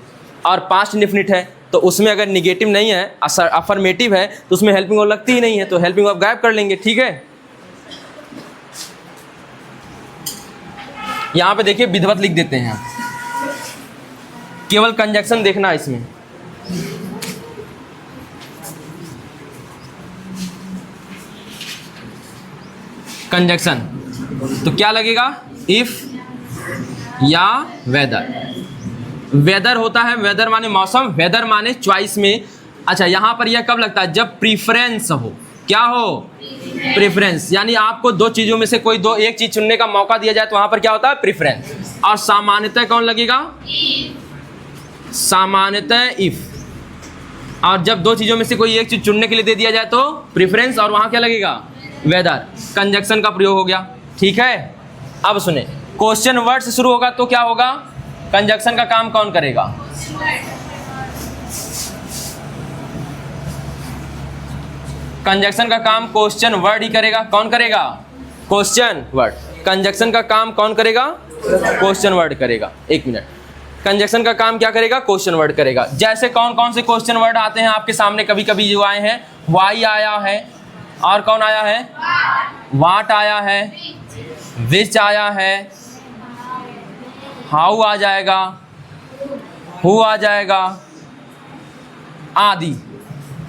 और पास्ट इंडेफिनिट है तो उसमें अगर निगेटिव नहीं है, अफर्मेटिव है, तो उसमें हेल्पिंग वर्ब लगती ही नहीं है, तो हेल्पिंग वर्ब गायब कर लेंगे। ठीक है, यहाँ पे देखिए विधिवत लिख देते हैं, केवल कंजक्शन देखना है इसमें। कंजक्शन तो क्या लगेगा, इफ या वेदर। वेदर होता है, वेदर माने मौसम, वेदर माने चॉइस में। अच्छा, यहां पर यह कब लगता है, जब प्रीफरेंस हो। क्या हो, प्रेफरेंस। यानी आपको दो चीजों में से कोई दो एक चीज चुनने का मौका दिया जाए तो वहां पर क्या होता है, प्रेफरेंस। और सामान्यतः कौन लगेगा, सामान्यतः इफ। और जब दो चीजों में से कोई एक चीज चुनने के लिए दे दिया जाए तो प्रेफरेंस, और वहां क्या लगेगा, वेदर। कंजक्शन का प्रयोग हो गया। ठीक है, अब सुने, क्वेश्चन वर्ड से शुरू होगा तो क्या होगा, कंजक्शन का काम कौन करेगा, कंजक्शन का काम क्वेश्चन वर्ड ही करेगा। कौन करेगा, क्वेश्चन वर्ड। कंजक्शन का काम कौन करेगा, क्वेश्चन वर्ड करेगा। एक मिनट, कंजक्शन का काम क्या करेगा, क्वेश्चन वर्ड करेगा। जैसे कौन कौन से क्वेश्चन वर्ड आते हैं आपके सामने कभी कभी जो आए हैं, वाई आया है, और कौन आया है, वाट आया है, विच आया है, हाउ आ जाएगा, हु आ जाएगा, आदि।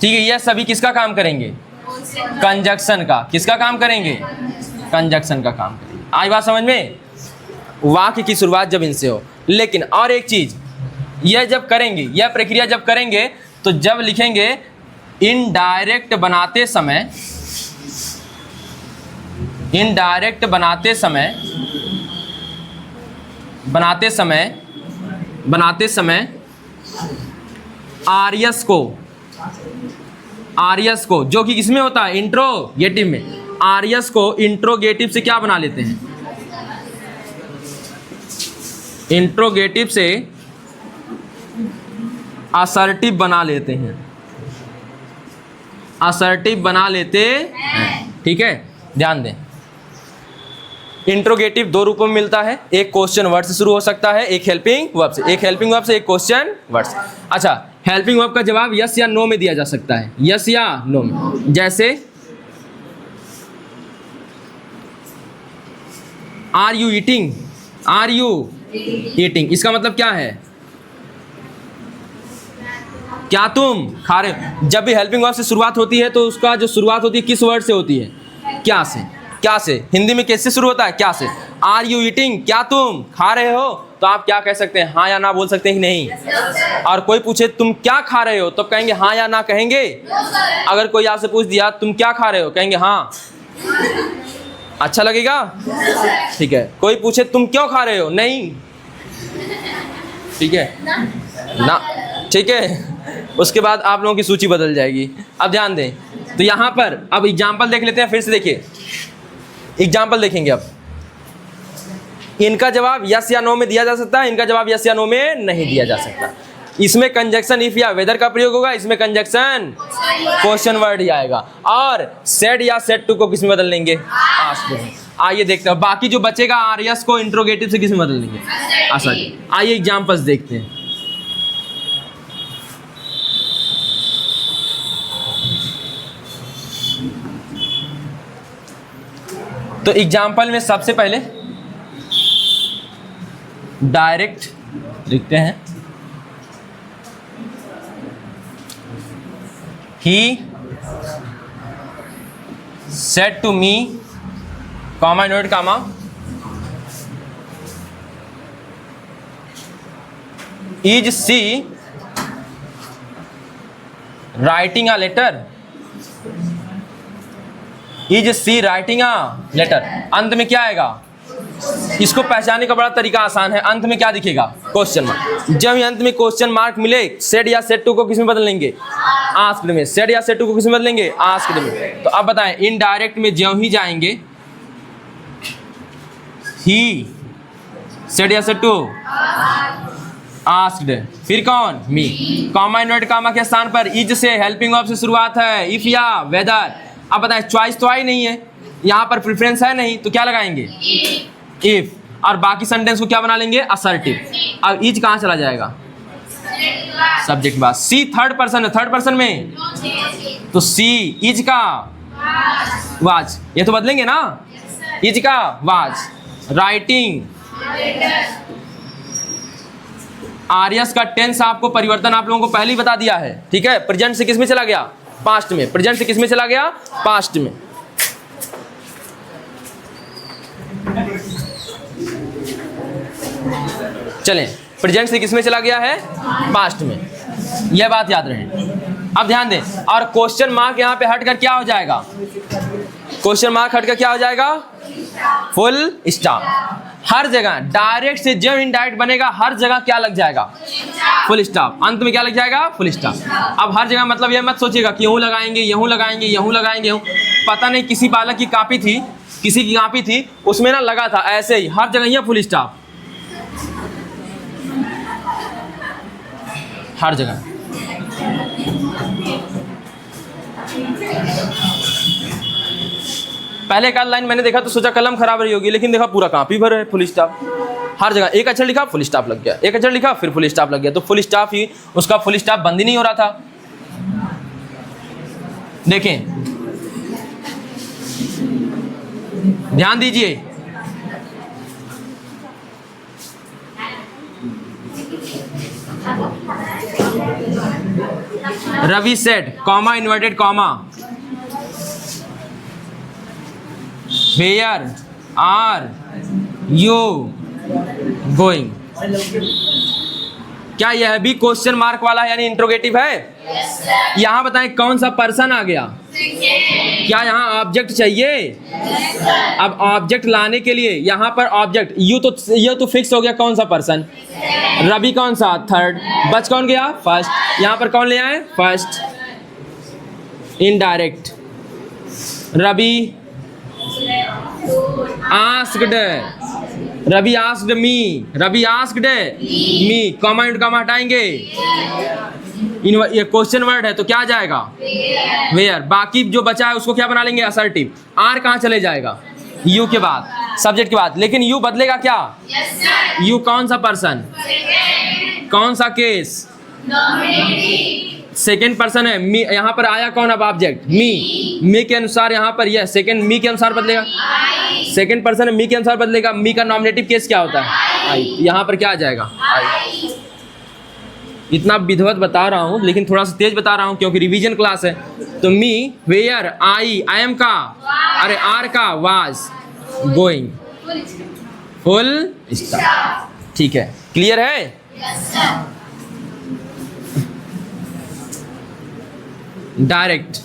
ठीक है, यह सभी किसका काम करेंगे, कंजक्शन का। किसका काम करेंगे, कंजक्शन का काम करेंगे। आई बात समझ में। वाक्य की शुरुआत जब इनसे हो। लेकिन और एक चीज, यह जब करेंगे, यह प्रक्रिया जब करेंगे तो जब लिखेंगे इनडायरेक्ट बनाते समय, इनडायरेक्ट बनाते समय आर्यस को जो कि किसमें होता है, इंट्रोगेटिव में, आर्यस को इंट्रोगेटिव से क्या बना लेते हैं, इंट्रोगेटिव से असर्टिव बना लेते हैं, असर्टिव बना लेते हैं। ठीक है, ध्यान दें। इंट्रोगेटिव दो रूपों में मिलता है, एक क्वेश्चन वर्ड से शुरू हो सकता है, एक हेल्पिंग वर्ब से, एक हेल्पिंग वर्ब से, एक क्वेश्चन वर्ड से। अच्छा, हेल्पिंग वर्ब का जवाब यस या नो में दिया जा सकता है, यस या नो में। जैसे are you eating, are you eating, इसका मतलब क्या है, क्या तुम खा रहे हो। जब भी हेल्पिंग वर्ब से शुरुआत होती है तो उसका जो शुरुआत होती है किस वर्ड से होती है, क्या से। क्या से हिंदी में कैसे शुरू होता है, क्या से। आर यू ईटिंग, क्या तुम खा रहे हो, तो आप क्या कह सकते हैं, हाँ या ना बोल सकते हैं कि नहीं। और कोई पूछे तुम क्या खा रहे हो, तो कहेंगे हाँ या ना कहेंगे। अगर कोई आपसे पूछ दिया तुम क्या खा रहे हो, कहेंगे हाँ। अच्छा लगेगा, ठीक है। कोई पूछे तुम क्यों खा रहे हो, नहीं, ठीक है ना, ठीक है। उसके बाद आप लोगों की सूची बदल जाएगी। अब ध्यान दें, तो यहाँ पर अब एग्जाम्पल देख लेते हैं, फिर से देखिए एग्जाम्पल देखेंगे। अब इनका जवाब यस या नो में दिया जा सकता है, इनका जवाब यस या नो में नहीं दिया जा सकता। इसमें कंजक्शन इफ या वेदर का प्रयोग होगा, इसमें कंजक्शन क्वेश्चन वर्ड ही आएगा। और सेड या सेड टू को किस में बदल लेंगे, आस्क्ड में। आइए देखते हैं बाकी जो बचेगा, आर्यस को इंट्रोगेटिव से किस में बदल लेंगे, आशा जी। आइए एग्जाम्पल्स देखते हैं। तो एग्जाम्पल में सबसे पहले डायरेक्ट लिखते हैं, he said to me, comma invert comma, is she writing a letter, is she writing a letter. अंत में क्या आएगा, इसको पहचानने का बड़ा तरीका आसान है। अंत में क्या दिखेगा, क्वेश्चन मार्क। जब ही अंत में क्वेश्चन मार्क मिले, सेड या सेड टू को किस में बदल लेंगे, आस्क्ड में। सेड या सेड टू को किस में बदलेंगे, आस्क्ड में। तो अब बताएं, इनडायरेक्ट में ज्यों ही जाएंगे, ही सेड या सेड टू, आस्क्ड, फिर कौन, मी। कॉमा इनवर्ट कॉमा के स्थान पर इज से, हेल्पिंग वर्ब से शुरुआत है, इफ या वेदर। अब बताएं, चॉइस तो आई नहीं है, यहाँ पर प्रेफरेंस है नहीं, तो क्या लगाएंगे, इफ। और बाकी सेंटेंस को क्या बना लेंगे, असर्टिव। अब इज कहाँ चला जाएगा, सब्जेक्ट बात। सी थर्ड पर्सन है, थर्ड पर्सन में, तो सी इज का वाज, ये तो बदलेंगे ना, इज का वाज। राइटिंग, आर्यस का टेंस आपको परिवर्तन आप लोगों को पहले ही बता दिया है, ठीक है। प्रेजेंट से किस में चला गया, पास्ट में। प्रेजेंट से किस में चला गया, पास्ट में। चलें, प्रेजेंट से किस में चला गया है, पास्ट में। यह बात याद रहे। अब ध्यान दें, और क्वेश्चन मार्क यहाँ पे हटकर क्या हो जाएगा, क्वेश्चन मार्क हटकर क्या हो जाएगा, फुल स्टॉप। हर जगह डायरेक्ट से जब इनडायरेक्ट बनेगा, हर जगह क्या लग जाएगा, फुल स्टॉप। अंत में क्या लग जाएगा, फुल स्टॉप। अब हर जगह मतलब ये मत सोचिएगा कि यूँ लगाएंगे, यूँ लगाएंगे, यूँ लगाएंगे, यूँ। पता नहीं किसी बालक की कॉपी थी, किसी की कॉपी थी, उसमें ना लगा था ऐसे ही, हर जगह ये फुल स्टॉप, हर जगह। पहले एक आध लाइन मैंने देखा तो सोचा कलम खराब रही होगी, लेकिन देखा पूरा कॉपी भर है फुल स्टॉप। हर जगह एक अक्षर लिखा, फुल स्टॉप लग गया, एक अक्षर लिखा, फिर फुल स्टॉप लग गया। तो फुल स्टॉप ही, उसका फुल स्टॉप बंद ही नहीं हो रहा था। देखें, ध्यान दीजिए, Ravi said, comma inverted comma, where are you going. क्या यह भी क्वेश्चन मार्क वाला यानी इंट्रोगेटिव है? यहाँ बताएं कौन सा पर्सन आ गया? क्या यहाँ ऑब्जेक्ट चाहिए? अब ऑब्जेक्ट लाने के लिए यहाँ पर ऑब्जेक्ट ये तो फिक्स हो गया। कौन सा पर्सन? रवि कौन सा? थर्ड। बच कौन गया? फर्स्ट। यहाँ पर कौन ले आए? First. Indirect. Ravi asked, Ravi asked me, Ravi asked me, comma into comma हटाएंगे। ये क्वेश्चन वर्ड है तो क्या आ जाएगा? वेयर। बाकी जो बचा है उसको क्या बना लेंगे? असर्टिव। आर कहाँ चले जाएगा? यू के बाद, सब्जेक्ट के बाद। लेकिन यू बदलेगा क्या? यू कौन सा पर्सन? कौन सा केस? सेकेंड पर्सन है। मी यहाँ पर आया कौन? अब ऑब्जेक्ट मी के अनुसार यहाँ पर यह सेकेंड मी के अनुसार बदलेगा। सेकेंड पर्सन है, मी के अनुसार बदलेगा। मी का नॉमिनेटिव केस क्या होता है? आई। यहाँ पर क्या आ जाएगा? आई। इतना विधिवत बता रहा हूँ लेकिन थोड़ा सा तेज बता रहा हूँ क्योंकि रिवीजन क्लास है। तो मी, वेयर, आई एम का, अरे आर का, वाज, गोइंग, फुल स्टॉप। ठीक है, क्लियर है? Direct.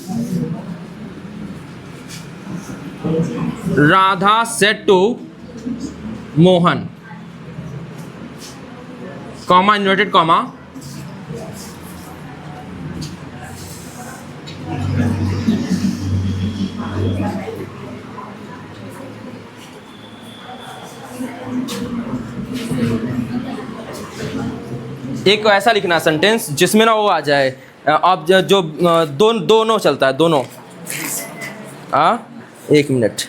Radha said to Mohan, comma inverted comma, एक ऐसा लिखना सेंटेंस जिसमें ना वो आ जाए अब जो दोनों चलता है, दोनों। एक minute.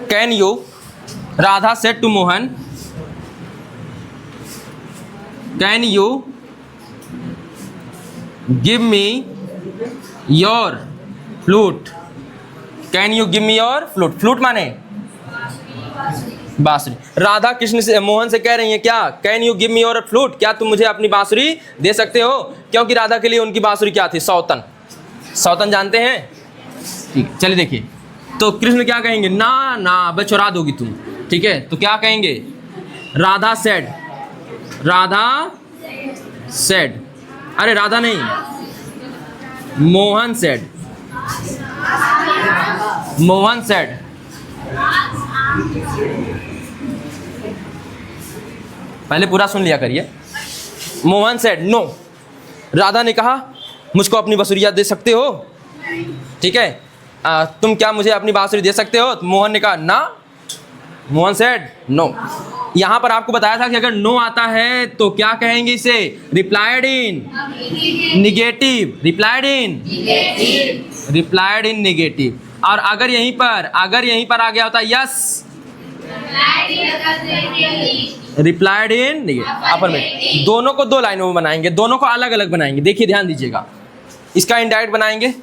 Can you, Radha said to Mohan, can you give me your flute? Can you give me your flute? Flute माने बांसुरी। राधा कृष्ण से, मोहन से कह रही है क्या? Can you give me your flute? क्या तुम मुझे अपनी बांसुरी दे सकते हो? क्योंकि राधा के लिए उनकी बांसुरी क्या थी? सौतन। सौतन जानते हैं? ठीक, चलिए देखिए। तो कृष्ण क्या कहेंगे? ना ना, अब चुरा दोगी तुम। ठीक है, तो क्या कहेंगे? राधा सेड, राधा सेड, अरे राधा नहीं, मोहन सेड, मोहन सेड, पहले पूरा सुन लिया करिए। मोहन सेड नो, राधा ने कहा मुझको अपनी बांसुरी दे सकते हो? ठीक है, तुम क्या मुझे अपनी बांसुरी दे सकते हो? तो मोहन ने कहा ना, मोहन सेड नो। यहाँ पर आपको बताया था कि अगर नो आता है तो क्या कहेंगे इसे? Replied in negative, replied in, replied in negative. और अगर यहीं पर आ गया होता यस, रिप्लाइड इन निगेटिव अपर में। दोनों को दो लाइनों में बनाएंगे, दोनों को अलग अलग बनाएंगे। देखिए ध्यान दीजिएगा, इसका इनडायरेक्ट बनाएंगे।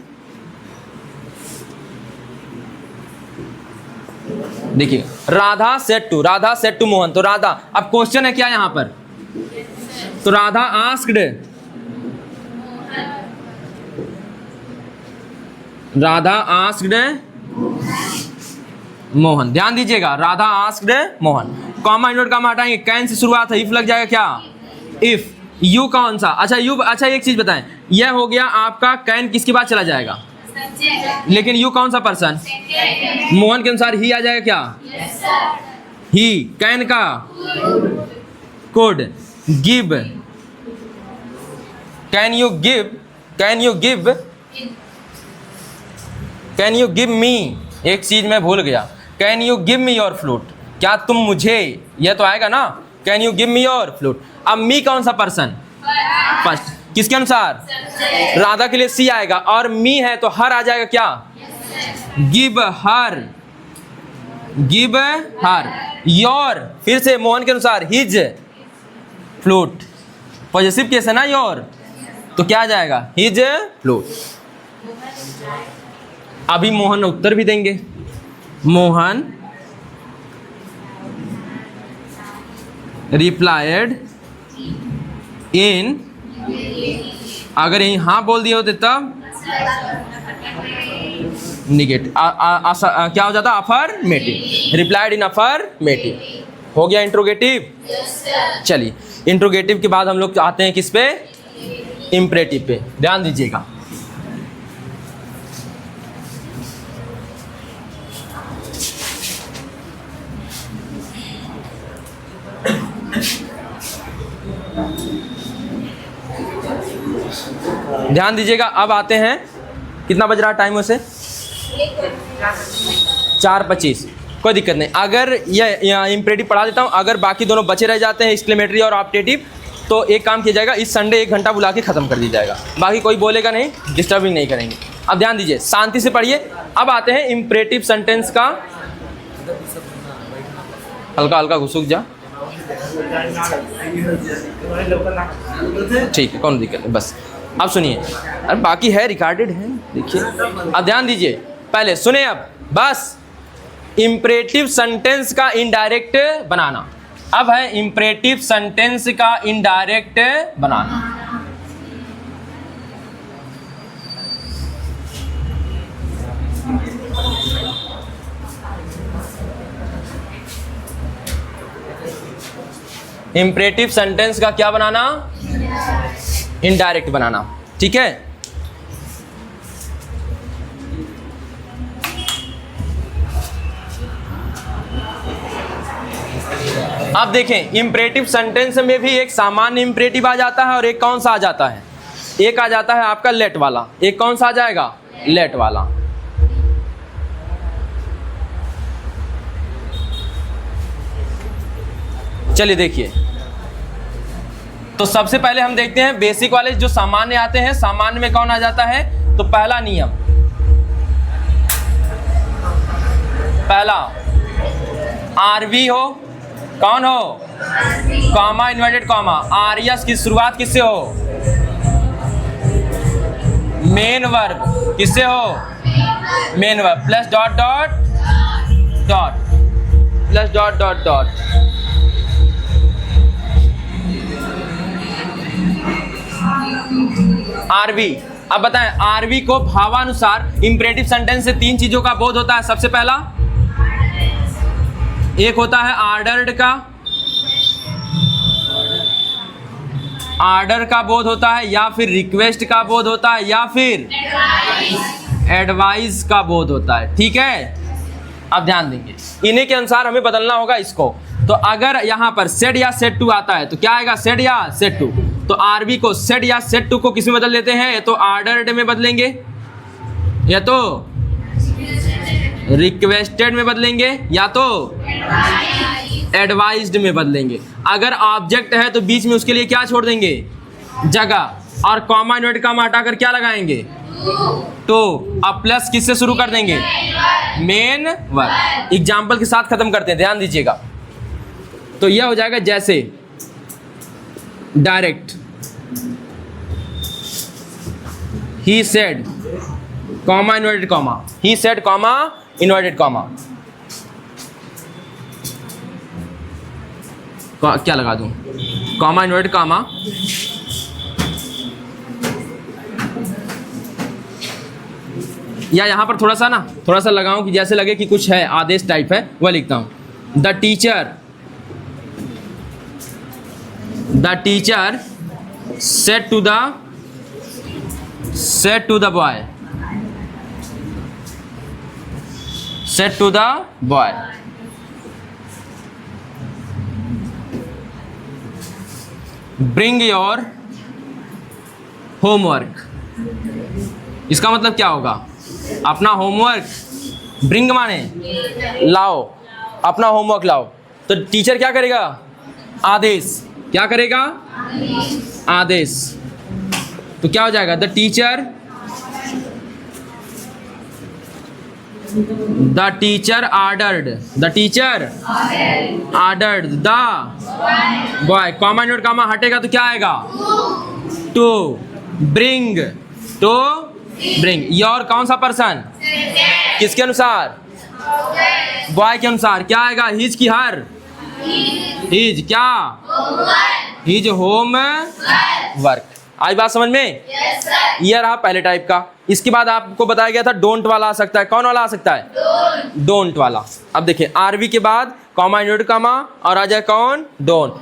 देखिए राधा सेड टू मोहन, तो राधा, अब क्वेश्चन है क्या यहाँ पर? तो राधा आस्क्ड, राधा आस्क्ड मोहन। ध्यान दीजिएगा, Radha asked Mohan, comma invert comma हटाएंगे। कैन से शुरुआत है, इफ लग जाएगा क्या? इफ। यू कौन सा? अच्छा यू, अच्छा एक चीज बताएं, यह हो गया आपका कैन, किसके बाद चला जाएगा? लेकिन यू कौन सा पर्सन? मोहन के अनुसार ही आ जाएगा क्या? ही। कैन का code, give, can you give, can you give, can you give मी, एक चीज मैं भूल गया, can you give me your flute? क्या तुम मुझे, यह तो आएगा ना, can you give me your flute. अब मी कौन सा पर्सन? फर्स्ट। किसके अनुसार? राधा के लिए सी आएगा, और मी है तो हर आ जाएगा क्या? Give her, give her your. फिर से मोहन के अनुसार हिज फ्लूट, पॉजिटिव केस है ना योर, तो क्या आ जाएगा? His flute. अभी मोहन उत्तर भी देंगे। मोहन रिप्लाइड इन अगर यहीं हाँ बोल दिए होते तब निगेटिव, क्या हो जाता? अफर्मेटिव। Replied in affirmative. हो गया इंट्रोगेटिव। चलिए, इंट्रोगेटिव के बाद हम लोग आते हैं किस पे? इम्परेटिव पे। ध्यान दीजिएगा। ध्यान दीजिएगा। अब आते हैं, कितना बज रहा है टाइम वैसे? 4:25। कोई दिक्कत नहीं। अगर ये इम्परेटिव पढ़ा देता हूँ, अगर बाकी दोनों बचे रह जाते हैं एक्सक्लेमेटरी और ऑप्टेटिव, तो एक काम किया जाएगा, इस संडे 1 घंटा बुला के ख़त्म कर दिया जाएगा। बाकी कोई बोलेगा नहीं, डिस्टर्बिंग नहीं करेंगे। अब ध्यान दीजिए, शांति से पढ़िए। अब आते हैं इम्परेटिव सेंटेंस का। हल्का हल्का घुसुक जा, ठीक है, कौन दिक्कत नहीं, बस। अब सुनिए, अरे बाकी है, रिकॉर्डेड है, देखिए। अब ध्यान दीजिए, पहले सुने। अब बस इम्परेटिव सेंटेंस का इनडायरेक्ट बनाना। अब है इम्परेटिव सेंटेंस का इनडायरेक्ट बनाना। इम्परेटिव सेंटेंस का क्या बनाना? इनडायरेक्ट बनाना। ठीक है। अब देखें, इम्परेटिव सेंटेंस में भी एक सामान्य इम्परेटिव आ जाता है और एक कौन सा आ जाता है? एक आ जाता है आपका लेट वाला। एक कौन सा आ जाएगा? लेट वाला। चलिए देखिए, तो सबसे पहले हम देखते हैं बेसिक वाले जो सामान्य आते हैं। सामान्य में कौन आ जाता है? तो पहला नियम, पहला आरवी हो, कौन हो? Comma, inverted comma. आरएस की शुरुआत किससे हो? Main verb. किससे हो? Main verb. Plus dot dot dot, plus dot dot dot. RV. अब बताएं, आरवी को भावानुसार इम्परेटिव सेंटेंस से 3 चीजों का बोध होता है। सबसे पहला, एक होता है ऑर्डर्ड का, ऑर्डर का बोध होता है, या फिर रिक्वेस्ट का बोध होता है, या फिर एडवाइस का बोध होता है। ठीक है। अब ध्यान देंगे, इन्हीं के अनुसार हमें बदलना होगा इसको। तो अगर यहां पर सेड या सेड टू आता है तो क्या आएगा? सेड या सेड टू। तो आरबी को सेड या सेड टू को किस में बदल देते हैं? या तो ऑर्डर्ड में बदलेंगे, या तो रिक्वेस्टेड में बदलेंगे, या तो एडवाइज्ड में बदलेंगे। अगर ऑब्जेक्ट है तो बीच में उसके लिए क्या छोड़ देंगे? जगह। और कॉमा, इन्वर्टेड कॉमा हटाकर क्या लगाएंगे? तो अब प्लस किससे शुरू कर देंगे? Main verb. एग्जाम्पल के साथ खत्म करते हैं, ध्यान दीजिएगा। तो यह हो जाएगा जैसे direct, he said, comma, inverted comma. He said, comma, inverted comma. क्या लगा दूं? Comma, inverted comma. या यहां पर थोड़ा सा लगाऊं कि जैसे लगे कि कुछ है, आदेश टाइप है, वह लिखता हूं। The teacher said to the boy, said to the boy, bring your homework। इसका मतलब क्या होगा? अपना होमवर्क, ब्रिंग माने लाओ, अपना होमवर्क लाओ। तो टीचर क्या करेगा? आदेश। क्या करेगा? आदेश। तो क्या हो जाएगा? The teacher ordered, the teacher ordered the boy. Comma, inverted comma हटेगा तो क्या आएगा? To bring, to bring. Your कौन सा पर्सन? किसके अनुसार? बॉय के अनुसार। क्या आएगा? हिज की हर? हिज क्या? His homework. आई बात समझ में? ये रहा पहले टाइप का। इसके बाद आपको बताया गया था डोंट वाला आ सकता है। कौन वाला आ सकता है? डोंट वाला। अब देखिए आरवी के बाद कॉमा इन्वर्टेड कॉमा और आ जाए कौन? डोंट।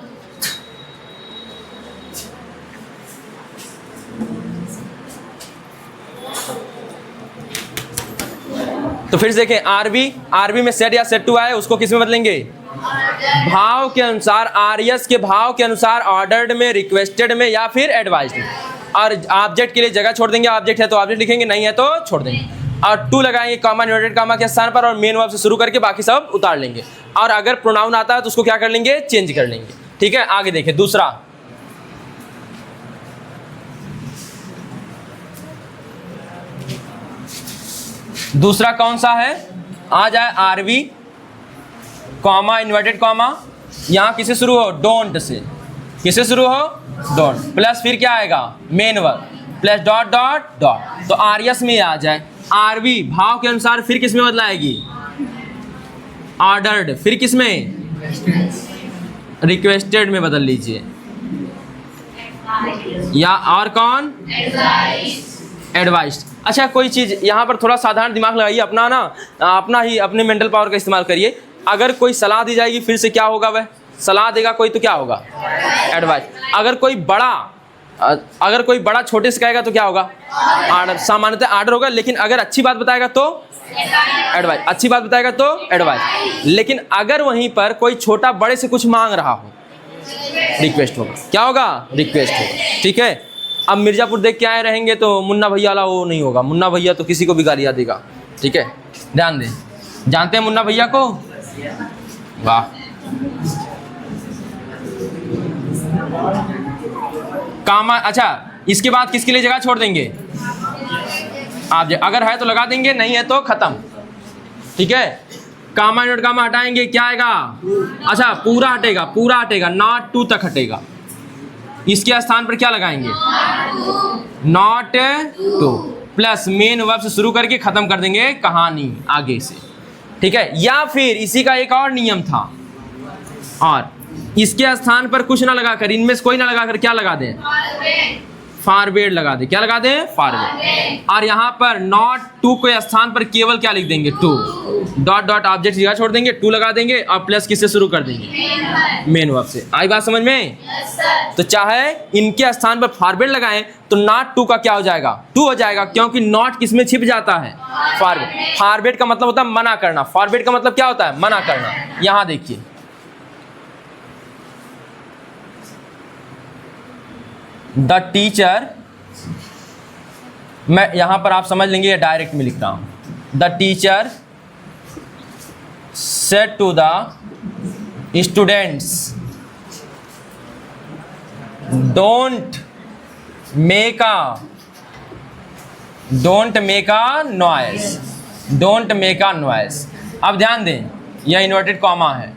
तो फिर से देखें आरवी में सेट या सेट टू आए उसको किस में बदलेंगे? भाव के अनुसार, आरएस के भाव के अनुसार, ऑर्डर्ड में, रिक्वेस्टेड में या फिर एडवाइज्ड में। और ऑब्जेक्ट के लिए जगह छोड़ देंगे, ऑब्जेक्ट है तो ऑब्जेक्ट लिखेंगे, नहीं है तो छोड़ देंगे। और टू लगाएंगे कॉमा इन्वर्टेड कॉमा के स्थान पर और मेन वर्ब से शुरू करके बाकी सब उतार लेंगे। और अगर प्रोनाउन आता है तो उसको क्या कर लेंगे? चेंज कर लेंगे। ठीक है, आगे देखिए दूसरा कौन सा है? आ जाए आरवी कॉमा इन्वर्टेड कॉमा, यहाँ किसे शुरू हो? Don't say. किसे शुरू हो? डोंट प्लस फिर क्या आएगा? Main verb plus dot dot dot. तो आरएस में आ जाए आरवी भाव के अनुसार, फिर किस में बदलाएगी? ऑर्डर्ड। फिर किस में? रिक्वेस्टेड में बदल लीजिए। या और कौन? एडवाइस्ड। अच्छा कोई चीज़ यहाँ पर थोड़ा साधारण दिमाग लगाइए अपना ना, अपने मेंटल पावर का इस्तेमाल करिए। अगर कोई सलाह दी जाएगी फिर से क्या होगा? वह सलाह देगा कोई तो क्या होगा? एडवाइस। अगर कोई बड़ा छोटे से कहेगा तो क्या होगा? आर्डर। सामान्यतः आर्डर होगा, लेकिन अगर अच्छी बात बताएगा तो एडवाइस। अच्छी बात बताएगा तो एडवाइस। लेकिन अगर वहीं पर कोई छोटा बड़े से कुछ मांग रहा हो, रिक्वेस्ट होगा। क्या होगा? रिक्वेस्ट होगा। ठीक है, अब मिर्जापुर देख के आए रहेंगे तो मुन्ना भैया वाला वो नहीं होगा। मुन्ना भैया तो किसी को भी गालियाँ देगा। ठीक है, ध्यान दें। जानते हैं मुन्ना भैया को? वाह। कामा। अच्छा इसके बाद किसके लिए जगह छोड़ देंगे? आप अगर है तो लगा देंगे, नहीं है तो खत्म। ठीक है, कामा इन्वर्टेड कामा हटाएंगे, क्या आएगा? अच्छा पूरा हटेगा, नॉट टू तक हटेगा। इसके स्थान पर क्या लगाएंगे? Not two plus main verb से शुरू करके खत्म कर देंगे कहानी आगे से। ठीक है, या फिर इसी का एक और नियम था, और इसके स्थान पर कुछ ना लगाकर, इनमें से कोई ना लगाकर क्या लगा दें? फॉरवर्ड लगा दें। क्या लगा दें? फॉरवर्ड। और यहाँ पर नॉट टू के स्थान पर केवल क्या लिख देंगे? टू। डॉट डॉट ऑब्जेक्ट जगह छोड़ देंगे, टू लगा देंगे और प्लस किससे शुरू कर देंगे? मेन वर्ब से। आई बात समझ में? तो चाहे इनके स्थान पर फॉरवर्ड लगाएं तो नॉट टू का क्या हो जाएगा? टू हो जाएगा, क्योंकि नॉट किसमें छिप जाता है? फॉरवर्ड। फॉरवर्ड का मतलब होता है मना करना। फॉरवर्ड का मतलब क्या होता है? मना करना। यहाँ देखिए द टीचर, मैं यहां पर आप समझ लेंगे, ये डायरेक्ट में लिख रहा हूं। The teacher said to the students don't make a noise. Don't make a noise. अब ध्यान दें, यह इन्वर्टेड कॉमा है।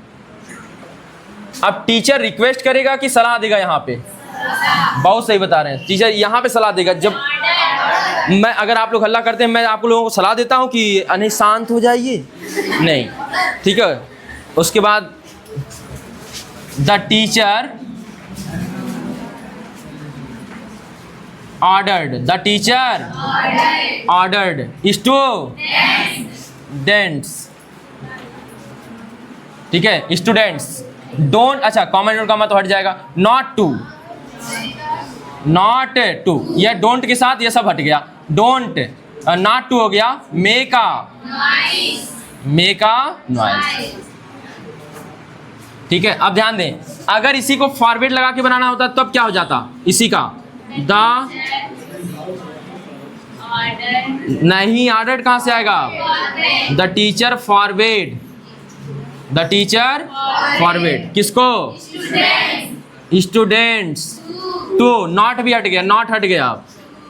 अब टीचर रिक्वेस्ट करेगा कि सलाह देगा? यहाँ पे बहुत सही बता रहे हैं, टीचर यहाँ पे सलाह देगा। जब मैं, अगर आप लोग हल्ला करते हैं, मैं आप लोगों को सलाह देता हूँ कि अने शांत हो जाइए, नहीं। ठीक है, उसके बाद द टीचर ऑर्डर्ड स्टूडेंट्स। ठीक है, स्टूडेंट्स डोंट। अच्छा कॉमा इन्वर्टेड कॉमा तो हट जाएगा। नॉट टू, यह डोंट के साथ ये सब हट गया। डोंट, नॉट टू हो गया। Make a noise. ठीक है, अब ध्यान दें, अगर इसी को फॉरवर्ड लगा के बनाना होता तब क्या हो जाता? इसी का नहीं, ऑर्डर्ड कहां से आएगा? The teacher forward. किसको? स्टूडेंट्स। टू, नॉट भी हट गया, नॉट हट गया।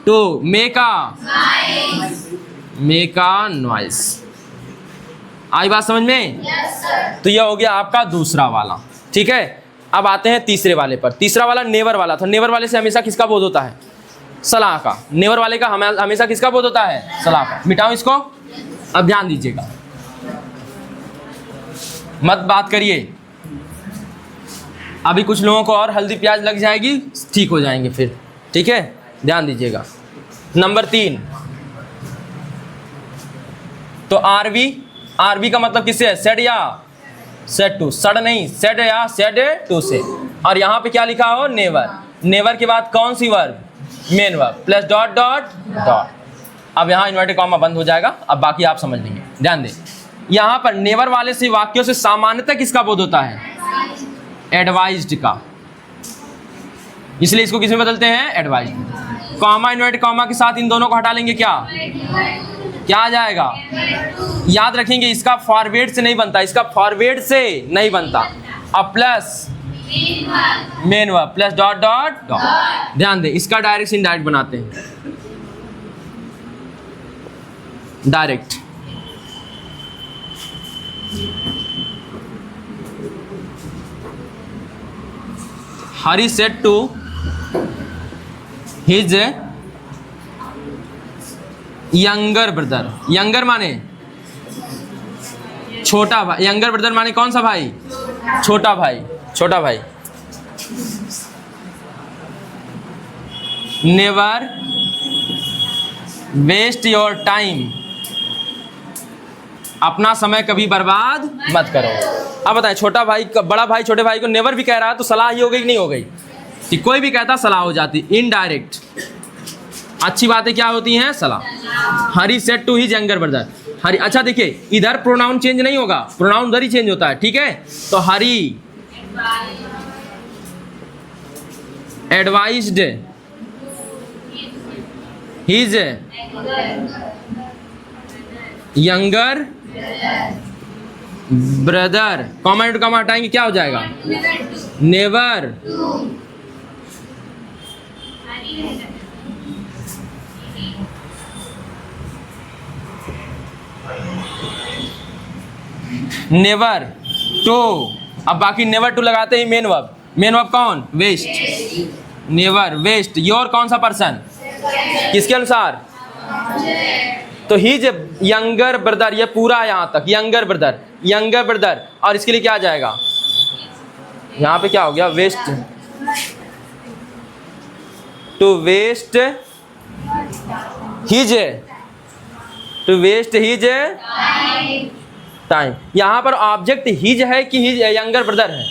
To make a noise. आई बात समझ में? तो यह हो गया आपका दूसरा वाला। ठीक है, अब आते हैं तीसरे वाले पर। तीसरा वाला नेवर वाला था। नेवर वाले से हमेशा किसका बोध होता है? सलाह का। नेवर वाले का हमेशा किसका बोध होता है? सलाह का। मिटाओ इसको। अब ध्यान दीजिएगा, मत बात करिए। अभी कुछ लोगों को और हल्दी प्याज लग जाएगी, ठीक हो जाएंगे फिर। ठीक है, ध्यान दीजिएगा। नंबर 3, तो आरबी का मतलब किससे है? सेड या सेड टू? सड नहीं, सेड या सेड टू से। और यहाँ पे क्या लिखा हो? नेवर। नेवर के बाद कौन सी verb? Main verb plus dot dot dot. अब यहाँ इन्वर्टेड कॉमा बंद हो जाएगा, अब बाकी आप समझ लेंगे। ध्यान दें, यहाँ पर नेवर वाले से वाक्यों से सामान्यतः किसका बोध होता है? एडवाइज्ड का, इसलिए इसको किस में बदलते हैं? एडवाइज्ड। कॉमा इन्वर्टेड कॉमा के साथ इन दोनों को हटा लेंगे, क्या आ जाएगा? याद रखेंगे, इसका फॉरवर्ड से नहीं बनता, इसका फॉरवर्ड से नहीं बनता। अब plus main verb plus dot dot dot. ध्यान दें, इसका डायरेक्ट से इनडायरेक्ट बनाते हैं। Direct, Hari said to his younger brother. Younger माने छोटा भाई, यंगर ब्रदर माने कौन सा भाई? छोटा भाई, छोटा भाई। नेवर वेस्ट योर टाइम, अपना समय कभी बर्बाद मत करो। अब बताएं, छोटा भाई, बड़ा भाई छोटे भाई को नेवर भी कह रहा है तो सलाह ही हो गई कि नहीं हो गई? कि कोई भी कहता सलाह हो जाती, इनडायरेक्ट। अच्छी बातें क्या होती हैं? सलाह। Hari said to his younger brother. Hari, अच्छा देखिए, इधर प्रोनाउन चेंज नहीं होगा, प्रोनाउन उधर ही चेंज होता है, ठीक है? तो Hari advised his younger brother, comma to comma हटाएंगे, क्या हो जाएगा? Never never to. अब बाकी नेवर टू लगाते ही मेन वर्ब। मेन वर्ब कौन? वेस्ट। नेवर वेस्ट योर कौन सा पर्सन? किसके अनुसार? तो हिज यंगर ब्रदर, ये पूरा यहाँ तक यंगर ब्रदर, यंगर ब्रदर। और इसके लिए क्या आ जाएगा? यहाँ पे क्या हो गया? Waste to waste his, to waste his time. यहाँ पर ऑब्जेक्ट हिज है कि हिज यंगर ब्रदर है?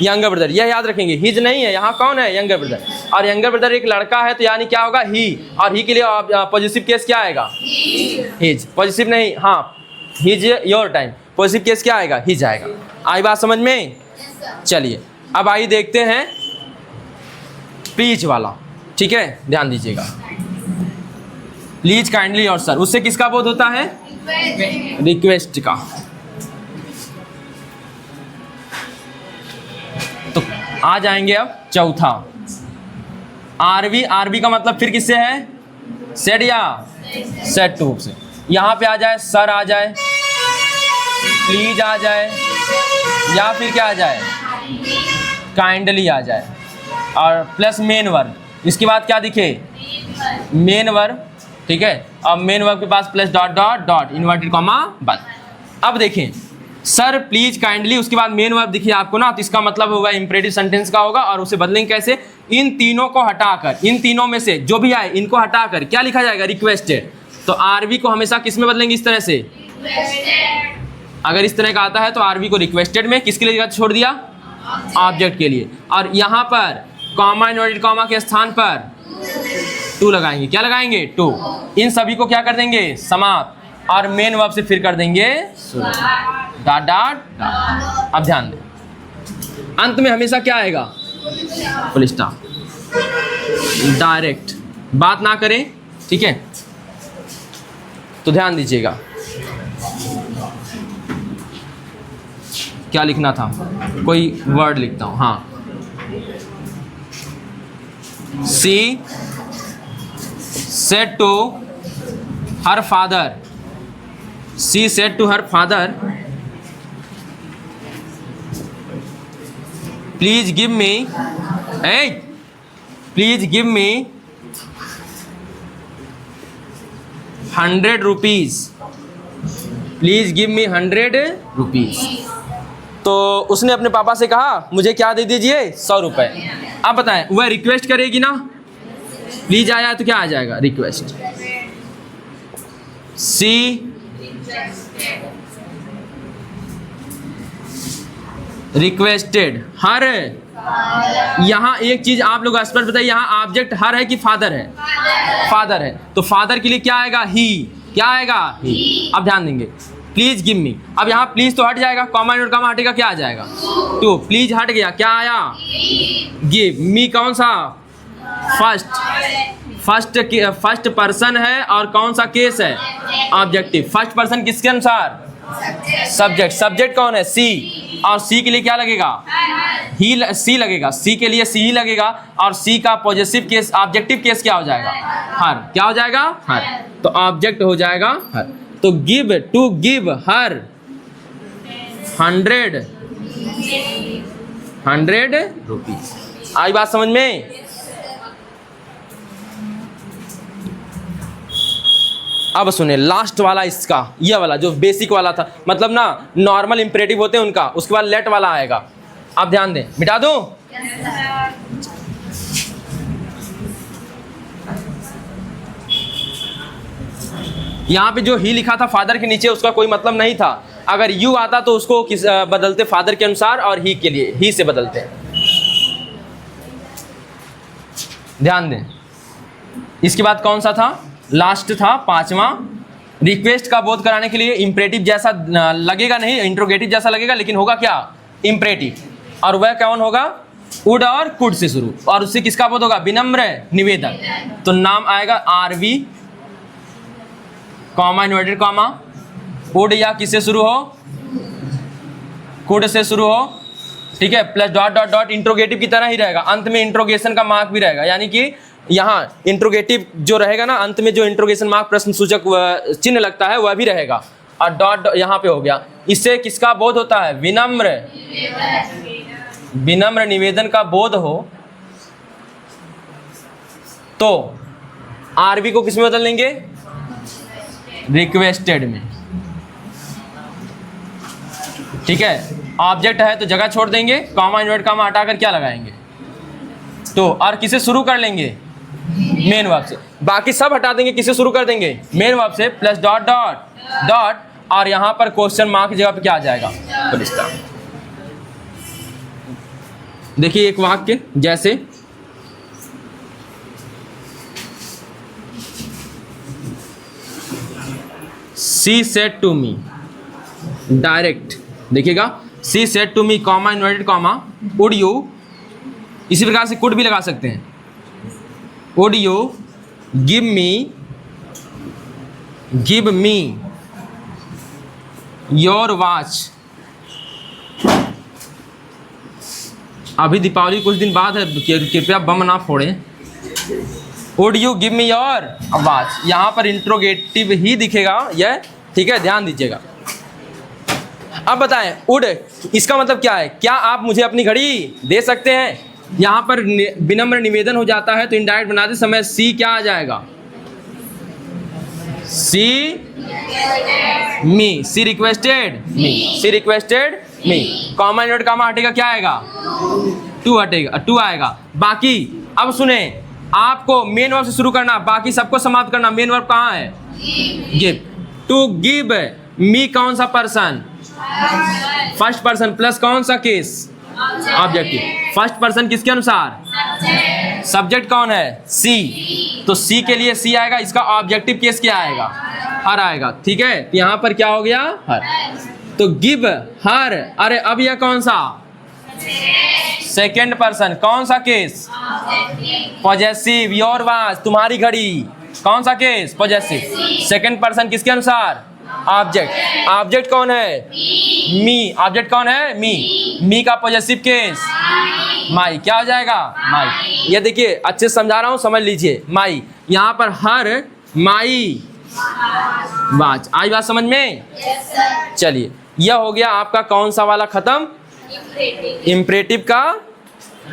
यंगर ब्रदर, यह याद रखेंगे, हिज नहीं है, यहाँ कौन है? Younger brother. और यंगर ब्रदर एक लड़का है, तो यानी क्या होगा? ही। और ही के लिए पॉजिटिव केस क्या आएगा? हिज। पॉजिटिव नहीं, हाँ, his your time, positive case क्या आएगा? हिज आएगा। आई बात समझ में? चलिए अब आइए देखते हैं प्लीज वाला, ठीक है? ध्यान दीजिएगा, प्लीज काइंडली और सर, उससे किसका बोध होता है? रिक्वेस्ट का। तो आ जाएंगे अब चौथा, आरबी। आरबी का मतलब फिर किससे है? सेड या सेड टू से। यहाँ पे आ जाए सर, आ जाए प्लीज, आ जाए, या फिर क्या आ जाए? काइंडली आ जाए, और प्लस मेन वर्ब। इसके बाद क्या दिखे? मेन वर्ब, ठीक है? अब मेन वर्ब के पास plus dot dot dot, inverted comma बंद। अब देखें, सर प्लीज काइंडली, उसके बाद मेन वर्ब दिखिए आपको ना, तो इसका मतलब होगा इंपरेटिव सेंटेंस का होगा। और उसे बदलेंगे कैसे? इन तीनों को हटाकर, इन तीनों में से जो भी आए इनको हटाकर क्या लिखा जाएगा? रिक्वेस्टेड। तो आरबी को हमेशा किस में बदलेंगे? इस तरह से। अगर इस तरह का आता है तो आरबी को रिक्वेस्टेड में, किसके लिए छोड़ दिया? ऑब्जेक्ट के लिए। और यहाँ पर कॉमा इन्वर्टेड कॉमा के स्थान पर टू लगाएंगे। क्या लगाएंगे? टू। इन सभी को क्या कर देंगे? समाप्त। और मेन वर्ब से फिर कर देंगे डॉट डॉट डॉट। अब ध्यान दें, अंत में हमेशा क्या आएगा? Full stop. डायरेक्ट बात ना करें, ठीक है? तो ध्यान दीजिएगा, क्या लिखना था? कोई वर्ड लिखता हूं, हाँ। सी said to her father, she said to her father, please give me, hey, please give me 100 rupees, please give me 100 rupees। तो उसने अपने पापा से कहा मुझे क्या दे दीजिए? 100 रुपये। अब बताएं, वह रिक्वेस्ट करेगी ना, प्लीज आया तो क्या आ जाएगा? रिक्वेस्ट। सी रिक्वेस्टेड हर। यहाँ एक चीज आप लोग स्पष्ट बताइए, यहाँ ऑब्जेक्ट हर है कि फादर है? फादर है, तो फादर के लिए क्या आएगा? ही। क्या आएगा? ही। अब ध्यान देंगे, प्लीज गिव मी। अब यहाँ प्लीज तो हट जाएगा, कॉमा और कॉमा हटेगा, क्या आ जाएगा? टू। प्लीज हट गया, क्या आया? गिव। मी कौन सा? फर्स्ट पर्सन है और कौन सा केस है? ऑब्जेक्टिव। फर्स्ट पर्सन किसके अनुसार? सब्जेक्ट। सब्जेक्ट कौन है? सी। और सी के लिए क्या लगेगा? ही। सी लगेगा, सी के लिए सी ही लगेगा। और सी का पॉजिटिव केस, ऑब्जेक्टिव केस क्या हो जाएगा? हर। क्या हो जाएगा? हर। तो ऑब्जेक्ट हो जाएगा हर। तो give, to give her 100 rupees. आई बात समझ में? अब सुने लास्ट वाला इसका, ये वाला जो बेसिक वाला था, मतलब ना नॉर्मल इंपरेटिव होते हैं उनका, उसके बाद लेट वाला आएगा। अब ध्यान दें, मिटा दूं? यहाँ पे जो ही लिखा था फादर के नीचे, उसका कोई मतलब नहीं था। अगर यू आता तो उसको किस बदलते? फादर के अनुसार, और ही के लिए ही से बदलते। ध्यान दें। इसके बाद कौन सा था? लास्ट था पांचवा। रिक्वेस्ट का बोध कराने के लिए इंपरेटिव जैसा लगेगा नहीं, इंट्रोगेटिव जैसा लगेगा, लेकिन होगा क्या? इंपरेटिव। और वह कौन होगा? वुड और कुड से शुरू, और उससे किसका बोध होगा? विनम्र निवेदन। तो नाम आएगा RV, comma inverted comma, would या किससे शुरू हो? कुड से शुरू हो, ठीक है, plus dot dot dot. Interrogative की तरह ही रहेगा, अंत में इंट्रोगेशन का मार्क भी रहेगा, यानी कि यहाँ इंट्रोगेटिव जो रहेगा ना, अंत में जो इंट्रोगेशन मार्क प्रश्न सूचक चिन्ह लगता है वह भी रहेगा। और डॉट यहाँ पे हो गया। इससे किसका बोध होता है? विनम्र निवेदन का बोध हो। तो आरबी को किस में बदल लेंगे? रिक्वेस्टेड में, ठीक है। ऑब्जेक्ट है तो जगह छोड़ देंगे, कॉमा इन्वर्ट कॉमा हटाकर क्या लगाएंगे? तो और किसे शुरू कर लेंगे? मेन वर्ब से। बाकी सब हटा देंगे, किसे शुरू कर देंगे? मेन वर्ब से, प्लस डॉट डॉट डॉट, और यहां पर क्वेश्चन मार्क की जगह पे क्या आ जाएगा? Full stop. देखिए एक वाक्य जैसे, she said to me, direct देखिएगा, she said to me comma inverted comma, would you, इसी प्रकार से कुड भी लगा सकते हैं, would you give me your watch. अभी दीपावली कुछ दिन बाद है, कृपया बम ना फोड़ें। Would you give me your watch, यहाँ पर इंट्रोगेटिव ही दिखेगा यह, ठीक है, ध्यान दीजिएगा। अब बताएं, वुड इसका मतलब क्या है? क्या आप मुझे अपनी घड़ी दे सकते हैं? यहाँ पर विनम्र निवेदन हो जाता है, तो इनडायरेक्ट बनाते समय सी क्या आ जाएगा? She me, she requested me, comma invert comma हटेगा, क्या आएगा? टू हटेगा, टू आएगा। बाकी अब सुने, आपको मेन वर्ब से शुरू करना, बाकी सबको समाप्त करना। मेन वर्ब कहाँ है? गिव। टू गिव मी कौन सा पर्सन? फर्स्ट पर्सन प्लस कौन सा केस? ऑब्जेक्टिव। फर्स्ट पर्सन किसके अनुसार? सब्जेक्ट कौन है? सी। तो सी के लिए सी आएगा, इसका ऑब्जेक्टिव केस क्या आएगा? हर आएगा, ठीक है। तो यहाँ पर क्या हो गया? हर। तो गिव हर, अरे अब यह कौन सा? सेकेंड पर्सन, कौन सा केस? पॉजेसिव, योर वॉच, तुम्हारी घड़ी, कौन सा केस? पॉजेसिव। सेकेंड पर्सन किसके अनुसार? ऑब्जेक्ट। ऑब्जेक्ट कौन है? मी। ऑब्जेक्ट कौन है? मी का पॉजेसिव केस माई, क्या हो जाएगा? माई। ये देखिए अच्छे से समझा रहा हूँ, समझ लीजिए। माई, यहाँ पर हर, माई वॉच। आई बात समझ में? चलिए, यह हो गया आपका कौन सा वाला खत्म? इंपरेटिव का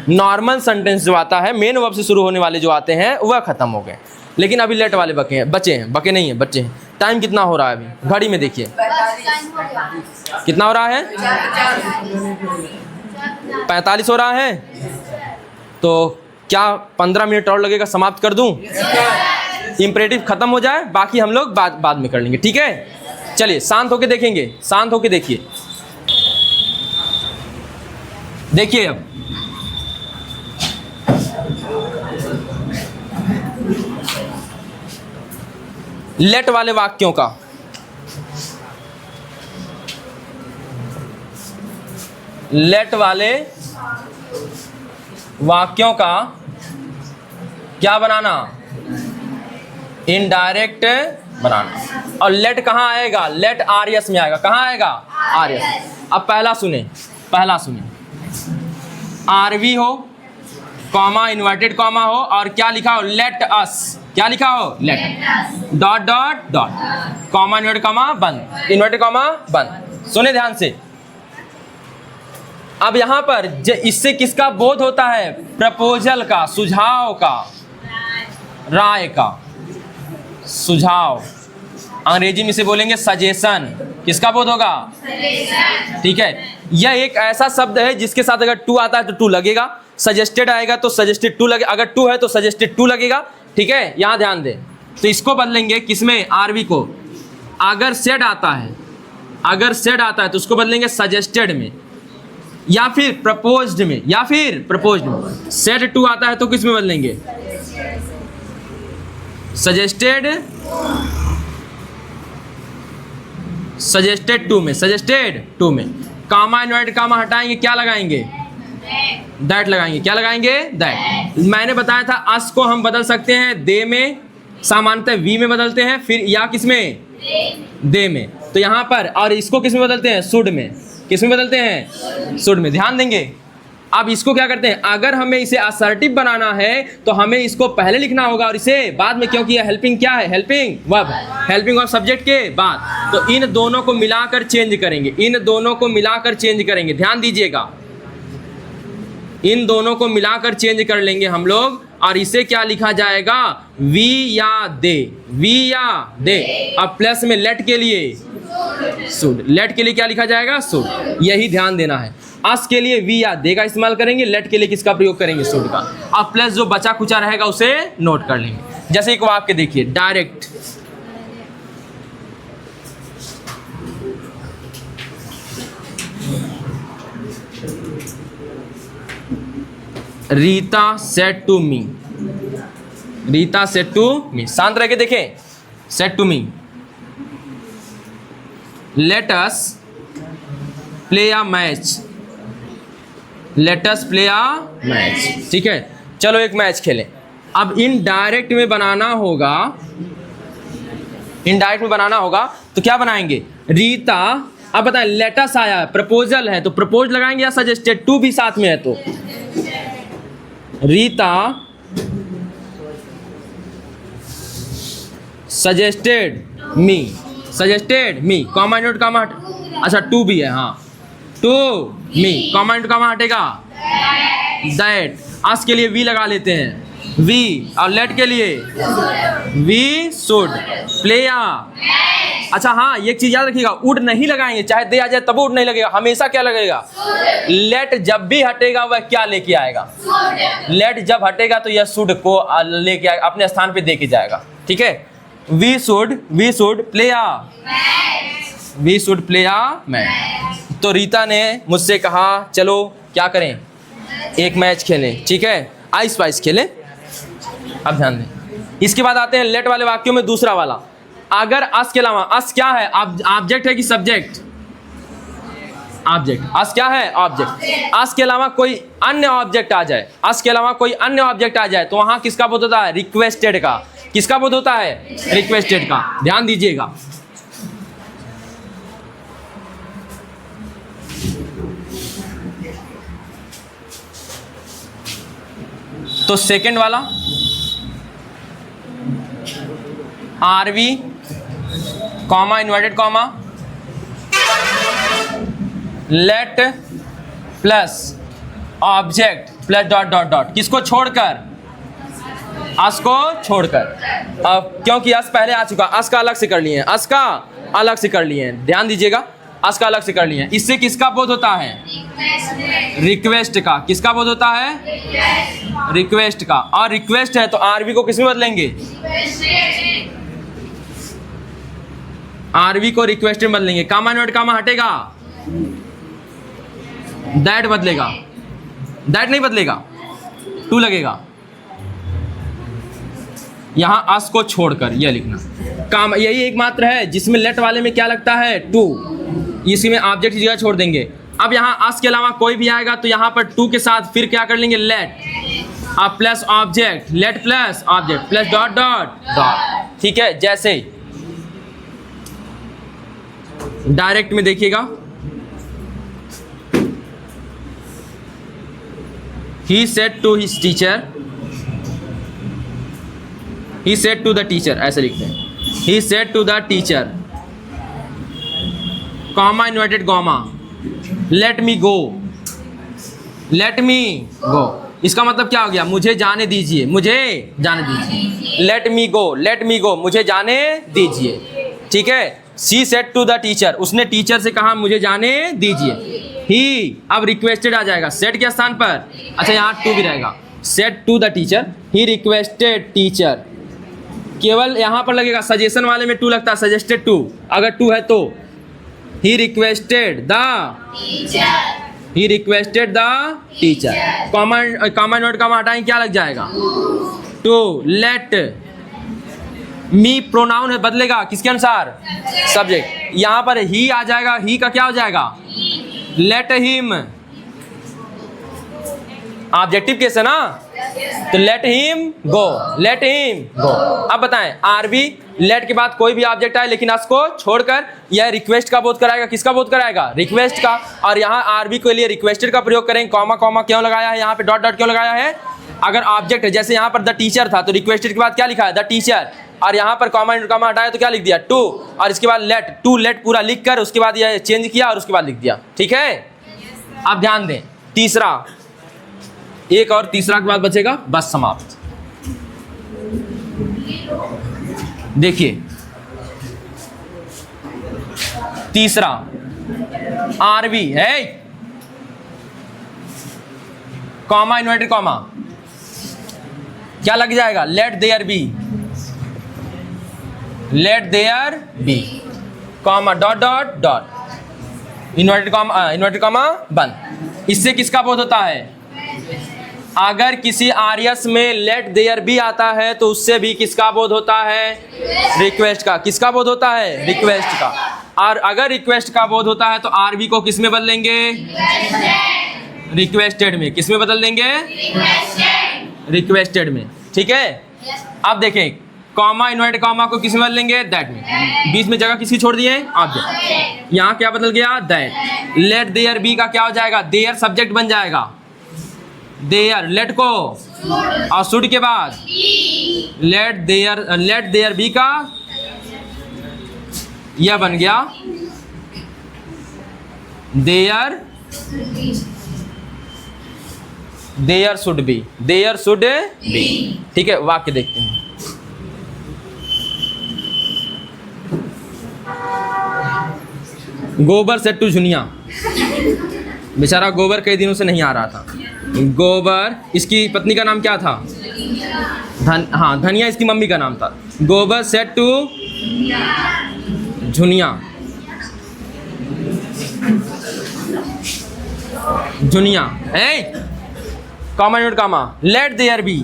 नॉर्मल सेंटेंस जो आता है, मेन वर्ब से शुरू होने वाले जो आते हैं वह खत्म हो गए। लेकिन अभी लेट वाले बचे हैं, बके नहीं है, बच्चे हैं। टाइम कितना हो रहा है अभी? घड़ी में देखिए कितना हो रहा है? 45 हो रहा है। तो क्या 15 मिनट और लगेगा, समाप्त कर दूं? इंपरेटिव खत्म हो जाए, बाकी हम लोग बाद में कर लेंगे, ठीक है। चलिए शांत होके देखेंगे, शांत होके देखिए। देखिए अब लेट वाले वाक्यों का, लेट वाले वाक्यों का क्या बनाना, इनडायरेक्ट बनाना। और लेट कहाँ आएगा, लेट आरएस में आएगा, कहाँ आएगा, आरएस। अब पहला सुने, आरवी हो, कॉमा, इन्वर्टेड कॉमा हो, और क्या लिखा हो, लेट अस, क्या लिखा हो, let, dot dot dot, comma, inverted comma बंद, इन्वर्टेड कॉमा बंद। सुने ध्यान से। अब यहां पर इससे किसका बोध होता है, प्रपोजल का, सुझाव का, राय का, सुझाव, अंग्रेजी में से बोलेंगे सजेशन। किसका बोध होगा, ठीक है। यह एक ऐसा शब्द है जिसके साथ अगर टू आता है तो टू लगेगा, सजेस्टेड आएगा तो सजेस्टेड टू लगेगा, अगर टू है तो सजेस्टेड टू लगेगा, ठीक है। यहां ध्यान दें। तो इसको बदलेंगे किसमें, आरवी को। अगर सेड आता है, अगर सेड आता है तो उसको बदलेंगे सजेस्टेड में, या फिर प्रपोज्ड में, या फिर प्रपोज्ड में। सेड टू आता है तो किस में बदलेंगे, सजेस्टेड, सजेस्टेड टू में, सजेस्टेड टू में। कामा, इन्वर्टेड कामा हटाएंगे, क्या लगाएंगे, दैट लगाएंगे, क्या लगाएंगे, दैट। मैंने बताया था अस को हम बदल सकते हैं दे में, सामान्यतः वी में बदलते हैं, फिर या किस में, दे में। तो यहाँ पर, और इसको किस में बदलते हैं, शुड में। किस में बदलते हैं, शुड में। ध्यान देंगे। अब इसको क्या करते हैं, अगर हमें इसे असर्टिव बनाना है तो हमें इसको पहले लिखना होगा और इसे बाद में, क्योंकि हेल्पिंग क्या है, helping verb, helping verb subject के बाद। तो इन दोनों को मिलाकर चेंज करेंगे, इन दोनों को मिलाकर चेंज करेंगे, ध्यान दीजिएगा। इन दोनों को मिलाकर चेंज कर लेंगे हम लोग, और इसे क्या लिखा जाएगा, वी या दे, वी या दे। अब प्लस में लेट के लिए शुड, लेट के लिए क्या लिखा जाएगा, शुड। यही ध्यान देना है। अस के लिए वी या दे का इस्तेमाल करेंगे, लेट के लिए किसका प्रयोग करेंगे, शुड का। अब प्लस जो बचा कुचा रहेगा उसे नोट कर लेंगे। जैसे एक वाक्य देखिए, direct, Rita said to me, Rita said to me. शांत रह के देखें, said to me, let us play a match, let us play a match, ठीक है। चलो एक मैच खेलें। अब इनडायरेक्ट में बनाना होगा, इनडायरेक्ट में बनाना होगा तो क्या बनाएंगे, रीता। अब बताएं, लेट अस आया है, प्रपोजल है तो प्रपोज लगाएंगे या सजेस्टेड, टू भी साथ में है तो Rita suggested me, suggested me, comma note comma, अच्छा टू भी है, हाँ, to me, comma note comma हटेगा, दैट। अस के लिए वी लगा लेते हैं, वी, और लेट के लिए वी शुड प्ले आ। अच्छा हाँ, ये चीज याद रखिएगा, वुड नहीं लगाएंगे, चाहे दे आ जाए तब वुड नहीं लगेगा, हमेशा क्या लगेगा, लेट। जब भी हटेगा वह क्या लेके आएगा, लेट जब हटेगा तो यह शुड को लेके आएगा, अपने स्थान पे दे के जाएगा, ठीक है। We should play a, we should play a match. तो रीता ने मुझसे कहा चलो क्या करें, एक मैच खेलें, ठीक है, आइस पाइस खेलें। अब ध्यान दें, इसके बाद आते हैं लेट वाले वाक्यों में दूसरा वाला। अगर अस के अलावा, अस क्या है, ऑब्जेक्ट है कि सब्जेक्ट, ऑब्जेक्ट। अस क्या है, ऑब्जेक्ट। अस के अलावा कोई अन्य ऑब्जेक्ट आ जाए, अस के अलावा कोई अन्य ऑब्जेक्ट आ जाए तो वहां किसका बोध होता है, रिक्वेस्टेड का। किसका बोध होता है, रिक्वेस्टेड का। ध्यान दीजिएगा। तो सेकंड वाला, RV comma, inverted comma, let plus object plus dot dot dot, किसको छोड़कर, अस को छोड़कर। अब क्योंकि अस पहले आ चुका, अस का अलग से कर लिए हैं, अस का अलग से कर लिए हैं। ध्यान दीजिएगा, अस का अलग से कर लिए। इससे किसका बोध होता है? रिक्वेस्ट का। किसका बोध होता है? रिक्वेस्ट का। और रिक्वेस्ट है तो आरवी को किस में बदलेंगे? आरवी को रिक्वेस्ट में बदलेंगे। कामा इन्वर्ट कामा हटेगा, दैट बदलेगा, दैट नहीं बदलेगा, टू लगेगा। यहां अस को छोड़कर यह लिखना। काम यही एकमात्र है जिसमें लेट वाले में क्या लगता है? टू। इसी में ऑब्जेक्ट की जगह छोड़ देंगे। अब यहाँ अस के अलावा कोई भी आएगा तो यहाँ पर टू के साथ फिर क्या कर लेंगे? लेट। अब plus object, late plus object plus dot dot dot. ठीक है, जैसे डायरेक्ट में देखिएगा, he said to his teacher, he said to the teacher, ऐसे लिखते हैं। he said to the teacher, comma inverted comma, let me go, let me go। इसका मतलब क्या हो गया? मुझे जाने दीजिए, मुझे जाने दीजिए। let me go, let me go, मुझे जाने दीजिए। ठीक है, she said to the teacher, उसने टीचर से कहा मुझे जाने दीजिए। ही अब रिक्वेस्टेड आ जाएगा सेट के स्थान पर। अच्छा, यहाँ टू भी रहेगा। Said to the teacher, he requested teacher. केवल यहाँ पर लगेगा, सजेशन वाले में टू लगता है, सजेस्टेड टू। अगर टू है तो he requested the teacher, he requested the teacher. Common note का हटाएंगे, क्या लग जाएगा? टू। लेट मी प्रोनाउन है, बदलेगा किसके अनुसार? सब्जेक्ट। यहाँ पर ही आ जाएगा, ही का क्या हो जाएगा? Let him. ऑब्जेक्टिव केस है ना, तो let him go, let him go. अब बताएं, आरबी लेट के बाद कोई भी ऑब्जेक्ट आए लेकिन उसको छोड़कर यह रिक्वेस्ट का बोध कराएगा। किसका बोध कराएगा? रिक्वेस्ट का। और यहाँ आरबी के लिए रिक्वेस्टेड का प्रयोग करेंगे। कॉमा कॉमा क्यों लगाया है? यहाँ पे डॉट डॉट क्यों लगाया है? अगर ऑब्जेक्ट है, जैसे यहाँ पर द टीचर था तो रिक्वेस्टेड के बाद क्या लिखा है? The teacher. और यहाँ पर कॉमा कॉमा हटाया तो क्या लिख दिया? टू। और इसके बाद लेट, टू लेट पूरा लिख कर उसके बाद यह चेंज किया और उसके बाद लिख दिया। ठीक है, आप ध्यान दें। तीसरा, एक और तीसरा के बाद बचेगा, बस समाप्त। देखिए तीसरा आरवी है, कॉमा इन्वर्टेड कॉमा, क्या लग जाएगा? Let there be, let there be, comma dot dot dot, inverted comma बंद। इससे किसका बोध होता है? अगर किसी आर्यस में लेट देयर बी आता है तो उससे भी किसका बोध होता है? रिक्वेस्ट का। किसका बोध होता है? रिक्वेस्ट का। और अगर रिक्वेस्ट का बोध होता है तो आरबी को किस में बदलेंगे? रिक्वेस्टेड में। किस में बदल देंगे? रिक्वेस्टेड में। ठीक है, अब देखें, कॉमा इन्वर्टेड कॉमा को किस में बदलेंगे? दैट में। बीच में जगह किसकी छोड़ दिए? ऑब्जेक्ट। यहाँ क्या बदल गया? दैट। लेट देयर बी का क्या हो जाएगा? देयर सब्जेक्ट बन जाएगा। देयर, लेट को और शुड के बाद लेट देयर बी का यह बन गया there should be, there should be. ठीक है, वाक्य देखते हैं। गोबर सेड टू झुनिया, बेचारा गोबर कई दिनों से नहीं आ रहा था। गोबर, इसकी पत्नी का नाम क्या था? धनिया इसकी मम्मी का नाम था। गोबर सेड टू झुनिया, झुनिया है comma note comma, let there be,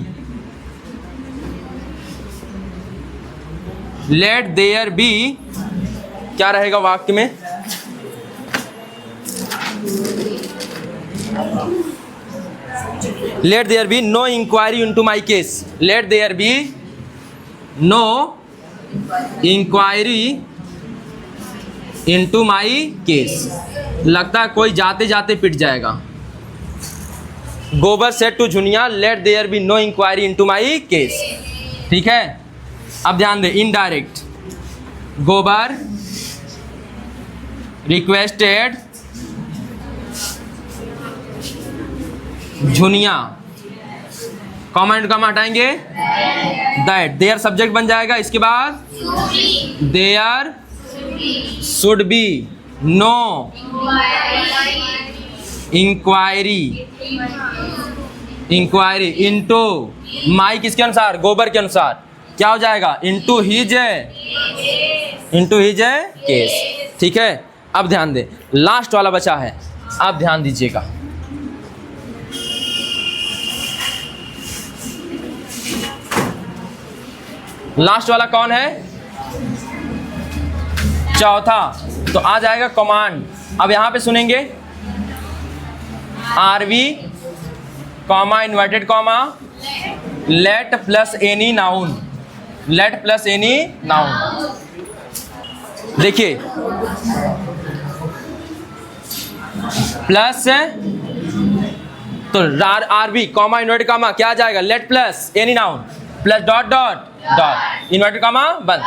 let there be क्या रहेगा वाक्य में? Let there be no inquiry into my case. Let there be no inquiry into my case. लगता है कोई जाते जाते पिट जाएगा। गोबर said to Jhuniya, let there be no inquiry into my case. ठीक है, अब ध्यान दें, इनडायरेक्ट। गोबर रिक्वेस्टेड झुनिया, कॉमेंट कम हटाएंगे, दैट, देयर सब्जेक्ट बन जाएगा। इसके बाद there should be, no, inquiry, inquiry, into, my किसके अनुसार, गोबर के अनुसार, क्या हो जाएगा, इनटू हिज केस। ठीक है, अब ध्यान दे, लास्ट वाला बचा है, आप ध्यान दीजिएगा। लास्ट वाला कौन है, चौथा, तो आ जाएगा कमांड। अब यहां पे सुनेंगे RV comma inverted comma let plus any noun, let plus any noun. देखिए प्लस तो आरबी कॉमा इन्वर्टेड कॉमा क्या आ जाएगा, let plus any noun plus dot dot dot inverted comma बंद।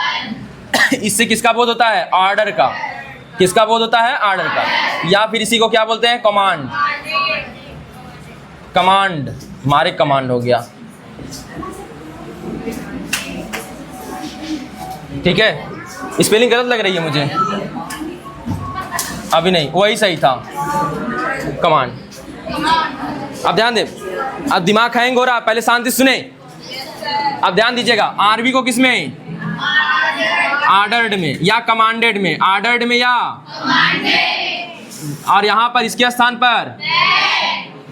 इससे किसका बोध होता है, ऑर्डर का। किसका बोध होता है, ऑर्डर का। या फिर इसी को क्या बोलते हैं, कमांड। कमांड, हमारे कमांड हो गया। ठीक है, स्पेलिंग गलत लग रही है मुझे, अभी नहीं, वही सही था, कमांड। अब ध्यान दे, अब दिमाग हैंग हो रहा, पहले शांति सुने। अब ध्यान दीजिएगा, आरबी को किस में, ऑर्डर्ड में या कमांडेड में, ऑर्डर्ड में या और यहां पर इसके स्थान पर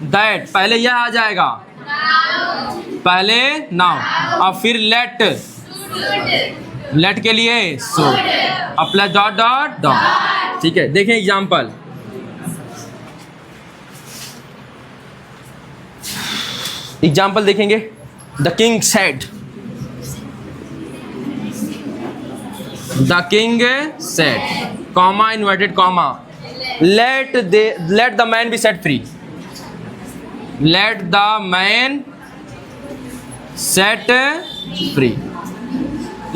दैट, पहले यह आ जाएगा, पहले नाउ और फिर लेट, लेट के लिए सो और प्लस डॉट डॉट डॉट। ठीक है, देखें एग्जाम्पल, एग्जाम्पल देखेंगे। The king said, the king said comma inverted comma let the man B set free, let the man set free.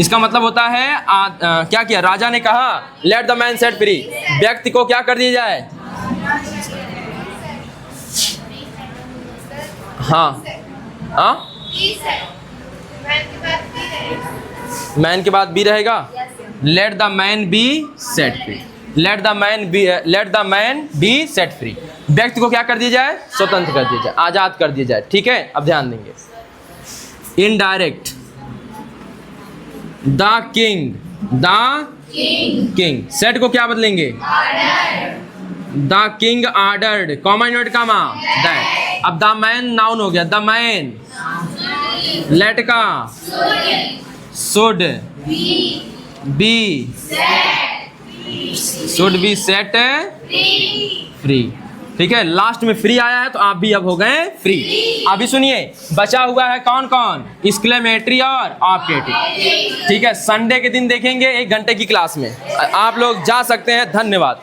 इसका मतलब होता है क्या किया, राजा ने कहा let the man set free, व्यक्ति को क्या कर दिया जाए, हाँ हाँ, मैन के बाद बी रहेगा, let the man B set free, let the man B set free. व्यक्ति को क्या कर दिया जाए, स्वतंत्र कर दिया जाए, आजाद कर दिया जाए। ठीक है, अब ध्यान देंगे, indirect, the king, the king, set को क्या बदलेंगे, the king ordered comma inverted comma that. अब द मैन नाउन हो गया, द मैन, लेट का शुड बी सेट फ्री। ठीक है, लास्ट में फ्री आया है तो आप भी अब हो गए फ्री। अभी सुनिए, बचा हुआ है कौन कौन, एक्सक्लेमेटरी और ऑब्जेक्टिव। ठीक है, संडे के दिन देखेंगे 1 घंटे की क्लास में, आप लोग जा सकते हैं। धन्यवाद।